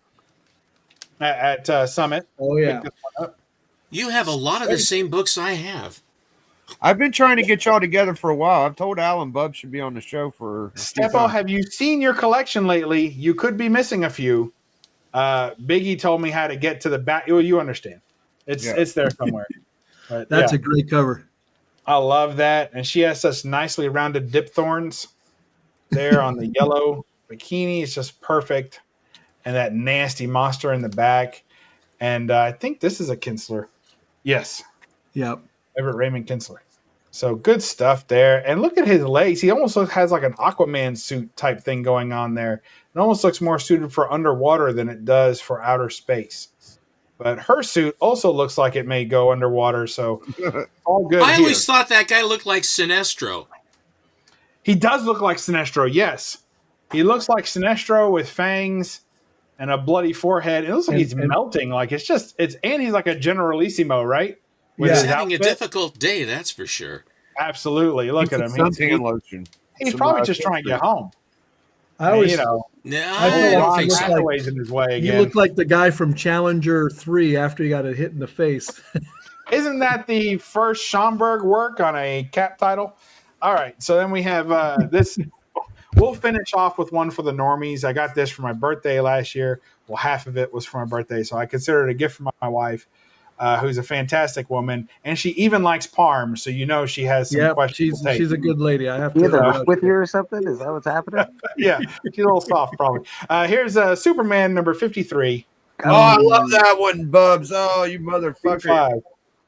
[SPEAKER 11] at Summit.
[SPEAKER 5] Oh yeah.
[SPEAKER 11] Picked this one up.
[SPEAKER 6] You have a lot of the same books I have.
[SPEAKER 1] I've been trying to get y'all together for a while. I've told Alan Bub should be on the show for a few
[SPEAKER 11] Steppo,
[SPEAKER 1] times.
[SPEAKER 11] have you seen your collection lately? You could be missing a few. Biggie told me how to get to the back. Well, you understand. It's there somewhere. But,
[SPEAKER 5] That's
[SPEAKER 11] yeah.
[SPEAKER 5] a great cover.
[SPEAKER 11] I love that. And she has such nicely rounded dip thorns there on the yellow bikini. It's just perfect. And that nasty monster in the back. And I think this is a Kinsler. Yes.
[SPEAKER 5] Yep.
[SPEAKER 11] Everett Raymond Kinsler. So good stuff there. And look at his legs. He almost has like an Aquaman suit type thing going on there. It almost looks more suited for underwater than it does for outer space. But her suit also looks like it may go underwater. So all good.
[SPEAKER 6] I
[SPEAKER 11] here.
[SPEAKER 6] always thought that guy looked like Sinestro.
[SPEAKER 11] He does look like Sinestro, yes. He looks like Sinestro with fangs and a bloody forehead. It looks like he's melting. Like and he's like a Generalissimo, right? With
[SPEAKER 6] He's
[SPEAKER 11] his
[SPEAKER 6] having a
[SPEAKER 11] outfit.
[SPEAKER 6] difficult day, that's for sure.
[SPEAKER 11] Absolutely. Look at him.
[SPEAKER 1] Suntan lotion.
[SPEAKER 11] He's probably just trying to get home.
[SPEAKER 5] I always,
[SPEAKER 6] No,
[SPEAKER 5] I
[SPEAKER 6] I
[SPEAKER 5] feel
[SPEAKER 6] don't
[SPEAKER 5] like
[SPEAKER 6] think
[SPEAKER 5] he
[SPEAKER 6] so.
[SPEAKER 5] looked
[SPEAKER 11] Ways in his way
[SPEAKER 5] He
[SPEAKER 11] again.
[SPEAKER 5] looked like the guy from Challenger 3 after he got a hit in the face.
[SPEAKER 11] Isn't that the first Schomburg work on a cap title? All right. So then we have this. We'll finish off with one for the normies. I got this for my birthday last year. Well, half of it was for my birthday. So I consider it a gift from my wife, who's a fantastic woman. And she even likes Parm. So you know she has some
[SPEAKER 5] Yep,
[SPEAKER 11] questions.
[SPEAKER 5] she's a good lady. I have
[SPEAKER 8] You have a
[SPEAKER 5] to.
[SPEAKER 8] book with you or something? Is that what's happening?
[SPEAKER 11] Yeah. She's a little soft, probably. Here's Superman number 53.
[SPEAKER 1] Oh, I love that one, Bubs. Oh, you motherfucker.
[SPEAKER 11] 5.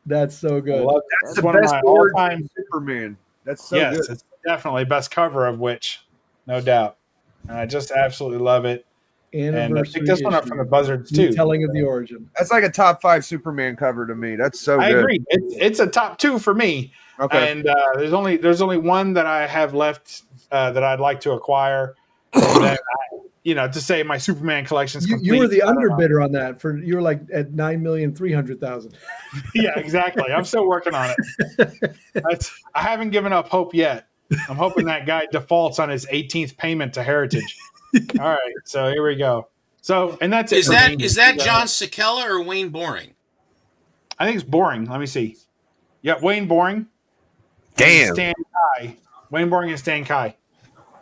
[SPEAKER 5] That's so good.
[SPEAKER 1] That's
[SPEAKER 11] It's
[SPEAKER 1] the
[SPEAKER 11] one of
[SPEAKER 1] best
[SPEAKER 11] my
[SPEAKER 1] origin
[SPEAKER 11] all-time.
[SPEAKER 1] Superman. That's so
[SPEAKER 11] Yes,
[SPEAKER 1] good.
[SPEAKER 11] it's definitely best cover of which, no doubt. And I just absolutely love it. And I picked this one up from the Buzzards too.
[SPEAKER 5] Telling of the origin.
[SPEAKER 1] That's like a top 5 Superman cover to me. That's so
[SPEAKER 11] I
[SPEAKER 1] good.
[SPEAKER 11] agree. It's a top 2 for me.
[SPEAKER 1] Okay.
[SPEAKER 11] And there's only one that I have left that I'd like to acquire. And then to say my Superman collection's complete.
[SPEAKER 5] You were the
[SPEAKER 11] I don't know.
[SPEAKER 5] underbidder on that. You were like at 9,300,000.
[SPEAKER 11] Yeah, exactly. I'm still working on it. I haven't given up hope yet. I'm hoping that guy defaults on his 18th payment to Heritage. All right, so here we go. So, and that's it.
[SPEAKER 6] Is
[SPEAKER 11] for
[SPEAKER 6] that
[SPEAKER 11] me.
[SPEAKER 6] is that John Sakella or Wayne Boring?
[SPEAKER 11] I think it's Boring. Let me see. Yeah, Wayne Boring.
[SPEAKER 1] Damn.
[SPEAKER 11] Stan Kai. Wayne Boring and Stan Kai.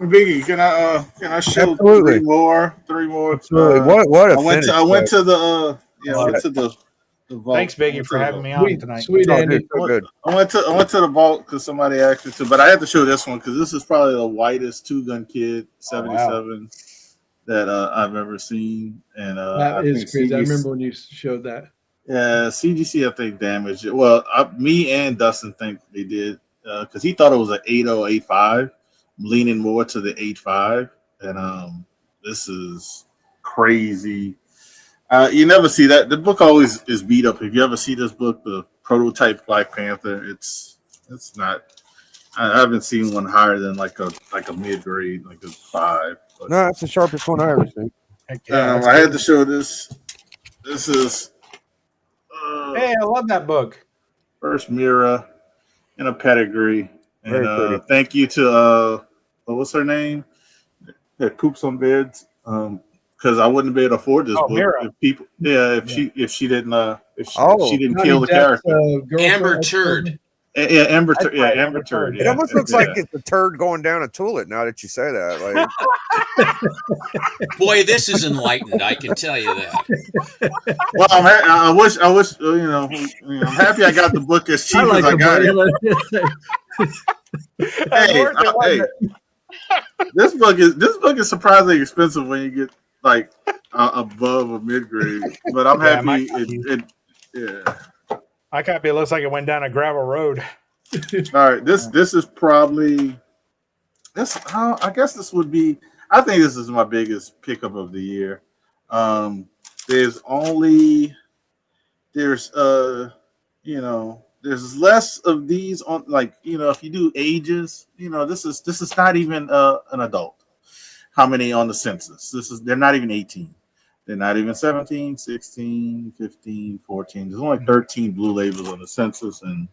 [SPEAKER 10] Biggie, can I show
[SPEAKER 1] Absolutely.
[SPEAKER 10] three more?
[SPEAKER 1] Absolutely. What a
[SPEAKER 10] I went
[SPEAKER 1] finish,
[SPEAKER 10] to went
[SPEAKER 1] though.
[SPEAKER 10] to the
[SPEAKER 11] Love
[SPEAKER 10] went
[SPEAKER 11] it.
[SPEAKER 10] to the vault.
[SPEAKER 11] Thanks, Biggie, for having me on tonight.
[SPEAKER 5] Sweet
[SPEAKER 1] Oh,
[SPEAKER 5] Andy.
[SPEAKER 1] dude, so good.
[SPEAKER 10] I went to the vault because somebody asked me to, but I had to show this one because this is probably the whitest 2-gun kid 77 that I've ever seen, and
[SPEAKER 5] That
[SPEAKER 10] I
[SPEAKER 5] is
[SPEAKER 10] think
[SPEAKER 5] crazy. I
[SPEAKER 10] CGC
[SPEAKER 5] remember when you showed that.
[SPEAKER 10] Yeah, CGC I think damaged it. Well, me and Dustin think they did because he thought it was an 8085, leaning more to the 85, and this is crazy. You never see that. The book always is beat up. If you ever see this book, the prototype Black Panther, it's not. I haven't seen one higher than like a mid grade, like a 5. But,
[SPEAKER 1] No, that's the sharpest one I ever seen.
[SPEAKER 10] I had to show this. This is
[SPEAKER 11] Hey, I love that book.
[SPEAKER 10] first Mira in a pedigree,
[SPEAKER 1] Very
[SPEAKER 10] and
[SPEAKER 1] pretty.
[SPEAKER 10] thank you to what's her name? That poops on beds. Because I wouldn't be able to afford this book
[SPEAKER 11] Mira.
[SPEAKER 10] if people. Yeah, if she didn't
[SPEAKER 1] Oh.
[SPEAKER 10] she didn't
[SPEAKER 5] Johnny
[SPEAKER 10] kill the
[SPEAKER 5] Depp's,
[SPEAKER 10] character.
[SPEAKER 5] girlfriend,
[SPEAKER 6] Amber
[SPEAKER 5] ex-girlfriend.
[SPEAKER 6] Turd.
[SPEAKER 10] Yeah, Amber.
[SPEAKER 11] That's
[SPEAKER 10] Yeah,
[SPEAKER 11] right,
[SPEAKER 10] Amber
[SPEAKER 11] Amber
[SPEAKER 10] Turd.
[SPEAKER 11] Turd.
[SPEAKER 1] It
[SPEAKER 10] Yeah,
[SPEAKER 1] almost looks like
[SPEAKER 10] yeah.
[SPEAKER 1] it's a turd going down a toilet now that you say that. Like,
[SPEAKER 6] Boy, this is enlightened. I can tell you that.
[SPEAKER 10] Well, I wish I'm happy I got the book as cheap
[SPEAKER 5] I like
[SPEAKER 10] as I
[SPEAKER 5] it,
[SPEAKER 10] got
[SPEAKER 5] buddy.
[SPEAKER 10] it. Hey, this book is surprisingly expensive when you get like above a mid grade, but I'm
[SPEAKER 11] Yeah,
[SPEAKER 10] happy. Yeah.
[SPEAKER 11] My copy looks like it went down a gravel road.
[SPEAKER 10] All right, this is probably this. I guess this would be. I think this is my biggest pickup of the year. There's only there's there's less of these on, like, if you do ages, this is not even an adult. How many on the census? They're not even 18. They're not even 17, 16, 15, 14. There's only 13 blue labels on the census, and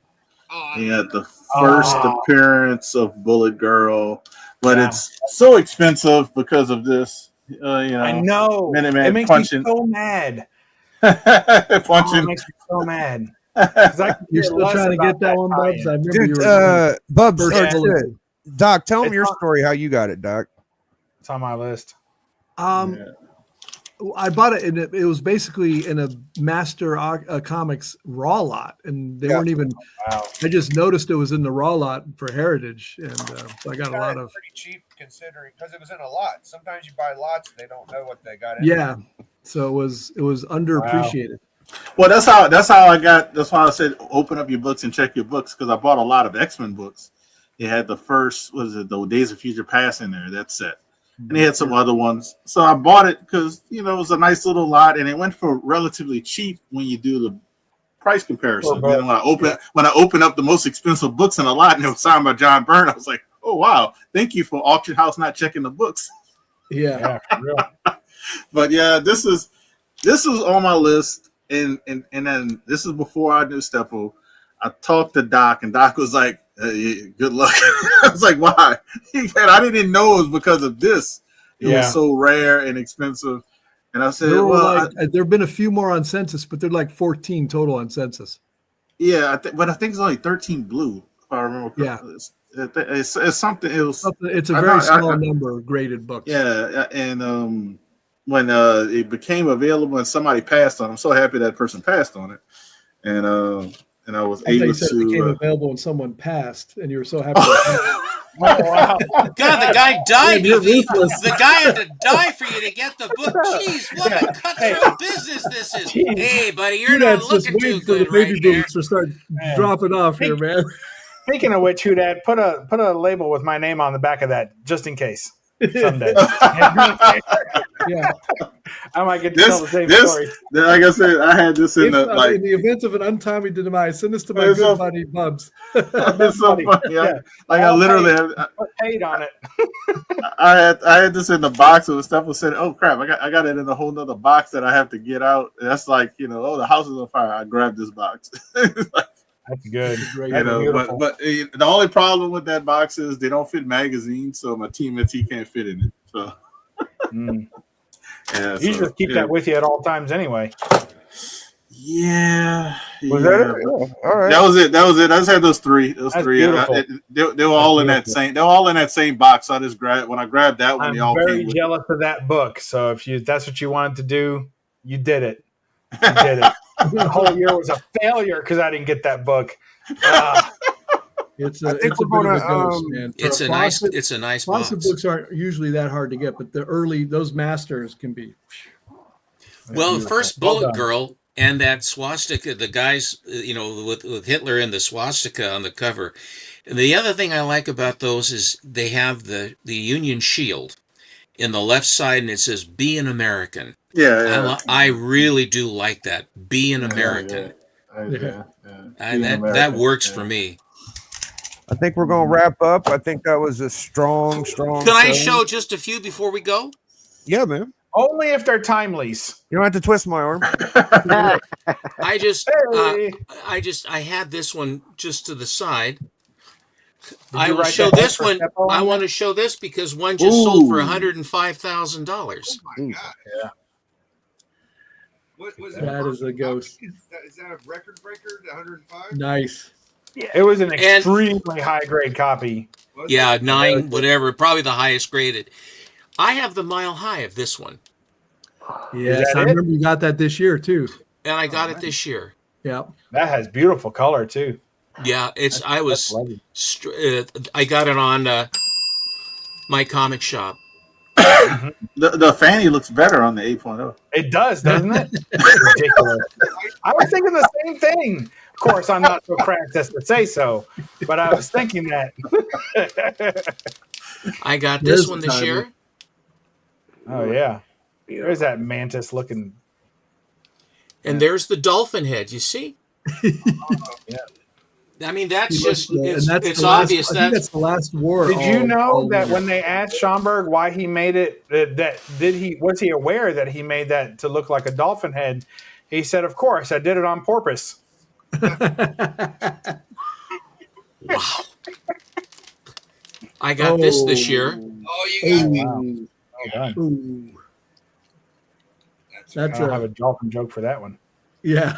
[SPEAKER 10] the first appearance of Bullet Girl, but it's so expensive because of this.
[SPEAKER 11] I know.
[SPEAKER 10] Minuteman
[SPEAKER 11] it makes
[SPEAKER 10] punching.
[SPEAKER 11] me so mad.
[SPEAKER 10] Punching.
[SPEAKER 11] It makes me so mad.
[SPEAKER 5] You're still trying to get that one, Bubs? I remember you
[SPEAKER 7] Dude,
[SPEAKER 5] were
[SPEAKER 7] Bubs,
[SPEAKER 5] first bullet.
[SPEAKER 7] Doc, tell him
[SPEAKER 11] It's
[SPEAKER 7] your
[SPEAKER 11] not-
[SPEAKER 7] story, how you got it, Doc.
[SPEAKER 11] It's on my list.
[SPEAKER 5] I bought it, and it was basically in a Master Comics Raw lot, and they weren't even.
[SPEAKER 11] Wow.
[SPEAKER 5] I just noticed it was in the Raw lot for Heritage, and so I got a lot of.
[SPEAKER 1] pretty cheap considering because it was in a lot. Sometimes you buy lots and they don't know what they got in.
[SPEAKER 5] Yeah, so it was underappreciated.
[SPEAKER 10] Well, that's how I got. That's why I said open up your books and check your books, because I bought a lot of X-Men books. It had the first, the Days of Future Past in there, that set. And they had some other ones. So I bought it because, it was a nice little lot, and it went for relatively cheap when you do the price comparison. Then when I opened up the most expensive books in a lot, and it was signed by John Byrne, I was like, oh wow, thank you for Auction House not checking the books.
[SPEAKER 5] Yeah.
[SPEAKER 11] For real.
[SPEAKER 10] But yeah, this is on my list, and then this is before I knew Steppo. I talked to Doc, and Doc was like, good luck. I was like, why? He said, I didn't know it was because of this. It was so rare and expensive. And I said,
[SPEAKER 5] there have been a few more on census, but they're like 14 total on census.
[SPEAKER 10] Yeah, but I think it's only 13 blue, if I remember correctly.
[SPEAKER 5] Yeah.
[SPEAKER 10] It's something.
[SPEAKER 5] It's a very small number of graded books.
[SPEAKER 10] Yeah, and when it became available and somebody passed on, I'm so happy that person passed on it. And I was able
[SPEAKER 5] It became
[SPEAKER 10] to.
[SPEAKER 5] available when someone passed, and you were so happy.
[SPEAKER 11] Oh, wow.
[SPEAKER 6] God, the guy died.
[SPEAKER 5] You're
[SPEAKER 6] The
[SPEAKER 5] ruthless.
[SPEAKER 6] guy had to die for you to get the book. Jeez, what a cutthroat business this is. Hey, buddy, you're not
[SPEAKER 5] Just
[SPEAKER 6] looking too
[SPEAKER 5] waiting for the
[SPEAKER 6] good
[SPEAKER 5] baby
[SPEAKER 6] right there.
[SPEAKER 5] boomers to start dropping off here, man.
[SPEAKER 11] Speaking of which, Dad, put a label with my name on the back of that just in case someday.
[SPEAKER 5] Yeah.
[SPEAKER 11] I might get to tell the same story.
[SPEAKER 10] Like I said, I had this in
[SPEAKER 5] In
[SPEAKER 10] the
[SPEAKER 5] the event of an untimely demise, send this to my
[SPEAKER 10] It's
[SPEAKER 5] good
[SPEAKER 10] so-
[SPEAKER 5] buddy Bubs.
[SPEAKER 10] It's so funny. I literally
[SPEAKER 11] Put paid on it.
[SPEAKER 10] I had this in the box, and stuff was said, oh crap, I got it in a whole nother box that I have to get out. And that's like, the house is on fire. I grabbed this box.
[SPEAKER 11] That's good.
[SPEAKER 10] But the only problem with that box is they don't fit magazines, so my TMNT can't fit in it. So yeah,
[SPEAKER 11] You just keep that with you at all times anyway.
[SPEAKER 10] Yeah.
[SPEAKER 1] Was that it? Oh, all right.
[SPEAKER 10] That was it. I just had those three.
[SPEAKER 11] That's beautiful.
[SPEAKER 10] They were all in that same. They were all in that same box. So I just grabbed when I grabbed that one.
[SPEAKER 11] I'm
[SPEAKER 10] They all
[SPEAKER 11] very
[SPEAKER 10] came with
[SPEAKER 11] jealous of that book. So if that's what you wanted to do, you did it. You did it. The whole year was a failure because I didn't get that book.
[SPEAKER 5] It's
[SPEAKER 1] I
[SPEAKER 5] a,
[SPEAKER 1] think
[SPEAKER 5] it's a
[SPEAKER 1] we're
[SPEAKER 5] bit of a
[SPEAKER 1] gonna,
[SPEAKER 5] ghost, man.
[SPEAKER 6] It's a nice box.
[SPEAKER 5] Fawcett books aren't usually that hard to get, but those masters can be.
[SPEAKER 6] Well, first
[SPEAKER 11] Well
[SPEAKER 6] Bullet
[SPEAKER 11] done.
[SPEAKER 6] Girl and that swastika, the guys, with Hitler and the swastika on the cover. And the other thing I like about those is they have the Union shield in the left side, and it says "Be an American."
[SPEAKER 10] Yeah.
[SPEAKER 6] I really do like that. Be an American. That works for me.
[SPEAKER 7] I think we're gonna wrap up. I think that was a strong.
[SPEAKER 6] Can I show just a few before we go?
[SPEAKER 7] Yeah, man.
[SPEAKER 11] Only if they're timelies.
[SPEAKER 7] You don't have to twist my arm.
[SPEAKER 6] I just,
[SPEAKER 11] Hey.
[SPEAKER 6] I had this one just to the side.
[SPEAKER 11] Did
[SPEAKER 6] I
[SPEAKER 11] you
[SPEAKER 6] will
[SPEAKER 11] write
[SPEAKER 6] show
[SPEAKER 11] that
[SPEAKER 6] this
[SPEAKER 11] for
[SPEAKER 6] one.
[SPEAKER 11] Steppo
[SPEAKER 6] I
[SPEAKER 11] on
[SPEAKER 6] want
[SPEAKER 11] that?
[SPEAKER 6] to show this because one just sold for
[SPEAKER 10] Ooh.
[SPEAKER 6] $105,000.
[SPEAKER 11] Yeah.
[SPEAKER 1] What was
[SPEAKER 5] That is a ghost.
[SPEAKER 1] Is that a record breaker? 105?
[SPEAKER 5] Nice.
[SPEAKER 11] It was an
[SPEAKER 6] And-
[SPEAKER 11] extremely high grade copy.
[SPEAKER 6] Yeah, 9, whatever, probably the highest graded. I have the Mile High of this one,
[SPEAKER 5] Yes,
[SPEAKER 11] that
[SPEAKER 5] I
[SPEAKER 11] it?
[SPEAKER 5] remember you got that this year too.
[SPEAKER 6] and I got it this year.
[SPEAKER 5] Yeah.
[SPEAKER 11] That has beautiful color too.
[SPEAKER 6] Yeah, it's. I was.
[SPEAKER 11] lovely.
[SPEAKER 6] I got it on my comic shop.
[SPEAKER 10] The fanny looks better on the 8.0.
[SPEAKER 11] It does, doesn't it? It's ridiculous. I was thinking the same thing. Of course, I'm not so cracked as to say so, but I was thinking that.
[SPEAKER 6] I got
[SPEAKER 5] There's
[SPEAKER 6] this one
[SPEAKER 5] the
[SPEAKER 6] this
[SPEAKER 5] timer.
[SPEAKER 6] year,
[SPEAKER 11] Oh yeah, there's that mantis looking.
[SPEAKER 6] And there's the dolphin head. You see?
[SPEAKER 11] Yeah.
[SPEAKER 6] I mean, that's
[SPEAKER 5] He
[SPEAKER 6] just
[SPEAKER 5] looked- and
[SPEAKER 6] it's
[SPEAKER 5] that's
[SPEAKER 6] it's
[SPEAKER 5] the last-
[SPEAKER 6] obvious
[SPEAKER 5] I think
[SPEAKER 6] that
[SPEAKER 5] that's the last war.
[SPEAKER 11] Did you know
[SPEAKER 5] all
[SPEAKER 11] that
[SPEAKER 5] year.
[SPEAKER 11] when they asked Schomburg why he made it, was he aware that he made that to look like a dolphin head? He said, "Of course, I did it on purpose."
[SPEAKER 6] wow. I got this year.
[SPEAKER 1] Oh, you got me.
[SPEAKER 5] Ooh,
[SPEAKER 11] Well done.
[SPEAKER 5] ooh.
[SPEAKER 11] I
[SPEAKER 5] That's
[SPEAKER 11] don't have a dolphin joke for that one.
[SPEAKER 5] yeah.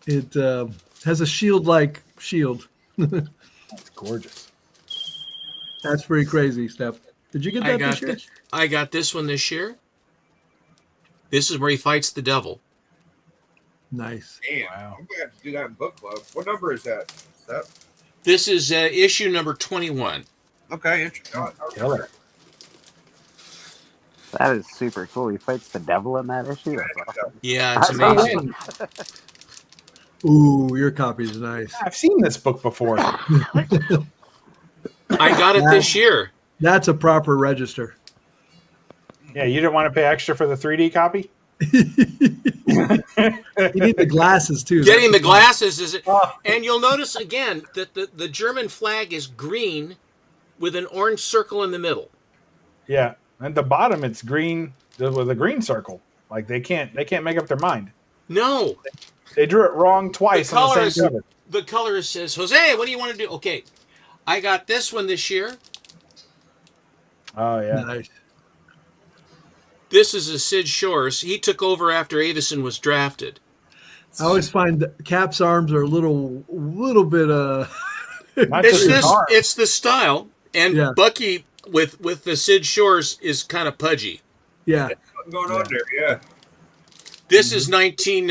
[SPEAKER 5] It has a shield-like shield.
[SPEAKER 11] That's gorgeous.
[SPEAKER 5] That's pretty crazy, Steph. Did you get that this year?
[SPEAKER 6] I got this one this year. This is where he fights the devil.
[SPEAKER 5] Nice.
[SPEAKER 1] Damn,
[SPEAKER 11] Wow.
[SPEAKER 1] I'm gonna have to do that in book club. What number is that?
[SPEAKER 6] This is issue number 21.
[SPEAKER 1] Okay, interesting.
[SPEAKER 11] Killer.
[SPEAKER 8] That is super cool. He fights the devil in that issue. That's awesome.
[SPEAKER 6] Yeah, it's
[SPEAKER 8] That's
[SPEAKER 6] amazing.
[SPEAKER 5] Ooh, your copy is nice.
[SPEAKER 11] I've seen this book before.
[SPEAKER 6] I got it this year.
[SPEAKER 5] That's a proper register.
[SPEAKER 11] Yeah, you didn't want to pay extra for the 3D copy?
[SPEAKER 5] You need the glasses too.
[SPEAKER 6] Getting the glasses is
[SPEAKER 11] Oh.
[SPEAKER 6] and you'll notice again that the German flag is green with an orange circle in the middle.
[SPEAKER 11] Yeah. At the bottom it's green with a green circle. Like they can't make up their mind.
[SPEAKER 6] No,
[SPEAKER 11] They drew it wrong twice on the
[SPEAKER 6] colors-
[SPEAKER 11] same cover.
[SPEAKER 6] the color says, Jose, what do you want to do? Okay, I got this one this year.
[SPEAKER 11] Oh yeah.
[SPEAKER 5] Nice.
[SPEAKER 6] This is a Sid Shores. He took over after Avison was drafted.
[SPEAKER 5] I always find that Cap's arms are a little bit
[SPEAKER 11] Not
[SPEAKER 6] It's
[SPEAKER 11] just his
[SPEAKER 6] this.
[SPEAKER 11] arm.
[SPEAKER 6] It's the style, and
[SPEAKER 5] Yeah.
[SPEAKER 6] Bucky with the Sid Shores is kind of pudgy.
[SPEAKER 5] yeah.
[SPEAKER 1] What's going on there? Yeah.
[SPEAKER 6] This is 19.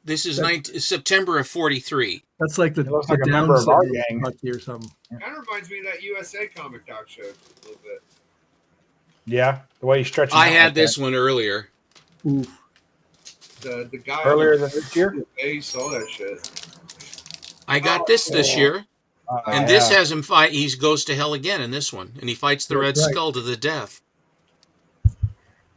[SPEAKER 6] This is 19, September of 43.
[SPEAKER 5] That's like the,
[SPEAKER 11] He looks
[SPEAKER 5] the
[SPEAKER 11] like a member of our
[SPEAKER 5] downside
[SPEAKER 11] gang.
[SPEAKER 5] Bucky or something.
[SPEAKER 1] Kind of reminds me of that USA comic doc show a little bit.
[SPEAKER 11] Yeah. The way he stretches.
[SPEAKER 6] I
[SPEAKER 11] out
[SPEAKER 6] had
[SPEAKER 11] like
[SPEAKER 6] this one earlier.
[SPEAKER 5] Oof.
[SPEAKER 1] The guy
[SPEAKER 11] that. Earlier this year.
[SPEAKER 1] He saw that shit.
[SPEAKER 6] I got this year, and
[SPEAKER 11] Yeah.
[SPEAKER 6] this has him fight. He goes to hell again in this one, and he fights the Red
[SPEAKER 5] Right.
[SPEAKER 6] Skull to the death.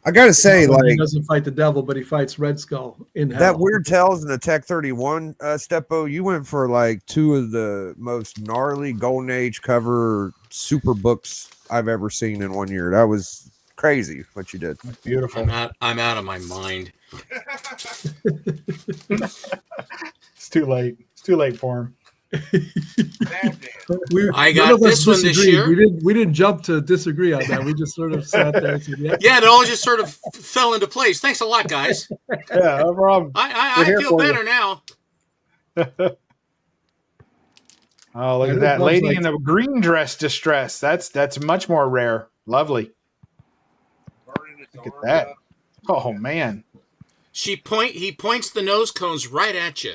[SPEAKER 7] I gotta say,
[SPEAKER 5] He
[SPEAKER 7] like
[SPEAKER 5] doesn't fight the devil, but he fights Red Skull in hell.
[SPEAKER 7] that Weird Tales and the Tech 31 Steppo, you went for like two of the most gnarly Golden Age cover super books I've ever seen in 1 year. That was crazy what you did.
[SPEAKER 11] That's beautiful.
[SPEAKER 6] I'm out of my mind.
[SPEAKER 11] It's too late. It's too late for him.
[SPEAKER 6] I
[SPEAKER 5] none
[SPEAKER 6] got
[SPEAKER 5] of us
[SPEAKER 6] this one this
[SPEAKER 5] disagreed.
[SPEAKER 6] year.
[SPEAKER 5] We didn't jump to disagree on that. We just sort of sat there and said,
[SPEAKER 6] Yeah, it all just sort of fell into place. Thanks a lot, guys.
[SPEAKER 11] Yeah, no problem.
[SPEAKER 6] I
[SPEAKER 11] We're here
[SPEAKER 6] feel
[SPEAKER 11] for you.
[SPEAKER 6] better now.
[SPEAKER 11] Oh, look
[SPEAKER 5] Yeah,
[SPEAKER 11] at that
[SPEAKER 5] it looks
[SPEAKER 11] lady
[SPEAKER 5] like-
[SPEAKER 11] in the green dress distress. That's much more rare. Lovely. Look at that. Oh man,
[SPEAKER 6] He points the nose cones right at you.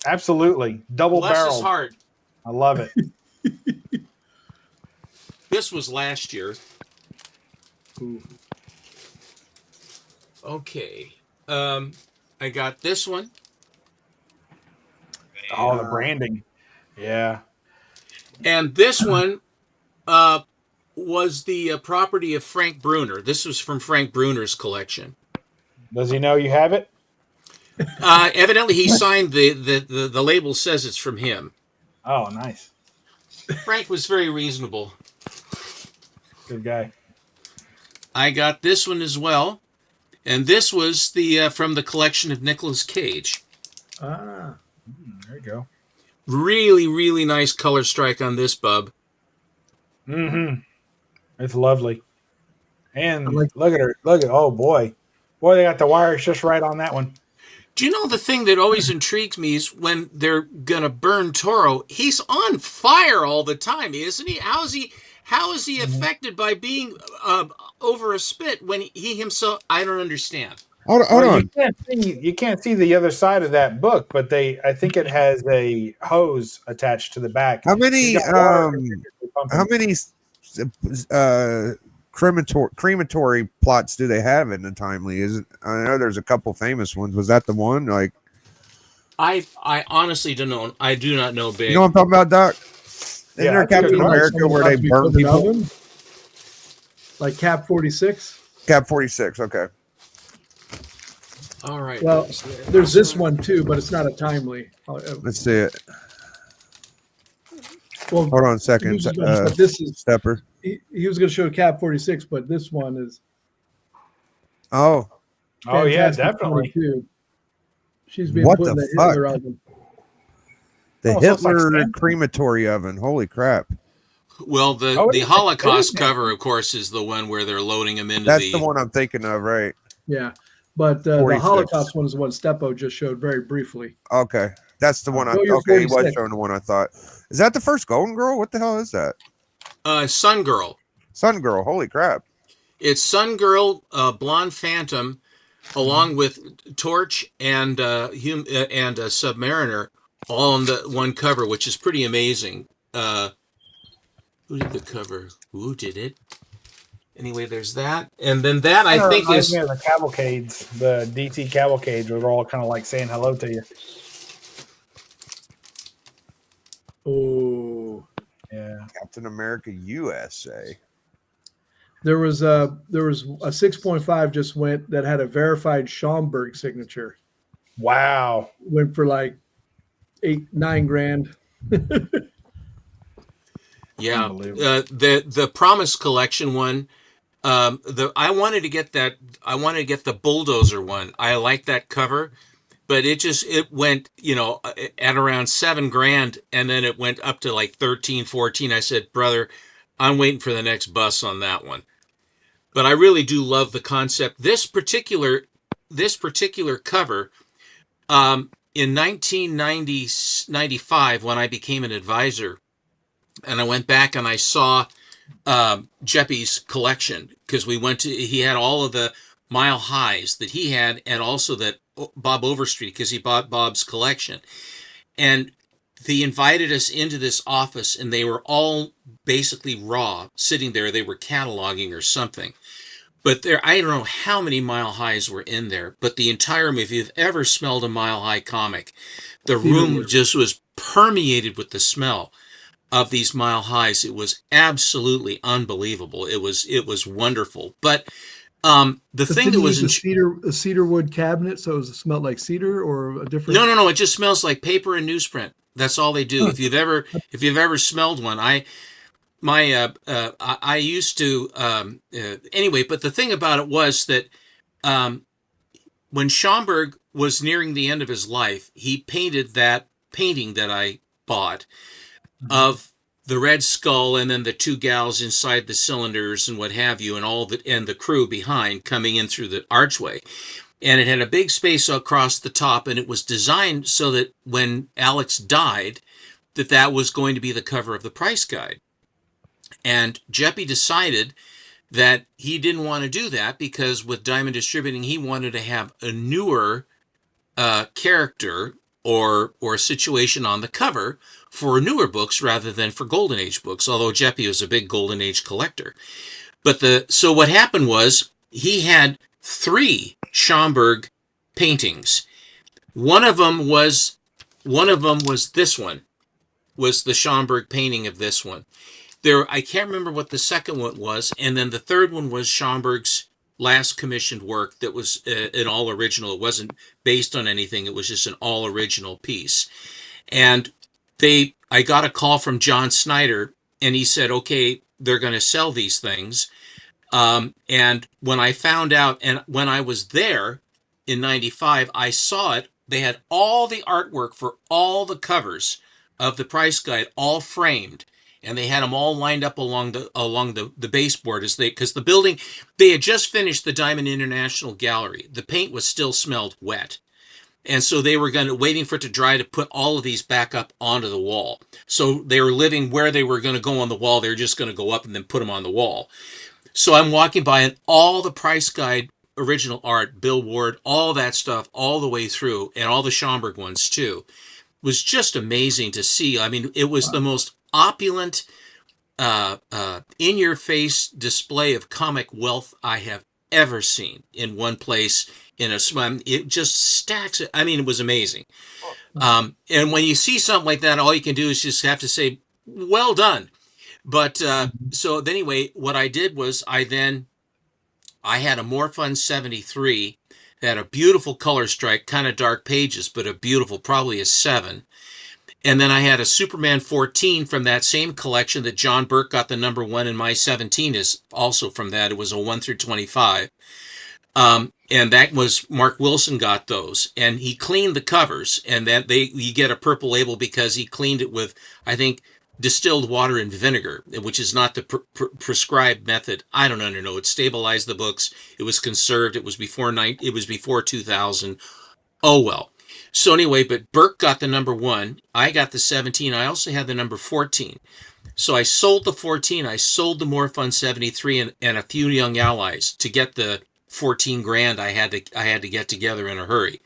[SPEAKER 11] absolutely double
[SPEAKER 6] Bless his
[SPEAKER 11] barrel.
[SPEAKER 6] heart.
[SPEAKER 11] I love it.
[SPEAKER 6] This was last year.
[SPEAKER 5] Ooh.
[SPEAKER 6] Okay. I got this one.
[SPEAKER 11] Oh, the branding. Yeah.
[SPEAKER 6] And this one was the property of Frank Bruner. This was from Frank Bruner's collection.
[SPEAKER 11] Does he know you have it?
[SPEAKER 6] Evidently, he signed the label says it's from him.
[SPEAKER 11] Oh, nice.
[SPEAKER 6] Frank was very reasonable.
[SPEAKER 11] Good guy.
[SPEAKER 6] I got this one as well. And this was the from the collection of Nicolas Cage.
[SPEAKER 5] ah,
[SPEAKER 11] There you go.
[SPEAKER 6] Really, really nice color strike on this, bub.
[SPEAKER 11] Mm-hmm. It's lovely. And
[SPEAKER 5] I like-
[SPEAKER 11] look at her. Look at oh boy. Boy, they got the wires just right on that one.
[SPEAKER 6] Do you know the thing that always intrigues me is when they're gonna burn Toro? He's on fire all the time, isn't he? How is he affected by being over a spit when he himself? I don't understand.
[SPEAKER 7] Hold
[SPEAKER 11] Well,
[SPEAKER 7] on.
[SPEAKER 11] You can't see the other side of that book, but I think it has a hose attached to the back.
[SPEAKER 7] How many
[SPEAKER 11] It's got water pumping.
[SPEAKER 7] how many crematory plots do they have in the Timely? Is it, I know there's a couple famous ones. Was that the one? Like,
[SPEAKER 6] I honestly don't know. I do not know, Big.
[SPEAKER 7] you know what I'm talking about, Doc? Isn't
[SPEAKER 11] Yeah,
[SPEAKER 7] there
[SPEAKER 11] I think
[SPEAKER 7] Captain
[SPEAKER 11] it's right.
[SPEAKER 7] America where they
[SPEAKER 5] Must be
[SPEAKER 7] burn
[SPEAKER 5] put in an
[SPEAKER 7] people?
[SPEAKER 5] oven? Like Cap 46.
[SPEAKER 7] Cap 46. Okay.
[SPEAKER 6] All right.
[SPEAKER 5] Well, there's this one too, but it's not a timely.
[SPEAKER 7] Let's see it.
[SPEAKER 5] Well,
[SPEAKER 7] Hold on a second.
[SPEAKER 5] but this is
[SPEAKER 7] Stepper.
[SPEAKER 5] he was going to show Cap 46, but this one is.
[SPEAKER 7] Oh.
[SPEAKER 11] Oh yeah,
[SPEAKER 5] Fantastic
[SPEAKER 11] definitely.
[SPEAKER 5] 22. She's being
[SPEAKER 7] What
[SPEAKER 5] put in
[SPEAKER 7] the
[SPEAKER 5] the
[SPEAKER 7] fuck?
[SPEAKER 5] Hitler oven.
[SPEAKER 7] The
[SPEAKER 11] Oh, so it's like
[SPEAKER 7] Hitler
[SPEAKER 11] Stanford.
[SPEAKER 7] crematory oven. Holy crap.
[SPEAKER 6] Well, the
[SPEAKER 11] Oh,
[SPEAKER 6] the
[SPEAKER 11] it's
[SPEAKER 6] Holocaust
[SPEAKER 11] amazing.
[SPEAKER 6] cover, of course, is the one where they're loading them into
[SPEAKER 7] That's the one I'm thinking of, right?
[SPEAKER 5] Yeah, but the
[SPEAKER 7] 46.
[SPEAKER 5] Holocaust one is the one Stepo just showed very briefly.
[SPEAKER 7] Okay. That's the one I
[SPEAKER 5] Oh, you're
[SPEAKER 7] okay, he was
[SPEAKER 5] 46.
[SPEAKER 7] showing the one I thought. Is that the first Golden Girl? What the hell is that?
[SPEAKER 6] Sun Girl.
[SPEAKER 7] Sun Girl, holy crap.
[SPEAKER 6] It's Sun Girl, Blonde Phantom, along with Torch and Submariner, all on the one cover, which is pretty amazing. Who did the cover? Who did it? Anyway, there's that, and then that I think
[SPEAKER 11] reminds
[SPEAKER 6] is
[SPEAKER 11] me of the cavalcades, the DT cavalcades, where they're all kind of like saying hello to you.
[SPEAKER 5] Oh,
[SPEAKER 11] Yeah.
[SPEAKER 7] Captain America USA.
[SPEAKER 5] there was a 6.5 just went that had a verified Schomburg signature.
[SPEAKER 11] Wow.
[SPEAKER 5] Went for like $8-9 grand.
[SPEAKER 6] yeah.
[SPEAKER 11] Unbelievable.
[SPEAKER 6] The Promise Collection one. I wanted to get that. I wanted to get the Bulldozer one. I like that cover, but it went, at around $7 grand, and then it went up to like 13, 14. I said, brother, I'm waiting for the next bus on that one. But I really do love the concept. This particular cover, in 1995, when I became an advisor, and I went back and I saw Jeppy's collection, because he had all of the Mile Highs that he had, and also that Bob Overstreet, because he bought Bob's collection. And they invited us into this office, and they were all basically raw, sitting there. They were cataloging or something. But I don't know how many Mile Highs were in there, but the entire, if you've ever smelled a Mile High comic, the room just was permeated with the smell of these Mile Highs. It was absolutely unbelievable. It was wonderful. But the thing that was
[SPEAKER 5] a cedar wood cabinet, so it smelled like cedar, or a different.
[SPEAKER 6] No. It just smells like paper and newsprint. That's all they do. If you've ever smelled one, I used to anyway. But the thing about it was that when Schomburg was nearing the end of his life, he painted that painting that I bought of the Red Skull, and then the two gals inside the cylinders and what have you, and and the crew behind coming in through the archway. And it had a big space across the top, and it was designed so that when Alex died, that was going to be the cover of the price guide. And Jeppy decided that he didn't want to do that, because with Diamond Distributing, he wanted to have a newer character or situation on the cover for newer books rather than for Golden Age books, although Jeppy was a big Golden Age collector. So what happened was he had 3 Schomburg paintings. One of them was this one, was the Schomburg painting of this one. I can't remember what the second one was, and then the third one was Schomburg's last commissioned work that was an all original. It wasn't based on anything. It was just an all original piece. And I got a call from John Snyder, and he said, okay, they're going to sell these things. And when I found out, and when I was there in 95, I saw it. They had all the artwork for all the covers of the price guide, all framed. And they had them all lined up along the baseboard, because the building, they had just finished the Diamond International Gallery. The paint was still smelled wet. And so they were waiting for it to dry to put all of these back up onto the wall. So they were living where they were going to go on the wall. They were just going to go up and then put them on the wall. So I'm walking by, and all the price guide original art, Bill Ward, all that stuff, all the way through, and all the Schomburg ones too, was just amazing to see. I mean, it was the most opulent, in-your-face display of comic wealth I have ever seen in one place. It just stacks it. I mean, it was amazing. And when you see something like that, all you can do is just have to say, well done. But so anyway, what I did was I had a Morfun 73 It had a beautiful color strike, kind of dark pages, but a beautiful, probably a 7. And then I had a Superman 14 from that same collection that John Burke got the number 1, and my 17 is also from that. It was a 1 through 25. And that was Mark Wilson got those, and he cleaned the covers, and that you get a purple label because he cleaned it with, I think, distilled water and vinegar, which is not the prescribed method. I don't know. It stabilized the books. It was conserved. It was before 2000. Oh well. So anyway, but Burke got the number 1. I got the 17. I also had the number 14. So I sold the 14. I sold the More Fun 73 and a few Young Allies to get the 14 grand I had to get together in a hurry.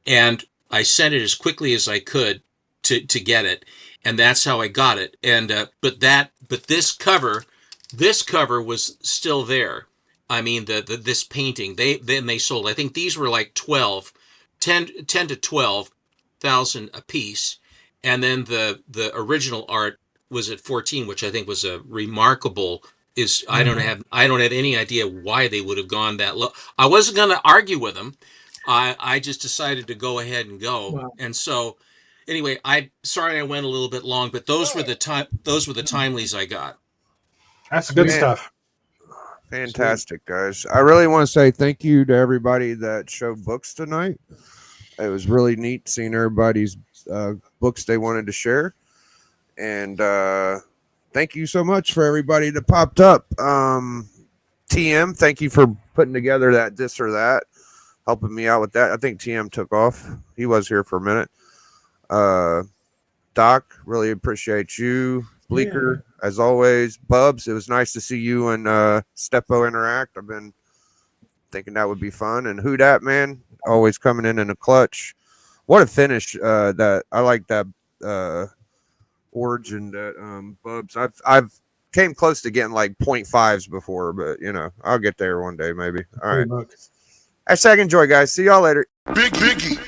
[SPEAKER 6] And I sent it as quickly as I could to get it. And that's how I got it. And but this cover was still there. I mean, this painting, they sold. I think these were like 10 to 12,000 a piece. And then the original art was at 14, which I think was a remarkable. I don't have any idea why they would have gone that low. I wasn't going to argue with them. I just decided to go ahead and go. Wow. And so anyway, sorry I went a little bit long, but those were the timelies I got.
[SPEAKER 11] That's good stuff.
[SPEAKER 7] Fantastic, guys. I really want to say thank you to everybody that showed books tonight. It was really neat seeing everybody's books they wanted to share. And thank you so much for everybody that popped up. TM, thank you for putting together that this or that, helping me out with that. I think TM took off. He was here for a minute. Doc, really appreciate you. Bleeker, as always. Bubs, it was nice to see you and Steppo interact. I've been thinking that would be fun. And Who Dat, man, always coming in a clutch. What a finish. That I like that origin that Bubs. I've came close to getting like 0.5s before, but I'll get there one day maybe. All right. Hashtag enjoy, guys. See y'all later.
[SPEAKER 12] Biggie.